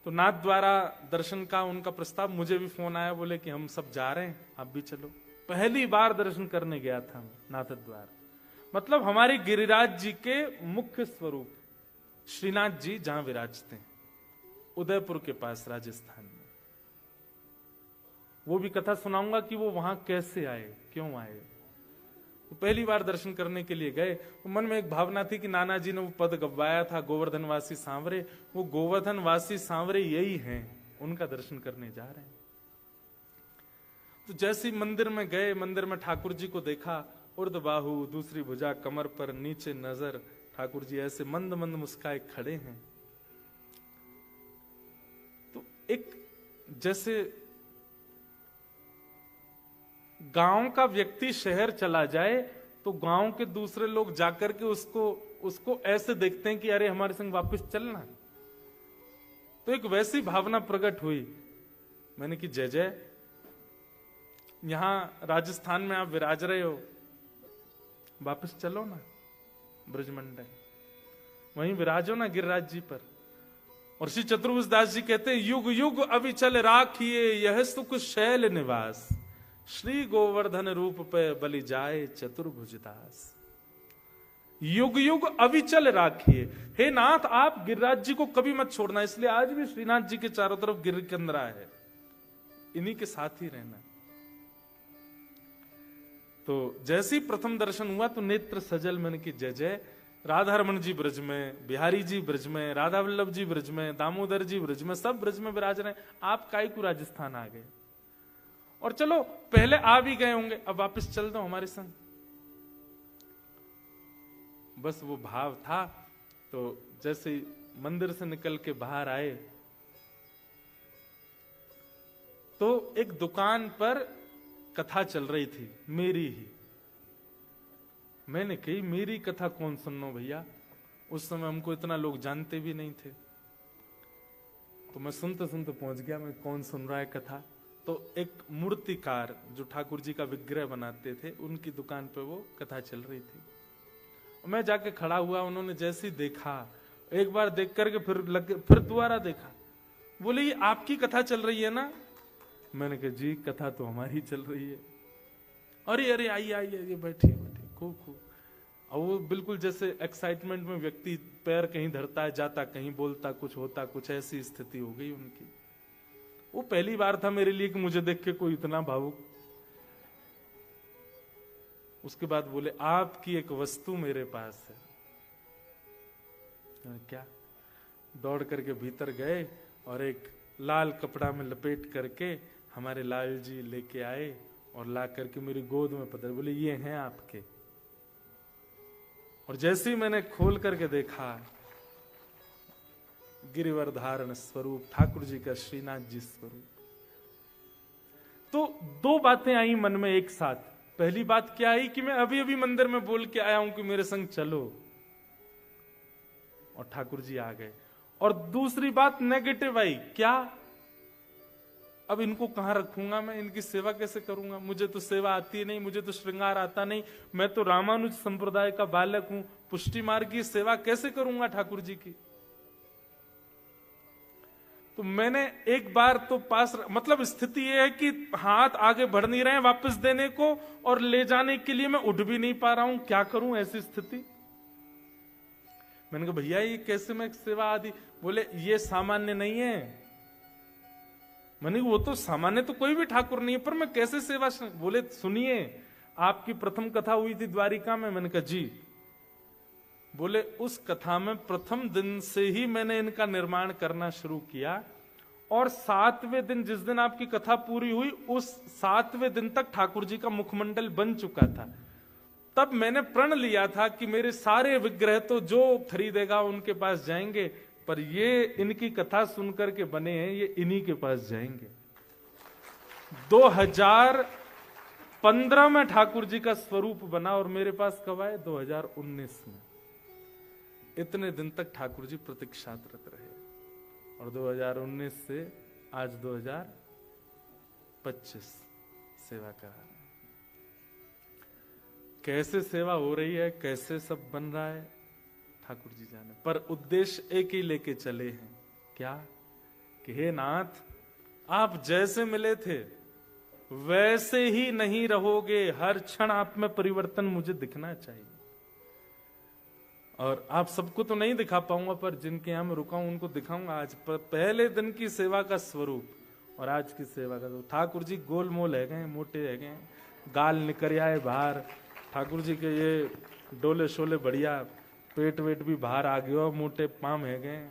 तो नाथ द्वारा दर्शन का उनका प्रस्ताव, मुझे भी फोन आया, बोले कि हम सब जा रहे हैं आप भी चलो। पहली बार दर्शन करने गया था नाथ द्वार, मतलब हमारे गिरिराज जी के मुख्य स्वरूप श्रीनाथ जी जहां विराजते हैं उदयपुर के पास राजस्थान में। वो भी कथा सुनाऊंगा कि वो वहां कैसे आए, क्यों आए। तो पहली बार दर्शन करने के लिए गए, तो मन में एक भावना थी कि नाना जी ने वो पद गवाया था गोवर्धनवासी सांवरे, वो गोवर्धनवासी सांवरे यही हैं, उनका दर्शन करने जा रहे हैं। तो जैसे ही मंदिर में गए, मंदिर में ठाकुर जी को देखा, उर्द बाहु, दूसरी भुजा कमर पर, नीचे नजर, ठाकुर जी ऐसे मंद मंद मुस्काए खड़े हैं। तो एक जैसे गांव का व्यक्ति शहर चला जाए तो गांव के दूसरे लोग जाकर के उसको ऐसे देखते हैं कि अरे हमारे संग वापस चलना। तो एक वैसी भावना प्रकट हुई। मैंने कि जय जय, यहां राजस्थान में आप विराज रहे हो, वापस चलो ना ब्रजमंडल, वहीं विराजो ना गिरिराज जी पर। और श्री चतुर्भुज दास जी कहते हैं युग युग अविचल राखिए यह सुख शैल निवास, श्री गोवर्धन रूप पे बलि जाए चतुर्भुज दास। युग युग अविचल राखिए, हे नाथ आप गिरिराज जी को कभी मत छोड़ना। इसलिए आज भी श्रीनाथ जी के चारों तरफ गिर कंदरा है, इन्हीं के साथ ही रहना। तो जैसे ही प्रथम दर्शन हुआ तो नेत्र सजल, मैंने की जय जय, राधा रमन जी ब्रज में, बिहारी जी ब्रज में, राधा वल्लभ जी ब्रज में, दामोदर जी ब्रज में, सब ब्रज में विराज रहे, आप काई को राजस्थान आ गए। और चलो पहले आ भी गए होंगे, अब वापस चल दो हमारे संग। बस वो भाव था। तो जैसे मंदिर से निकल के बाहर आए तो एक दुकान पर कथा चल रही थी, मेरी ही। मैंने कही मेरी कथा कौन सुनो भैया, उस समय हमको इतना लोग जानते भी नहीं थे। तो मैं सुनते सुनते पहुंच गया, मैं कौन सुन रहा है कथा। तो एक मूर्तिकार जो ठाकुर जी का विग्रह बनाते थे, उनकी दुकान पे वो कथा चल रही थी। मैं जाके खड़ा हुआ, उन्होंने जैसे ही देखा, एक बार देख करके फिर दोबारा देखा, बोले ये आपकी कथा चल रही है ना? मैंने कहा जी कथा तो हमारी चल रही है। अरे अरे आइए आइए, बैठिए बैठिए, खूब खूब। और वो बिल्कुल जैसे एक्साइटमेंट में व्यक्ति पैर कहीं धरता है, जाता कहीं, बोलता कुछ, होता कुछ, ऐसी स्थिति हो गई उनकी। वो पहली बार था मेरे लिए कि मुझे देख के कोई इतना भावुक। उसके बाद बोले आपकी एक वस्तु मेरे पास है। क्या? दौड़ करके भीतर गए और एक लाल कपड़ा में लपेट करके हमारे लाल जी लेके आए और ला करके मेरी गोद में पकड़, बोले ये हैं आपके। और जैसे ही मैंने खोल करके देखा, गिरिवर धारण स्वरूप ठाकुर जी का, श्रीनाथ जी स्वरूप। तो दो बातें आई मन में एक साथ। पहली बात क्या आई कि मैं अभी अभी मंदिर में बोल के आया हूं कि मेरे संग चलो, और ठाकुर जी आ गए। और दूसरी बात नेगेटिव आई, क्या? अब इनको कहां रखूंगा मैं, इनकी सेवा कैसे करूंगा? मुझे तो सेवा आती नहीं, मुझे तो श्रृंगार आता नहीं, मैं तो रामानुज संप्रदाय का बालक हूं, पुष्टि मार्ग की सेवा कैसे करूंगा ठाकुर जी की? तो मैंने एक बार तो पास, मतलब स्थिति यह है कि हाथ आगे बढ़ नहीं रहे हैं वापस देने को, और ले जाने के लिए मैं उठ भी नहीं पा रहा हूं, क्या करूं ऐसी स्थिति? मैंने कहा भैया ये कैसे मैं सेवा आदि? बोले ये सामान्य नहीं है। मैंने वो तो सामान्य तो कोई भी ठाकुर नहीं है, पर मैं कैसे सेवा? बोले सुनिए, आपकी प्रथम कथा हुई थी द्वारिका में। मैंने कहा जी। बोले उस कथा में प्रथम दिन से ही मैंने इनका निर्माण करना शुरू किया, और 7वें दिन जिस दिन आपकी कथा पूरी हुई, उस 7वें दिन तक ठाकुर जी का मुखमंडल बन चुका था। तब मैंने प्रण लिया था कि मेरे सारे विग्रह तो जो खरीदेगा उनके पास जाएंगे, पर ये इनकी कथा सुनकर के बने हैं, ये इन्हीं के पास जाएंगे। 2015 में ठाकुर जी का स्वरूप बना, और मेरे पास कब आए? 2019 में। इतने दिन तक ठाकुर जी प्रतीक्षारत रहे, और 2019 से आज 2025 सेवा करा रहे हैं। कैसे सेवा हो रही है, कैसे सब बन रहा है, ठाकुर जी जाने। पर उद्देश्य एक ही लेके चले हैं, क्या? कि हे नाथ, आप जैसे मिले थे वैसे ही नहीं रहोगे, हर क्षण आप में परिवर्तन मुझे दिखना चाहिए। और आप सबको तो नहीं दिखा पाऊंगा, पर जिनके यहां मैं रुका हूं उनको दिखाऊंगा आज पहले दिन की सेवा का स्वरूप और आज की सेवा का स्वरूप। ठाकुर जी गोलमोल है गए, मोटे है गए, गाल निकल आए बाहर। ठाकुर जी के ये डोले शोले बढ़िया, पेट वेट भी बाहर आ गया, मोटे पाम है गए।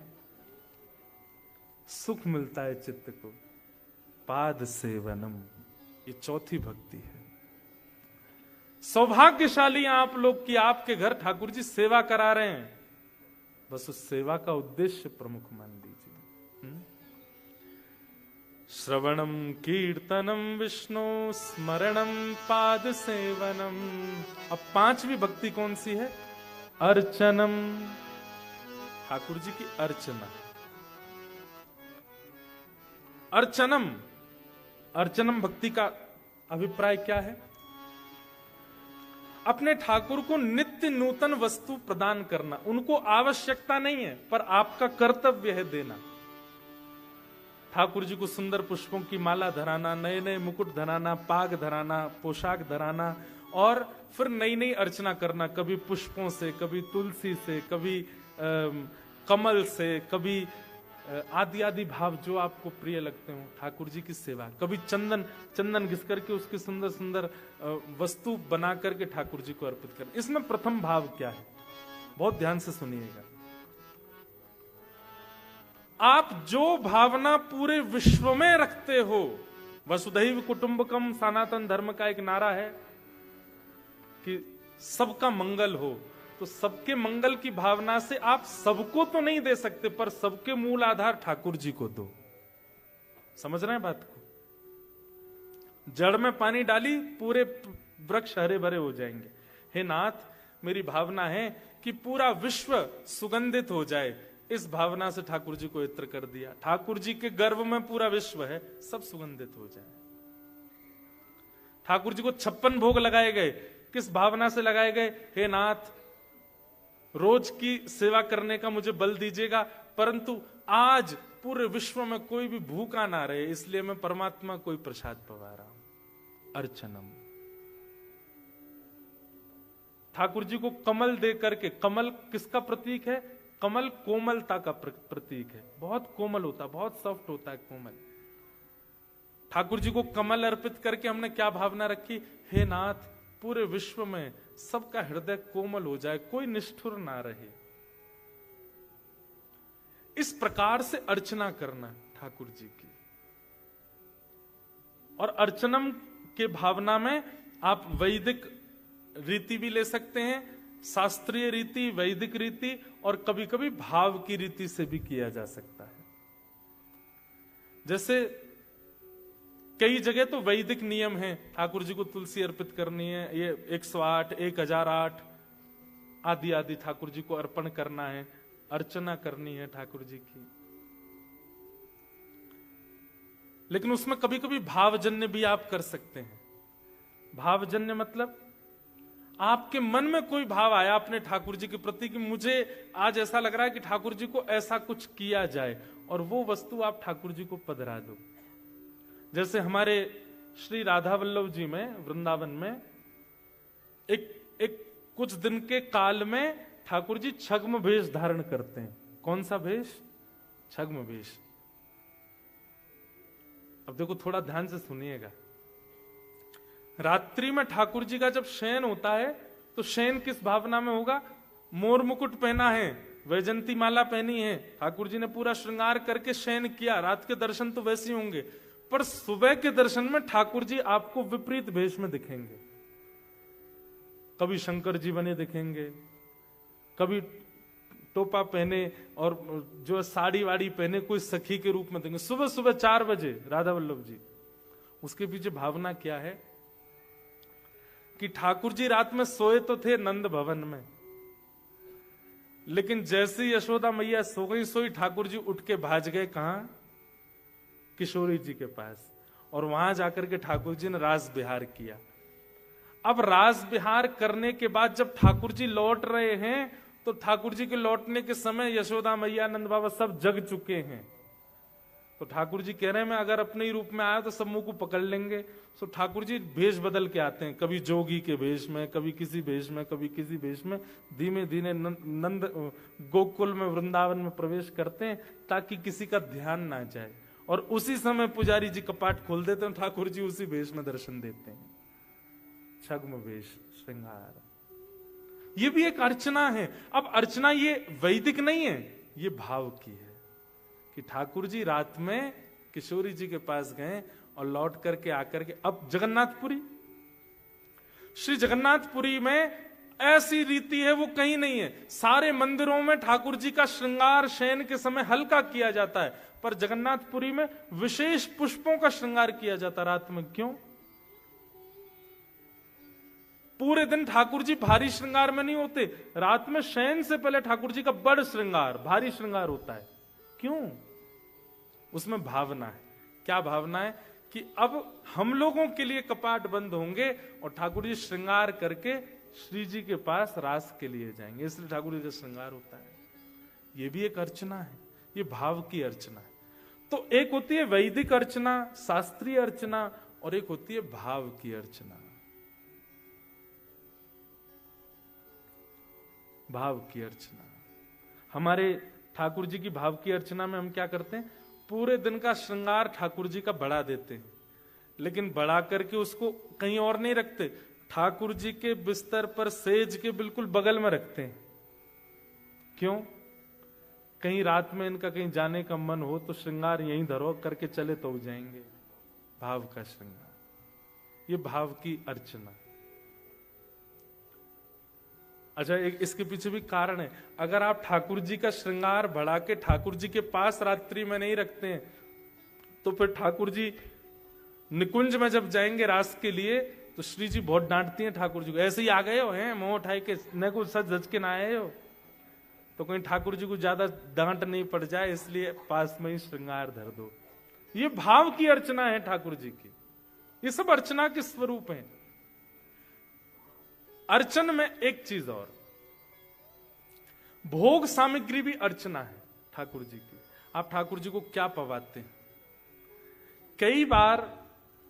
सुख मिलता है चित्त को। पाद सेवनम, ये चौथी भक्ति है। सौभाग्यशाली आप लोग कि आपके घर ठाकुर जी सेवा करा रहे हैं, बस उस सेवा का उद्देश्य प्रमुख मान लीजिए। श्रवणम कीर्तनम विष्णु स्मरणम पाद सेवनम। अब पांचवी भक्ति कौन सी है? अर्चनम, ठाकुर जी की अर्चना। अर्चनम, अर्चनम भक्ति का अभिप्राय क्या है? अपने ठाकुर को नित्य नूतन वस्तु प्रदान करना। उनको आवश्यकता नहीं है, पर आपका कर्तव्य है देना। ठाकुर जी को सुंदर पुष्पों की माला धराना, नए नए मुकुट धराना, पाग धराना, पोशाक धराना, और फिर नई नई अर्चना करना, कभी पुष्पों से, कभी तुलसी से, कभी कमल से, कभी आदि आदि भाव जो आपको प्रिय लगते हो। ठाकुर जी की सेवा, कभी चंदन घिस करके उसकी सुंदर सुंदर वस्तु बना करके ठाकुर जी को अर्पित करना। इसमें प्रथम भाव क्या है? बहुत ध्यान से सुनिएगा। आप जो भावना पूरे विश्व में रखते हो, वसुधैव कुटुंबकम सनातन धर्म का एक नारा है कि सबका मंगल हो, तो सबके मंगल की भावना से आप सबको तो नहीं दे सकते, पर सबके मूल आधार ठाकुर जी को दो। समझ रहे हैं बात को? जड़ में पानी डाली, पूरे वृक्ष हरे भरे हो जाएंगे। हे नाथ, मेरी भावना है कि पूरा विश्व सुगंधित हो जाए। इस भावना से ठाकुर जी को इत्र कर दिया। ठाकुर जी के गर्भ में पूरा विश्व है, सब सुगंधित हो जाए। ठाकुर जी को 56 भोग लगाए गए, किस भावना से लगाए गए? हे नाथ, रोज की सेवा करने का मुझे बल दीजिएगा, परंतु आज पूरे विश्व में कोई भी भूखा ना रहे, इसलिए मैं परमात्मा कोई प्रसाद पवा रहा हूं। अर्चनम। ठाकुर जी को कमल दे करके, कमल किसका प्रतीक है? कमल कोमलता का प्रतीक है। बहुत कोमल होता है, बहुत सॉफ्ट होता है कोमल। ठाकुर जी को कमल अर्पित करके हमने क्या भावना रखी? हे नाथ, पूरे विश्व में सबका हृदय कोमल हो जाए, कोई निष्ठुर ना रहे। इस प्रकार से अर्चना करना ठाकुर जी की। और अर्चनम के भावना में आप वैदिक रीति भी ले सकते हैं, शास्त्रीय रीति, वैदिक रीति और कभी कभी भाव की रीति से भी किया जा सकता है। जैसे कई जगह तो वैदिक नियम है, ठाकुर जी को तुलसी अर्पित करनी है, ये 108, 1008 आदि आदि ठाकुर जी को अर्पण करना है, अर्चना करनी है ठाकुर जी की। लेकिन उसमें कभी कभी भावजन्य भी आप कर सकते हैं। भावजन्य मतलब आपके मन में कोई भाव आया अपने ठाकुर जी के प्रति कि मुझे आज ऐसा लग रहा है कि ठाकुर जी को ऐसा कुछ किया जाए, और वो वस्तु आप ठाकुर जी को पधरा दो। जैसे हमारे श्री राधा वल्लभ जी में वृंदावन में एक कुछ दिन के काल में ठाकुर जी छद्म वेश धारण करते हैं। कौन सा वेश? छद्म वेश। अब देखो, थोड़ा ध्यान से सुनिएगा। रात्रि में ठाकुर जी का जब शयन होता है तो शयन किस भावना में होगा? मोर मुकुट पहना है, वैजंती माला पहनी है, ठाकुर जी ने पूरा श्रृंगार करके शयन किया। रात के दर्शन तो वैसे ही होंगे, पर सुबह के दर्शन में ठाकुर जी आपको विपरीत वेश में दिखेंगे। कभी शंकर जी बने दिखेंगे, कभी टोपा पहने और जो साड़ी वाड़ी पहने कोई सखी के रूप में देंगे। सुबह सुबह 4 बजे राधा वल्लभ जी। उसके पीछे भावना क्या है कि ठाकुर जी रात में सोए तो थे नंद भवन में, लेकिन जैसे यशोदा मैया सो गई सोई, ठाकुर जी उठ के भाज गए कहां? किशोरी जी के पास, और वहां जाकर के ठाकुर जी ने रास बिहार किया। अब रास बिहार करने के बाद जब ठाकुर जी लौट रहे हैं तो ठाकुर जी के लौटने के समय यशोदा मैया, नंद बाबा सब जग चुके हैं। तो ठाकुर जी कह रहे हैं मैं अगर अपने ही रूप में आया तो सब मुंह को पकड़ लेंगे। तो ठाकुर जी भेष बदल के आते हैं, कभी जोगी के भेष में, कभी किसी भेष में, कभी किसी भेष में। धीमे धीमे नंद गोकुल में, वृंदावन में प्रवेश करते हैं ताकि किसी का ध्यान ना जाए। और उसी समय पुजारी जी कपाट खोल देते हैं, ठाकुर जी उसी भेष में दर्शन देते हैं। छद्म वेश, श्रृंगार, ये भी एक अर्चना है। अब अर्चना ये वैदिक नहीं है, ये भाव की है कि ठाकुर जी रात में किशोरी जी के पास गए और लौट करके आकर के अब जगन्नाथपुरी, श्री जगन्नाथपुरी में ऐसी रीति है वो कहीं नहीं है। सारे मंदिरों में ठाकुर जी का श्रृंगार शयन के समय हल्का किया जाता है, पर जगन्नाथपुरी में विशेष पुष्पों का श्रृंगार किया जाता रात में। क्यों? पूरे दिन ठाकुर जी भारी श्रृंगार में नहीं होते, रात में शयन से पहले ठाकुर जी का बड़ श्रृंगार, भारी श्रृंगार होता है। क्यों? उसमें भावना है। क्या भावना है? कि अब हम लोगों के लिए कपाट बंद होंगे और ठाकुर जी श्रृंगार करके श्री जी के पास रास के लिए जाएंगे, इसलिए ठाकुर जी का श्रृंगार होता है। ये भी एक अर्चना है, ये भाव की अर्चना है। तो एक होती है वैदिक अर्चना, शास्त्रीय अर्चना, और एक होती है भाव की अर्चना। भाव की अर्चना, हमारे ठाकुर जी की भाव की अर्चना में हम क्या करते हैं? पूरे दिन का श्रृंगार ठाकुर जी का बढ़ा देते हैं, लेकिन बढ़ा करके उसको कहीं और नहीं रखते, ठाकुर जी के बिस्तर पर सेज के बिल्कुल बगल में रखते हैं। क्यों? कहीं रात में इनका कहीं जाने का मन हो तो श्रृंगार यहीं धरो करके चले तो जाएंगे। भाव का श्रृंगार, ये भाव की अर्चना। अच्छा, एक इसके पीछे भी कारण है। अगर आप ठाकुर जी का श्रृंगार बढ़ा के ठाकुर जी के पास रात्रि में नहीं रखते हैं तो फिर ठाकुर जी निकुंज में जब जाएंगे रास के लिए तो श्री जी बहुत डांटती हैं ठाकुर जी को, ऐसे ही आ गए हो हैं मुंह उठाए के, न कुछ सच धज के ना आए हो। तो कहीं ठाकुर जी को ज्यादा डांट नहीं पड़ जाए, इसलिए पास में ही श्रृंगार धर दो। ये भाव की अर्चना है ठाकुर जी की। ये सब अर्चना के स्वरूप हैं। अर्चन में एक चीज और, भोग सामग्री भी अर्चना है ठाकुर जी की। आप ठाकुर जी को क्या पवाते हैं? कई बार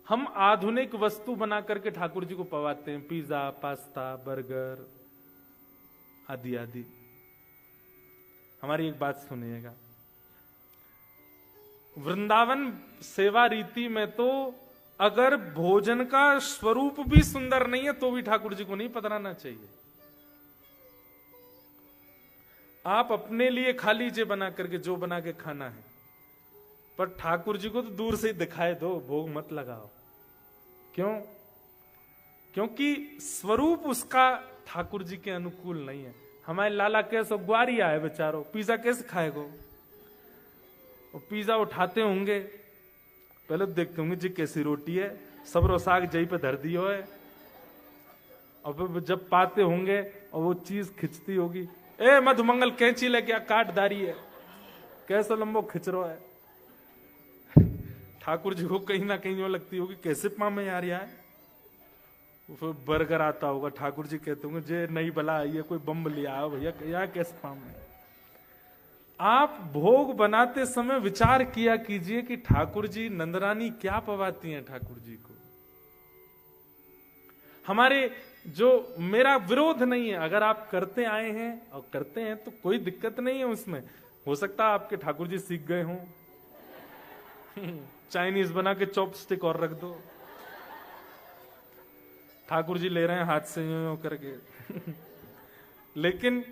हम आधुनिक वस्तु बना करके ठाकुर जी को पवाते हैं, पिज्जा, पास्ता, बर्गर आदि आदि। हमारी एक बात सुनिएगा, वृंदावन सेवा रीति में तो अगर भोजन का स्वरूप भी सुंदर नहीं है तो भी ठाकुर जी को नहीं पधराना चाहिए। आप अपने लिए खा लीजिए बना करके, जो बना के खाना है, पर ठाकुर जी को तो दूर से ही दिखाए दो, भोग मत लगाओ। क्यों? क्योंकि स्वरूप उसका ठाकुर जी के अनुकूल नहीं है। हमारे लाला कैसे ग्वारिया है बेचारो, पिज्जा कैसे खाएगा? वो पिज्जा उठाते होंगे, पहले देखते होंगे जी कैसी रोटी है, सबरो साग जई पे धर दियो है, और फिर जब पाते होंगे और वो चीज खिंचती होगी, ए मधुमंगल कैंची लेके काट दारी है, कैसे लंबो खिंच रहा है। ठाकुर जी को कहीं ना कहीं वो लगती होगी कैसे पाम में यार यार। फिर बर्गर आता होगा, ठाकुर जी कहते होंगे जे नई बला आई है, कोई बम लिया आओ भैया, यहाँ कैसे पाम में। आप भोग बनाते समय विचार किया कीजिए कि ठाकुर जी नंदरानी क्या पवाती हैं ठाकुर जी को। हमारे जो मेरा विरोध नहीं है, अगर आप करते आए हैं और करते हैं तो कोई दिक्कत नहीं है उसमें। हो सकता है आपके ठाकुर जी सीख गए हों, चाइनीज बना के चॉपस्टिक और रख दो, ठाकुर जी ले रहे हैं हाथ से यूं करके। लेकिन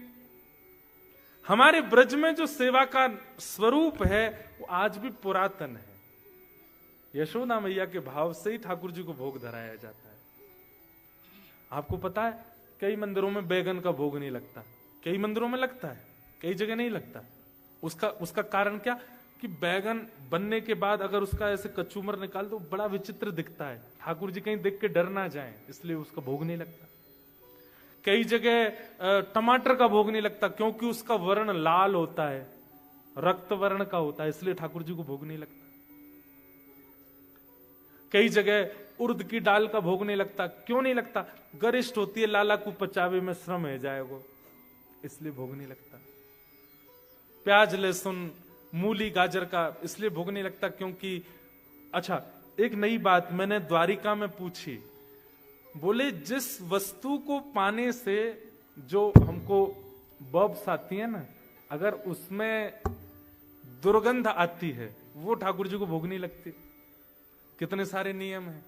हमारे ब्रज में जो सेवा का स्वरूप है वो आज भी पुरातन है। यशोदा मैया के भाव से ही ठाकुर जी को भोग धराया जाता है। आपको पता है कई मंदिरों में बैगन का भोग नहीं लगता, कई मंदिरों में लगता है, कई जगह नहीं लगता। उसका कारण क्या कि बैगन बनने के बाद अगर उसका ऐसे कचूमर निकाल दो बड़ा विचित्र दिखता है, ठाकुर जी कहीं देख के डर ना जाए, इसलिए उसका भोग नहीं लगता। कई जगह टमाटर का भोग नहीं लगता क्योंकि उसका वर्ण लाल होता है, रक्त वर्ण का होता है, इसलिए ठाकुर जी को भोग नहीं लगता। कई जगह उर्द की दाल का भोग नहीं लगता, क्यों नहीं लगता? गरिष्ठ होती है, लाला को पचावे में श्रम है जाएगा, इसलिए भोग नहीं लगता। प्याज लहसुन मूली गाजर का इसलिए भोग नहीं लगता क्योंकि अच्छा एक नई बात मैंने द्वारिका में पूछी, बोले जिस वस्तु को पाने से जो हमको बब्स आती है ना, अगर उसमें दुर्गंध आती है वो ठाकुर जी को भोग नहीं लगती। कितने सारे नियम हैं,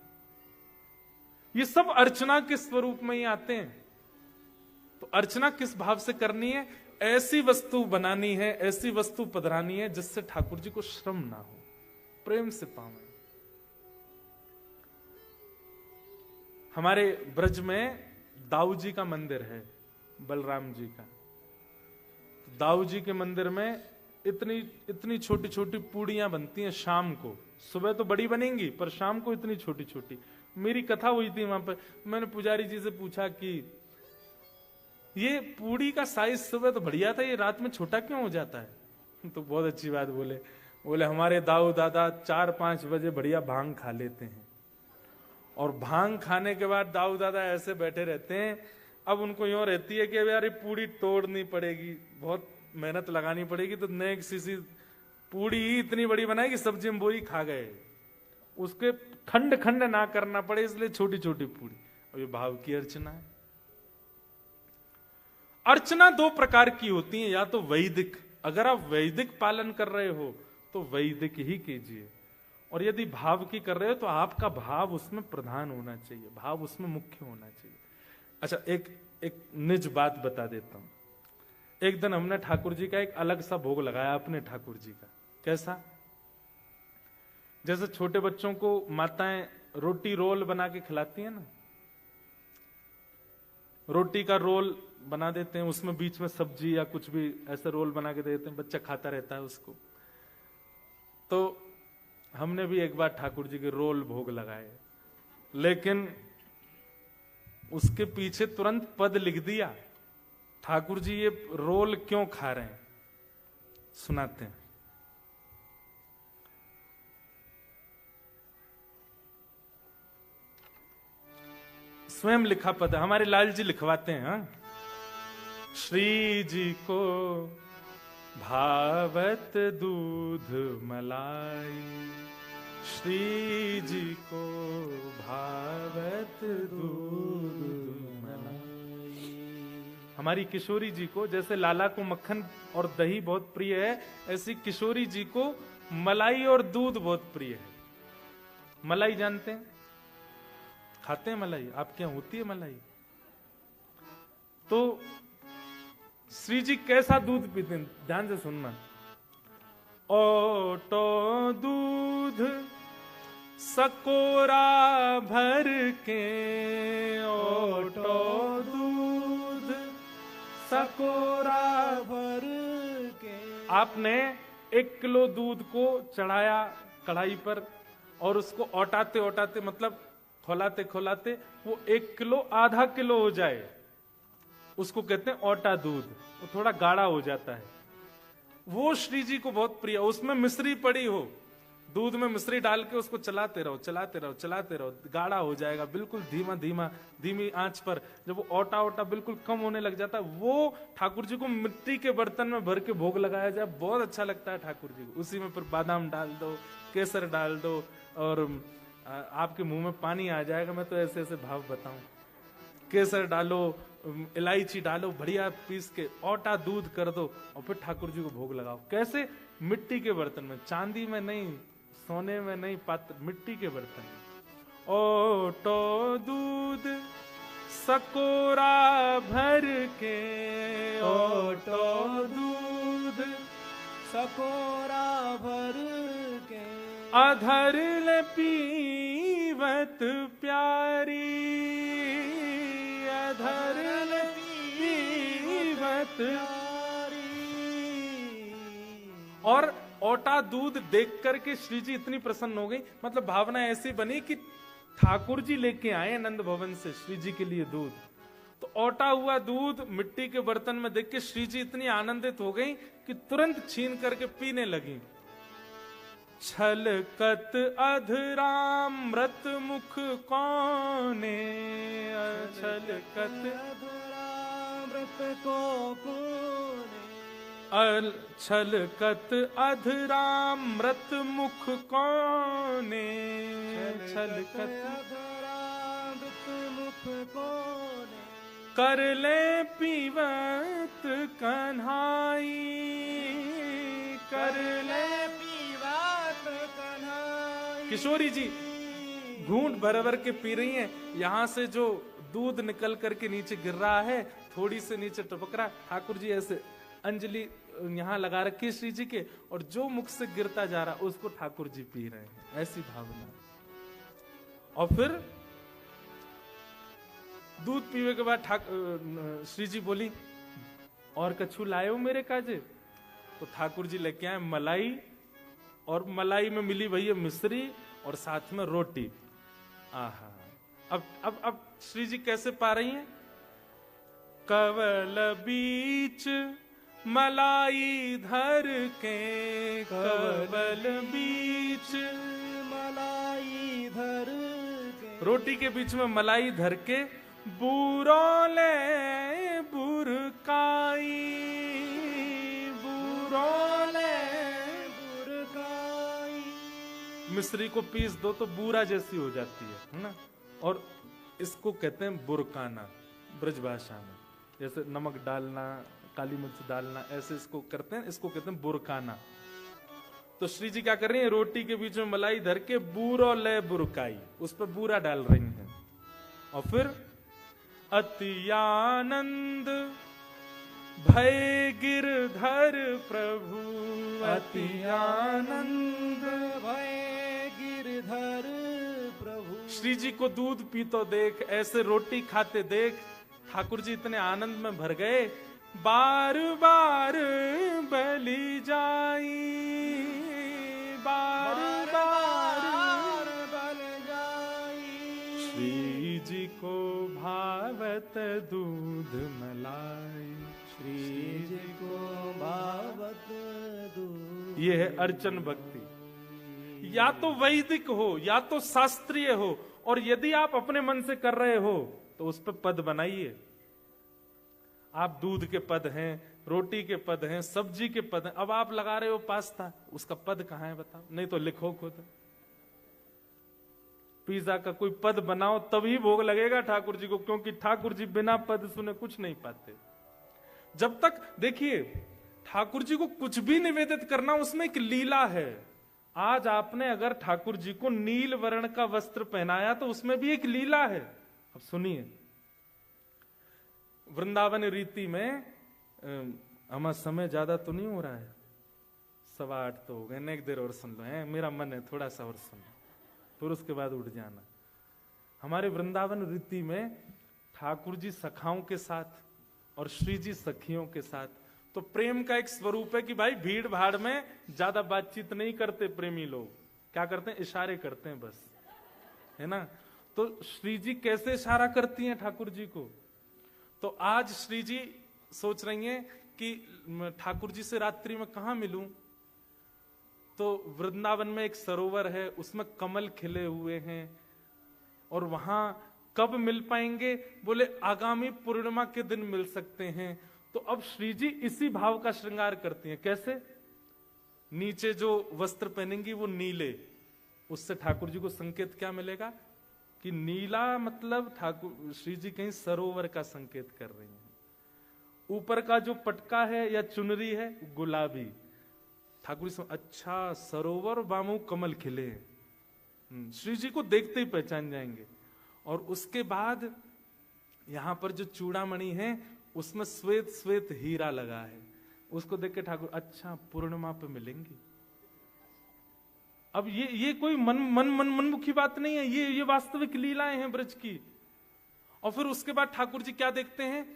ये सब अर्चना के स्वरूप में ही आते हैं। तो अर्चना किस भाव से करनी है? ऐसी वस्तु बनानी है, ऐसी वस्तु पधरानी है जिससे ठाकुर जी को श्रम ना हो, प्रेम से पावे। हमारे ब्रज में दाऊ जी का मंदिर है, बलराम जी का। दाऊ जी के मंदिर में इतनी छोटी छोटी पूड़ियां बनती हैं शाम को। सुबह तो बड़ी बनेंगी पर शाम को इतनी छोटी छोटी। मेरी कथा हुई थी वहां पर, मैंने पुजारी जी से पूछा कि ये पूड़ी का साइज सुबह तो बढ़िया था, ये रात में छोटा क्यों हो जाता है? तो बहुत अच्छी बात बोले हमारे दाऊ दादा 4-5 बजे बढ़िया भांग खा लेते हैं, और भांग खाने के बाद दाऊ दादा ऐसे बैठे रहते हैं। अब उनको यूं रहती है कि अब यार ये पूड़ी तोड़नी पड़ेगी, बहुत मेहनत लगानी पड़ेगी, तो नेक्स्ट सी पूड़ी ही इतनी बड़ी बनाई कि सब्जी में बोरी खा गए, उसके खंड खंड ना करना पड़े, इसलिए छोटी छोटी पूड़ी। और ये भाव की अर्चना है। अर्चना 2 प्रकार की होती है, या तो वैदिक, अगर आप वैदिक पालन कर रहे हो तो वैदिक ही कीजिए, और यदि भाव की कर रहे हो तो आपका भाव उसमें प्रधान होना चाहिए, भाव उसमें मुख्य होना चाहिए। अच्छा एक निज बात बता देता हूं। एक दिन हमने ठाकुर जी का एक अलग सा भोग लगाया अपने ठाकुर जी का। कैसा? जैसे छोटे बच्चों को माताएं रोटी रोल बना के खिलाती है ना, रोटी का रोल बना देते हैं, उसमें बीच में सब्जी या कुछ भी ऐसे रोल बना के दे देते हैं, बच्चा खाता रहता है उसको। तो हमने भी एक बार ठाकुर जी के रोल भोग लगाए, लेकिन उसके पीछे तुरंत पद लिख दिया, ठाकुर जी ये रोल क्यों खा रहे हैं, सुनाते हैं। स्वयं लिखा पद, हमारे लाल जी लिखवाते हैं। हाँ? श्री जी को भावत दूध मलाई, श्री जी को भावत दूध मलाई। हमारी किशोरी जी को, जैसे लाला को मक्खन और दही बहुत प्रिय है, ऐसी किशोरी जी को मलाई और दूध बहुत प्रिय है। मलाई जानते हैं, खाते हैं मलाई, आपके यहां होती है मलाई? तो श्री जी कैसा दूध पीते हैं, ध्यान से सुनना। ओटो दूध सकोरा भर के, ओटो दूध सकोरा भर के। आपने 1 किलो दूध को चढ़ाया कढ़ाई पर और उसको औटाते औटाते मतलब खोलाते खोलाते वो 1 किलो आधा किलो हो जाए, उसको कहते हैं औटा दूध। वो थोड़ा गाढ़ा हो जाता है, वो श्री जी को बहुत प्रिय। उसमें मिश्री पड़ी हो, दूध में मिश्री डाल के उसको चलाते रहो चलाते रहो चलाते रहो, गाढ़ा हो जाएगा बिल्कुल धीमा धीमा धीमी आंच पर। जब वो ओटा ओटा बिल्कुल कम होने लग जाता है, वो ठाकुर जी को मिट्टी के बर्तन में भर के भोग लगाया जाए, बहुत अच्छा लगता है ठाकुर जी को। उसी में फिर बादाम डाल दो, केसर डाल दो, और आपके मुंह में पानी आ जाएगा। मैं तो ऐसे ऐसे भाव बताऊं। केसर डालो, इलायची डालो, बढ़िया पीस के ओटा दूध कर दो और फिर ठाकुर जी को भोग लगाओ। कैसे? मिट्टी के बर्तन में, चांदी में नहीं, सोने में नहीं, पात्र, मिट्टी के बर्तन में। ओटो दूध सकोरा भर के, ओटो दूध सकोरा भर के। अधर ले पीवत प्यारी, अधर ले पीवत प्यारी। और ओटा दूध देख करके श्री जी इतनी प्रसन्न हो गई, मतलब भावना ऐसी बनी कि ठाकुर जी लेके आए नंद भवन से श्री जी के लिए दूध। तो ओटा हुआ दूध मिट्टी के बर्तन में देख के श्री जी इतनी आनंदित हो गई कि तुरंत छीन करके पीने लगी। छलकत अधरामृत मुख कौने, छलकत अधरामृत को कौने। छलकत अधरामृत मुख कौने, छलकत अधरामृत मुख कौने। कर ले पीवत कन्हाई, कर ले पीवत कन्हाई। किशोरी जी घूंट भर भर के पी रही हैं। यहां से जो दूध निकल करके नीचे गिर रहा है, थोड़ी से नीचे टपक रहा, ठाकुर जी ऐसे अंजलि यहां लगा रखी श्री जी के, और जो मुख से गिरता जा रहा उसको ठाकुर जी पी रहे हैं, ऐसी भावना। और फिर दूध पीने के बाद श्री जी बोली, और कछु लाए हो मेरे काजे? तो ठाकुर जी लेके आए मलाई, और मलाई में मिली भैया मिश्री और साथ में रोटी। आहा, अब श्री जी कैसे पा रही हैं? कवल बीच मलाई धर के, कवल बीच मलाई धर के। रोटी के बीच में मलाई धर के, बूरोले बुरकाई, बूरोले बुरकाई। मिश्री को पीस दो तो बूरा जैसी हो जाती है ना। और इसको कहते हैं बुरकाना ब्रजभाषा में, जैसे नमक डालना, काली मिर्च डालना, ऐसे इसको करते हैं, इसको कहते हैं बुरकाना। तो श्री जी क्या कर रही है? रोटी के बीच में मलाई धर के बूरो ले बुरकाई, उस पर बूरा डाल रही हैं। और फिर अति आनंद भय गिरधर प्रभु, अति आनंद भय गिरधर प्रभु। श्री जी को दूध पीतो देख, ऐसे रोटी खाते देख ठाकुर जी इतने आनंद में भर गए। बार बार बलि जाई, बार बार बल जाई। श्री जी को भावत दूध मलाई, श्री जी को भावत दूध। ये है अर्चन भक्ति। या तो वैदिक हो या तो शास्त्रीय हो, और यदि आप अपने मन से कर रहे हो तो उस पर पद बनाइए। आप दूध के पद हैं, रोटी के पद हैं, सब्जी के पद हैं। अब आप लगा रहे हो पास्ता, उसका पद कहां है बताओ? नहीं तो लिखो खुद। पिज्जा का कोई पद बनाओ तभी भोग लगेगा ठाकुर जी को, क्योंकि ठाकुर जी बिना पद सुने कुछ नहीं पाते। जब तक देखिए ठाकुर जी को कुछ भी निवेदित करना, उसमें एक लीला है। आज आपने अगर ठाकुर जी को नील वर्ण का वस्त्र पहनाया तो उसमें भी एक लीला है। अब सुनिए, वृंदावन रीति में हमारा समय ज्यादा तो नहीं हो रहा है, 7:15 तो हो गए, एक देर और सुन लो है, मेरा मन है थोड़ा सा और सुन लो, फिर उसके बाद उठ जाना। हमारे वृंदावन रीति में ठाकुर जी सखाओं के साथ और श्री जी सखियों के साथ। तो प्रेम का एक स्वरूप है कि भाई भीड़ भाड़ में ज्यादा बातचीत नहीं करते प्रेमी लोग, क्या करते हैं, इशारे करते हैं बस, है ना। तो श्री जी कैसे इशारा करती हैं ठाकुर जी को। तो आज श्री जी सोच रही हैं कि ठाकुर जी से रात्रि में कहां मिलूं। तो वृंदावन में एक सरोवर है, उसमें कमल खिले हुए हैं, और वहां कब मिल पाएंगे, बोले आगामी पूर्णिमा के दिन मिल सकते हैं। तो अब श्री जी इसी भाव का श्रृंगार करती हैं। कैसे, नीचे जो वस्त्र पहनेंगी वो नीले, उससे ठाकुर जी को संकेत क्या मिलेगा कि नीला मतलब ठाकुर श्री जी कहीं सरोवर का संकेत कर रही हैं। ऊपर का जो पटका है या चुनरी है गुलाबी, ठाकुर जी अच्छा सरोवर बामू कमल खिले हैं, श्री जी को देखते ही पहचान जाएंगे। और उसके बाद यहां पर जो चूड़ामणि है उसमें श्वेत श्वेत हीरा लगा है, उसको देख के ठाकुर अच्छा पूर्णिमा पे मिलेंगी। अब ये कोई मनमुखी बात नहीं है, ये वास्तविक लीलाएं हैं ब्रज की। और फिर उसके बाद ठाकुर जी क्या देखते हैं,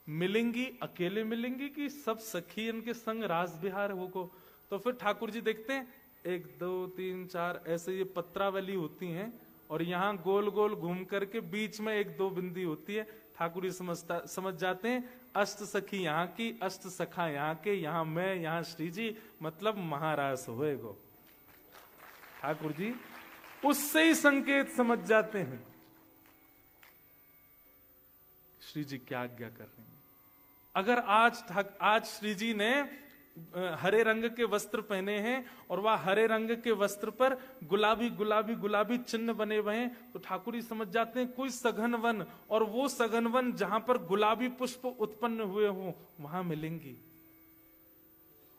मिलेंगी अकेले मिलेंगी कि सब सखी इनके संग रास विहार होगो। तो फिर ठाकुर जी देखते हैं 1 2 3 4 ऐसे ये पत्रावली होती हैं, और यहां गोल गोल घूम करके बीच में 1 2 बिंदी होती है। ठाकुर जी समझ जाते हैं अष्ट सखी यहाँ की, अष्ट सखा यहाँ के, यहाँ मैं, यहाँ श्री जी, मतलब महारास होएगो। ठाकुर जी उससे ही संकेत समझ जाते हैं श्री जी क्या आज्ञा कर रहे हैं। अगर आज श्री जी ने हरे रंग के वस्त्र पहने हैं और वह हरे रंग के वस्त्र पर गुलाबी गुलाबी गुलाबी चिन्ह बने हुए हैं, तो ठाकुर जी समझ जाते हैं कोई सघन वन, और वो सघन वन जहां पर गुलाबी पुष्प उत्पन्न हुए हों वहां मिलेंगी।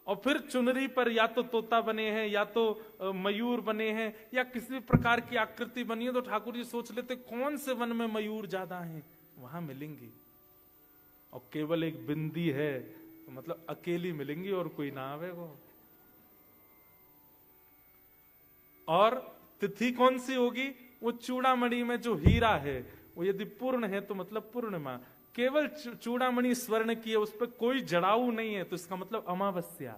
और फिर चुनरी पर या तो तोता बने हैं, या तो मयूर बने हैं, या किसी प्रकार की आकृति बनी है, तो ठाकुर जी सोच लेते कौन से वन में मयूर ज्यादा हैं, वहां मिलेंगी। और केवल एक बिंदी है तो मतलब अकेली मिलेंगी और कोई ना आवे वो। और तिथि कौन सी होगी, वो चूड़ामणि में जो हीरा है वो यदि पूर्ण है तो मतलब पूर्णिमा। केवल चूड़ामणि स्वर्ण की है, उस पर कोई जड़ाऊ नहीं है, तो इसका मतलब अमावस्या।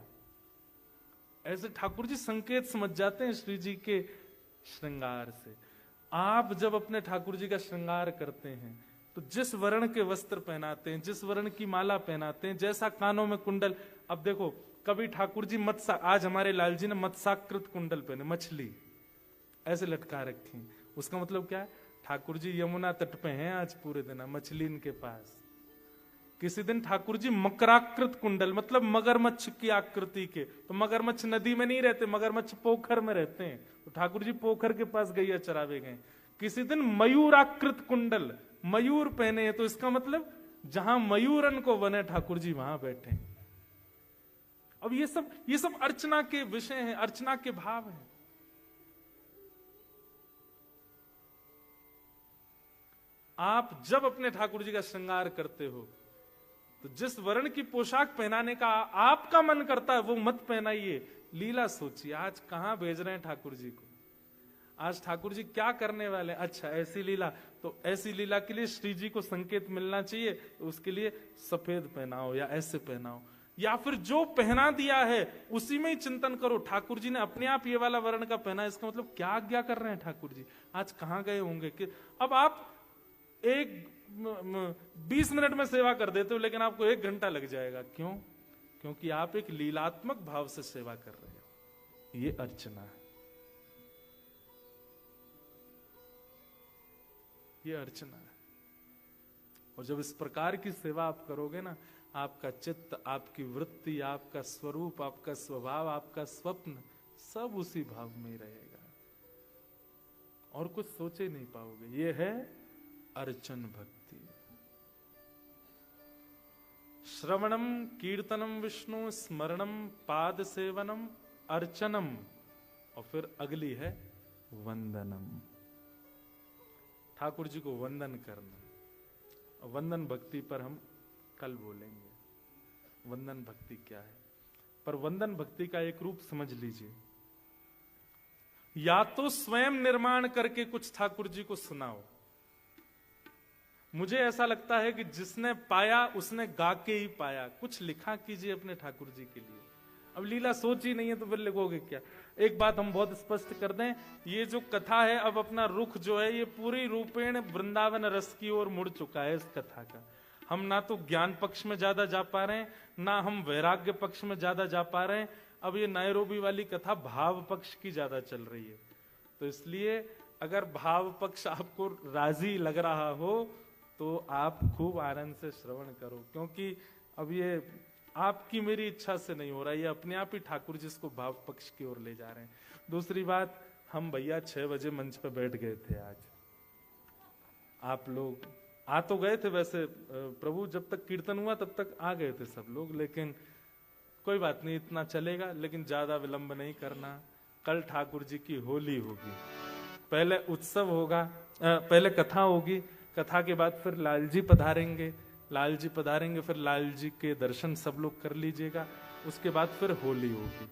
ऐसे ठाकुर जी संकेत समझ जाते हैं श्री जी के श्रृंगार से। आप जब अपने ठाकुर जी का श्रृंगार करते हैं तो जिस वर्ण के वस्त्र पहनाते हैं, जिस वर्ण की माला पहनाते हैं, जैसा कानों में कुंडल। अब देखो कभी ठाकुर जी आज हमारे लाल जी ने मत्स्याकृत कुंडल पहने, मछली ऐसे लटका रखी, उसका मतलब क्या है, ठाकुर जी यमुना तट पे हैं आज पूरे दिन, मछली इनके पास। किसी दिन ठाकुर जी मकराकृत कुंडल, मतलब मगरमच्छ की आकृति के, तो मगरमच्छ नदी में नहीं रहते, मगरमच्छ पोखर में रहते हैं, तो ठाकुर जी पोखर के पास गैया चरावे गए। किसी दिन मयूराकृत कुंडल, मयूर पहने हैं, तो इसका मतलब जहां मयूरन को बने ठाकुर जी वहां बैठे। अब ये सब अर्चना के विषय हैं, अर्चना के भाव हैं। आप जब अपने ठाकुर जी का श्रृंगार करते हो तो जिस वर्ण की पोशाक पहनाने का आपका मन करता है वो मत पहनाइए, लीला सोचिए आज कहां भेज रहे हैं ठाकुर जी को, आज ठाकुर जी क्या करने वाले हैं। अच्छा ऐसी लीला, तो ऐसी लीला के लिए श्री जी को संकेत मिलना चाहिए, तो उसके लिए सफेद पहनाओ या ऐसे पहनाओ, या फिर जो पहना दिया है उसी में ही चिंतन करो। ठाकुर जी ने अपने आप ये वाला वर्ण का पहना, इसका मतलब क्या आज्ञा कर रहे हैं ठाकुर जी, आज कहां गए होंगे। कि अब आप 20 मिनट में सेवा कर देते हो, लेकिन आपको 1 घंटा लग जाएगा। क्यों? क्योंकि आप एक लीलात्मक भाव से सेवा कर रहे हो। ये अर्चना है, ये अर्चना है। और जब इस प्रकार की सेवा आप करोगे ना, आपका चित्त, आपकी वृत्ति, आपका स्वरूप, आपका स्वभाव, आपका स्वप्न सब उसी भाव में ही रहेगा, और कुछ सोचे नहीं पाओगे। ये है अर्चन भक्ति। श्रवणम कीर्तनम विष्णु स्मरणम पाद सेवनम अर्चनम, और फिर अगली है वंदनम, ठाकुर जी को वंदन करना। वंदन भक्ति पर हम कल बोलेंगे, वंदन भक्ति क्या है। पर वंदन भक्ति का एक रूप समझ लीजिए, या तो स्वयं निर्माण करके कुछ ठाकुर जी को सुनाओ, मुझे ऐसा लगता है कि जिसने पाया उसने गा के ही पाया। कुछ लिखा कीजिए अपने ठाकुर जी के लिए। अब लीला सोच ही नहीं है तो फिर लिखोगे क्या? एक बात हम बहुत स्पष्ट कर दें, ये जो कथा है अब अपना रुख जो है ये पूरी रूपेण वृंदावन रस की ओर मुड़ चुका है। इस कथा का हम ना तो ज्ञान पक्ष में ज्यादा जा पा रहे हैं, ना हम वैराग्य पक्ष में ज्यादा जा पा रहे हैं। अब ये नैरोबी वाली कथा भाव पक्ष की ज्यादा चल रही है। तो इसलिए अगर भाव पक्ष आपको राजी लग रहा हो तो आप खूब आनंद से श्रवण करो, क्योंकि अब ये आपकी मेरी इच्छा से नहीं हो रहा, ये अपने आप ही ठाकुर जी इसको भाव पक्ष की ओर ले जा रहे हैं। दूसरी बात, हम भैया 6 बजे मंच पे बैठ गए थे आज। आप लोग आ तो गए थे, वैसे प्रभु जब तक कीर्तन हुआ तब तक आ गए थे सब लोग, लेकिन कोई बात नहीं, इतना चलेगा। लेकिन ज्यादा विलंब नहीं करना। कल ठाकुर जी की होली होगी, पहले उत्सव होगा, पहले कथा होगी, कथा के बाद फिर लाल जी पधारेंगे, लाल जी पधारेंगे, फिर लाल जी के दर्शन सब लोग कर लीजिएगा। उसके बाद फिर होली होगी।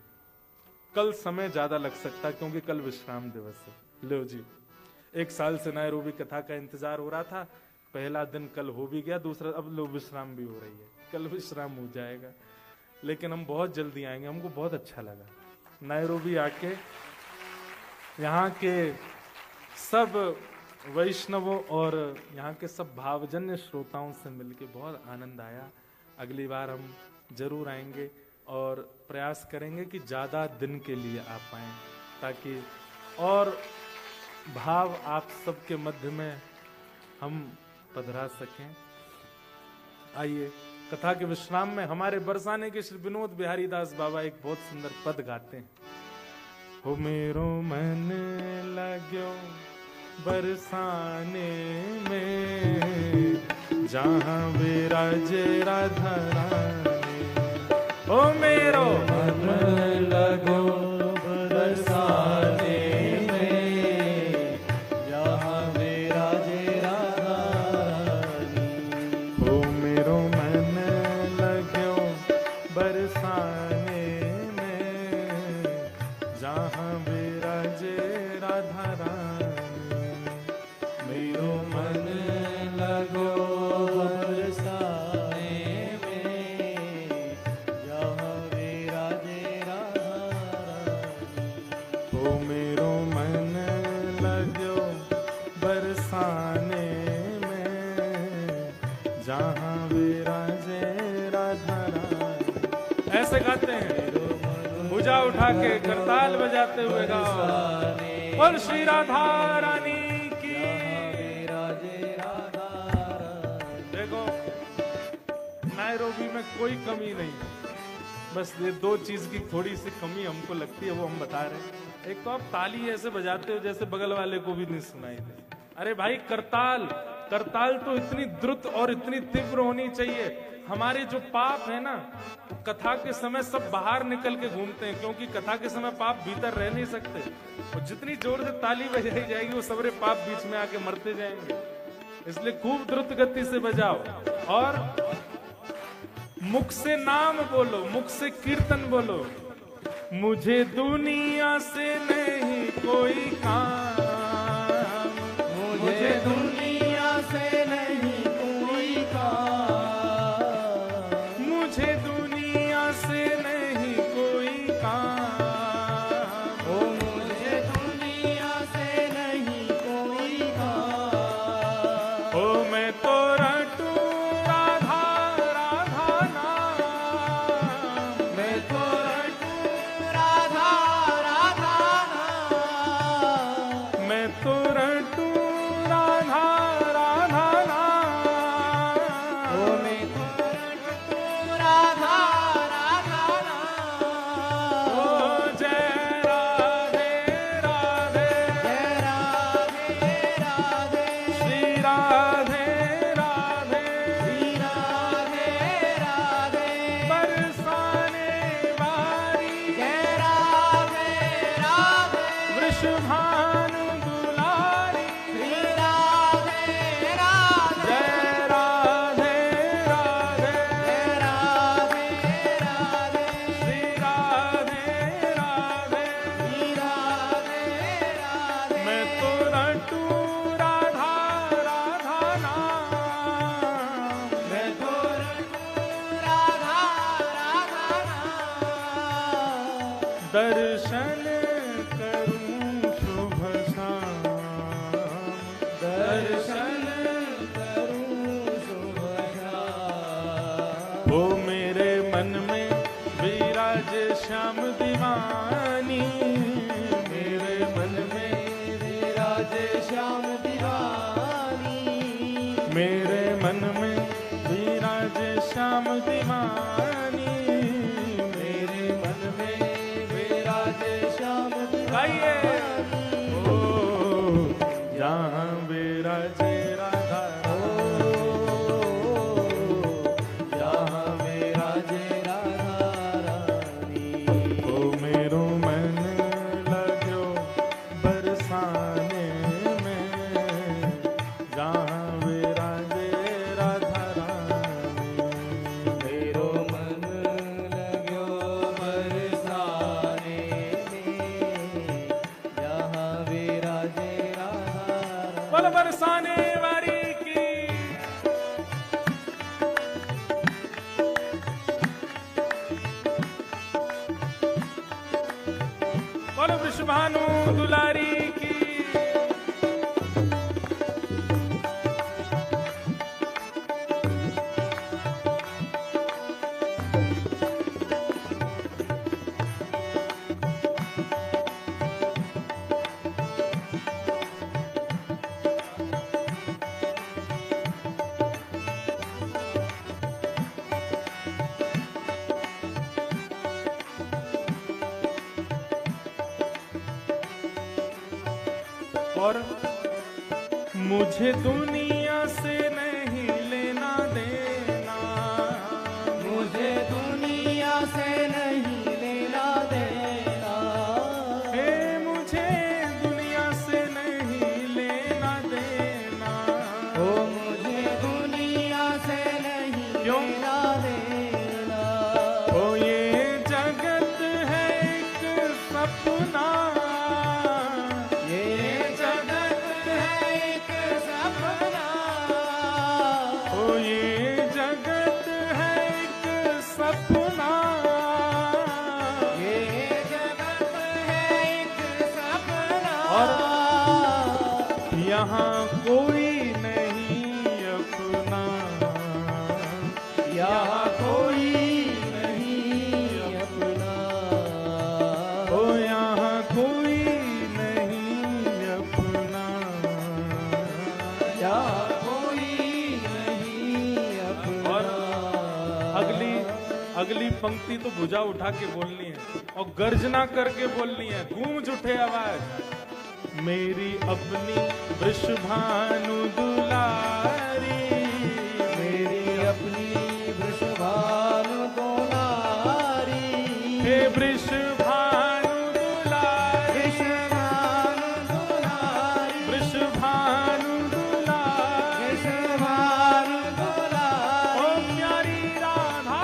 कल समय ज्यादा लग सकता है क्योंकि कल विश्राम दिवस है। लो जी, 1 साल से नैरोबी कथा का इंतजार हो रहा था, पहला दिन कल हो भी गया, दूसरा अब लोग विश्राम भी हो रही है, कल विश्राम हो जाएगा। लेकिन हम बहुत जल्दी आएंगे, हमको बहुत अच्छा लगा नैरोबी आके। यहाँ के सब वैष्णवों और यहाँ के सब भावजन्य श्रोताओं से मिलके बहुत आनंद आया। अगली बार हम जरूर आएंगे और प्रयास करेंगे कि ज्यादा दिन के लिए आ पाएं, ताकि और भाव आप सबके मध्य में हम पधरा सकें। आइए, कथा के विश्राम में हमारे बरसाने के श्री विनोद बिहारी दास बाबा एक बहुत सुंदर पद गाते हैं। हो मेरो मन लाग्यो बरसाने में, जहां विराजे राधा रानी। हो मेरो मन लगो बरसाने में, जहां विराजे राधा रानी। हो मेरो मन लगो बरसाने में, जहां विराजे राधा रानी। मेरो मन लगो बरसाने में, जहां विराजे राधा रानी। हो मेरो मन लगो बरसाने में, जहां विराजे राधा रानी। ऐसे गाते हैं, भुजा उठा के करताल बजाते हुए गाओ, बोल श्री राधा रानी की। देखो, नैरोबी में कोई कमी नहीं, बस ये 2 चीज की थोड़ी सी कमी हमको लगती है, वो हम बता रहे हैं। एक तो आप ताली ऐसे बजाते हो जैसे बगल वाले को भी नहीं सुनाई दे। अरे भाई, करताल करताल तो इतनी द्रुत और इतनी तीव्र होनी चाहिए। हमारे जो पाप है ना, कथा के समय सब बाहर निकल के घूमते हैं, क्योंकि कथा के समय पाप भीतर रह नहीं सकते। और जितनी जोर से ताली बजाई जाएगी वो सबरे पाप बीच में आके मरते जाएंगे। इसलिए खूब द्रुत गति से बजाओ और मुख से नाम बोलो, मुख से कीर्तन बोलो। मुझे दुनिया से नहीं कोई काम, मुझे दुनिया से नहीं कोई काम, मुझे दुनिया से नहीं कोई काम। ओ मुझे दुनिया से नहीं कोई काम। ओ मैं तो रटू राधा राधा नाम, मैं तो रटू राधा राधा नाम। दर्शन करूं शुभ शाम, दर्शन करूं शुभ शाम। हो मेरे मन में विराज श्याम दीवानी, मेरे मन में विराज श्याम दीवानी। मेरे मन में विराज श्याम दीवानी, मेरे मन में विराज श्याम गाइए। दीवानी। ओ जहाँ विराजे राधा जहाँ विराजे राधा रानी। ओ मेरो मन लगो बरसाने में, जहाँ विराजे राधा रानी। मेरो मन लगो बरसाने में, जहाँ विराजे राधा रानी। बोल बरसाने वारी की। बोल वृषभानु दुलारी की। और मुझे दुनिया से नहीं लेना देना, मुझे दुनिया से नहीं लेना देना। हे मुझे दुनिया से नहीं लेना देना। ओ मुझे दुनिया से नहीं क्यों? लेना देना। ओ ये जगत है एक सपना, ये जगत है एक सपना। ओ ये जगत है एक सपना। ये जगत है एक सपना। और यहाँ कोई नहीं अपना, यहाँ कोई नहीं अपना। ओ यहाँ कोई नहीं अपना। यहाँ कोई नहीं अपना। और अगली पंक्ति तो भुजा उठा के बोलनी है और गर्जना करके बोलनी है, गूंज उठे आवाज। मेरी अपनी वृषभानु दुलारी, मेरी अपनी वृषभानु दुलारी। हे वृषभानु दुलारी, वृषभानु दुलारी। वृषभानु दुलारी। वृषभानु ओ दुलारी। प्यारी राधा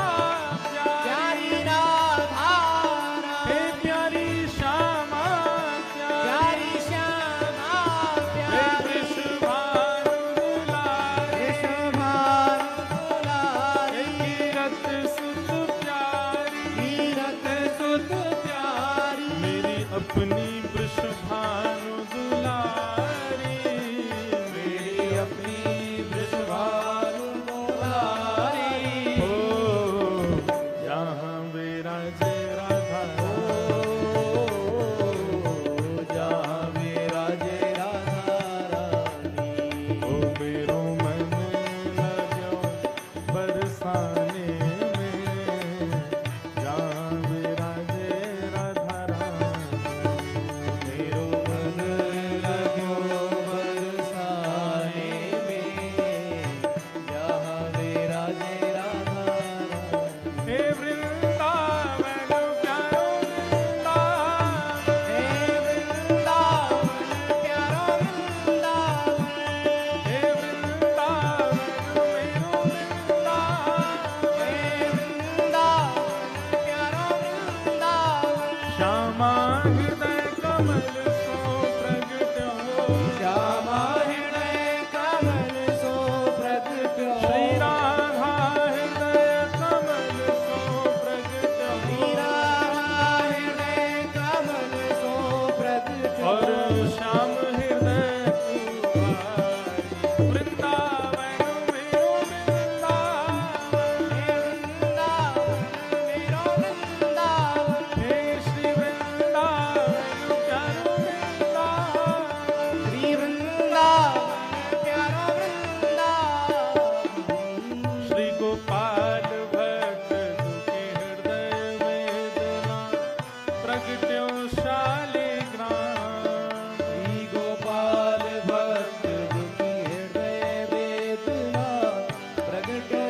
प्यारी, प्यारी राधा हे प्यारी श्यामा प्यारी, प्यारी श्यामा हे प्यारी। वृषभानु दुलारी, वृषभानु दुलारी। हे कीरत सुत प्यारी, कीरत सुत प्यारी। मेरी अपनी वृषभानु दुलारी। मेरी अपनी वृषभानु दुलारी। ओ जहाँ विराजे राधा जहाँ विराजे राधा रानी। ओ मेरो मन लगो बरसाने में, जहाँ विराजे राधा रानी।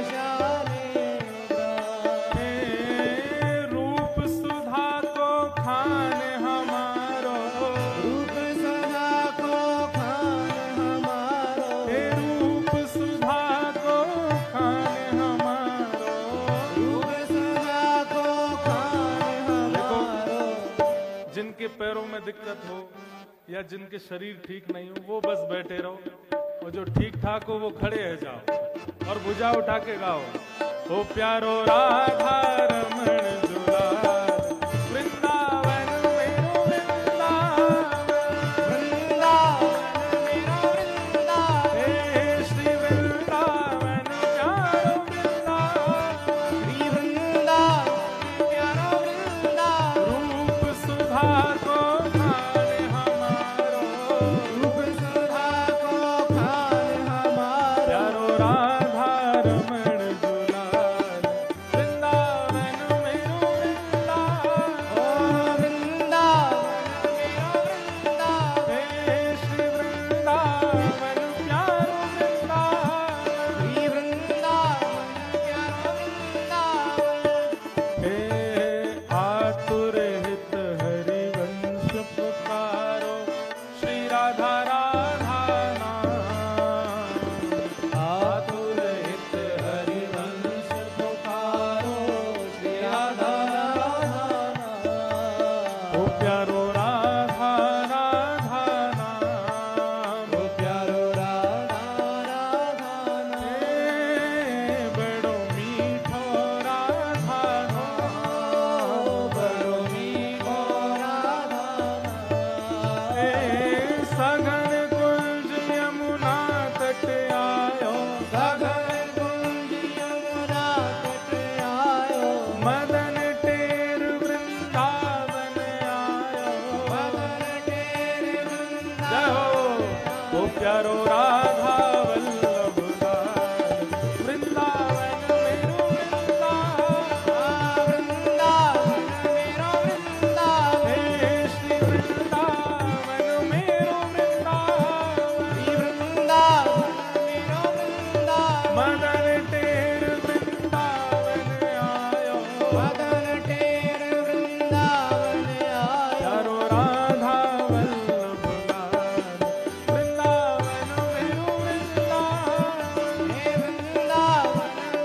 श्यामे रूप सुधा को खान हमारो, रूप सदा को खान हमारो, रूप सुधा को खान हमारो, रूप सदा को खान हमारो। जिनके पैरों में दिक्कत हो या जिनके शरीर ठीक नहीं हो वो बस बैठे रहो, और जो ठीक ठाक हो वो खड़े रह जाओ और भुजा उठा के गाओ। ओ प्यारो राधा रमण दुलार, वृंदावन मेरो वृंदावन, वृंदावन मेरा वृंदावन, हे श्री वृंदावन प्यारो वृंदावन, श्री वृंदावन प्यारा वृंदावन, रूप सुधा को खान हमारो, रूप सदा को खान हमारो। प्यारो राधा रमण दुलार, वृंदावन मेरो वृंदावन, ओ वृंदावन मेरा वृंदावन, हे श्री वृंदावन प्यारो वृंदावन, श्री वृंदावन प्यारा वृंदावन। हे आतुर हित हरिवंश पुकारो, श्री राधा राधा नाम, आतुर हित हरिवंश पुकारो, श्री राधा राधा ओ नाम। प्यारो राधा राधा नाम, ओ प्यारो राधा राधा नाम। बड़ो मीठो राधा नाम, बड़ो मीठो राधा नाम। सघन कुंज यमुना तट आयो, सघन कुंज यमुना तट आयो, मदन टेर वृंदावन आयो, मदन टेर जय हो। ओ प्यारो राधा वल्लभ लाल, वृंदावन मेरो वृंदावन, वृंदावन मेरा वृंदावन, हे श्री वृंदावन मेरो वृंदावन, श्री वृंदावन मेरा वृंदावन, मदन टेर वृंदावन आयो, मदन टेर वृंदावन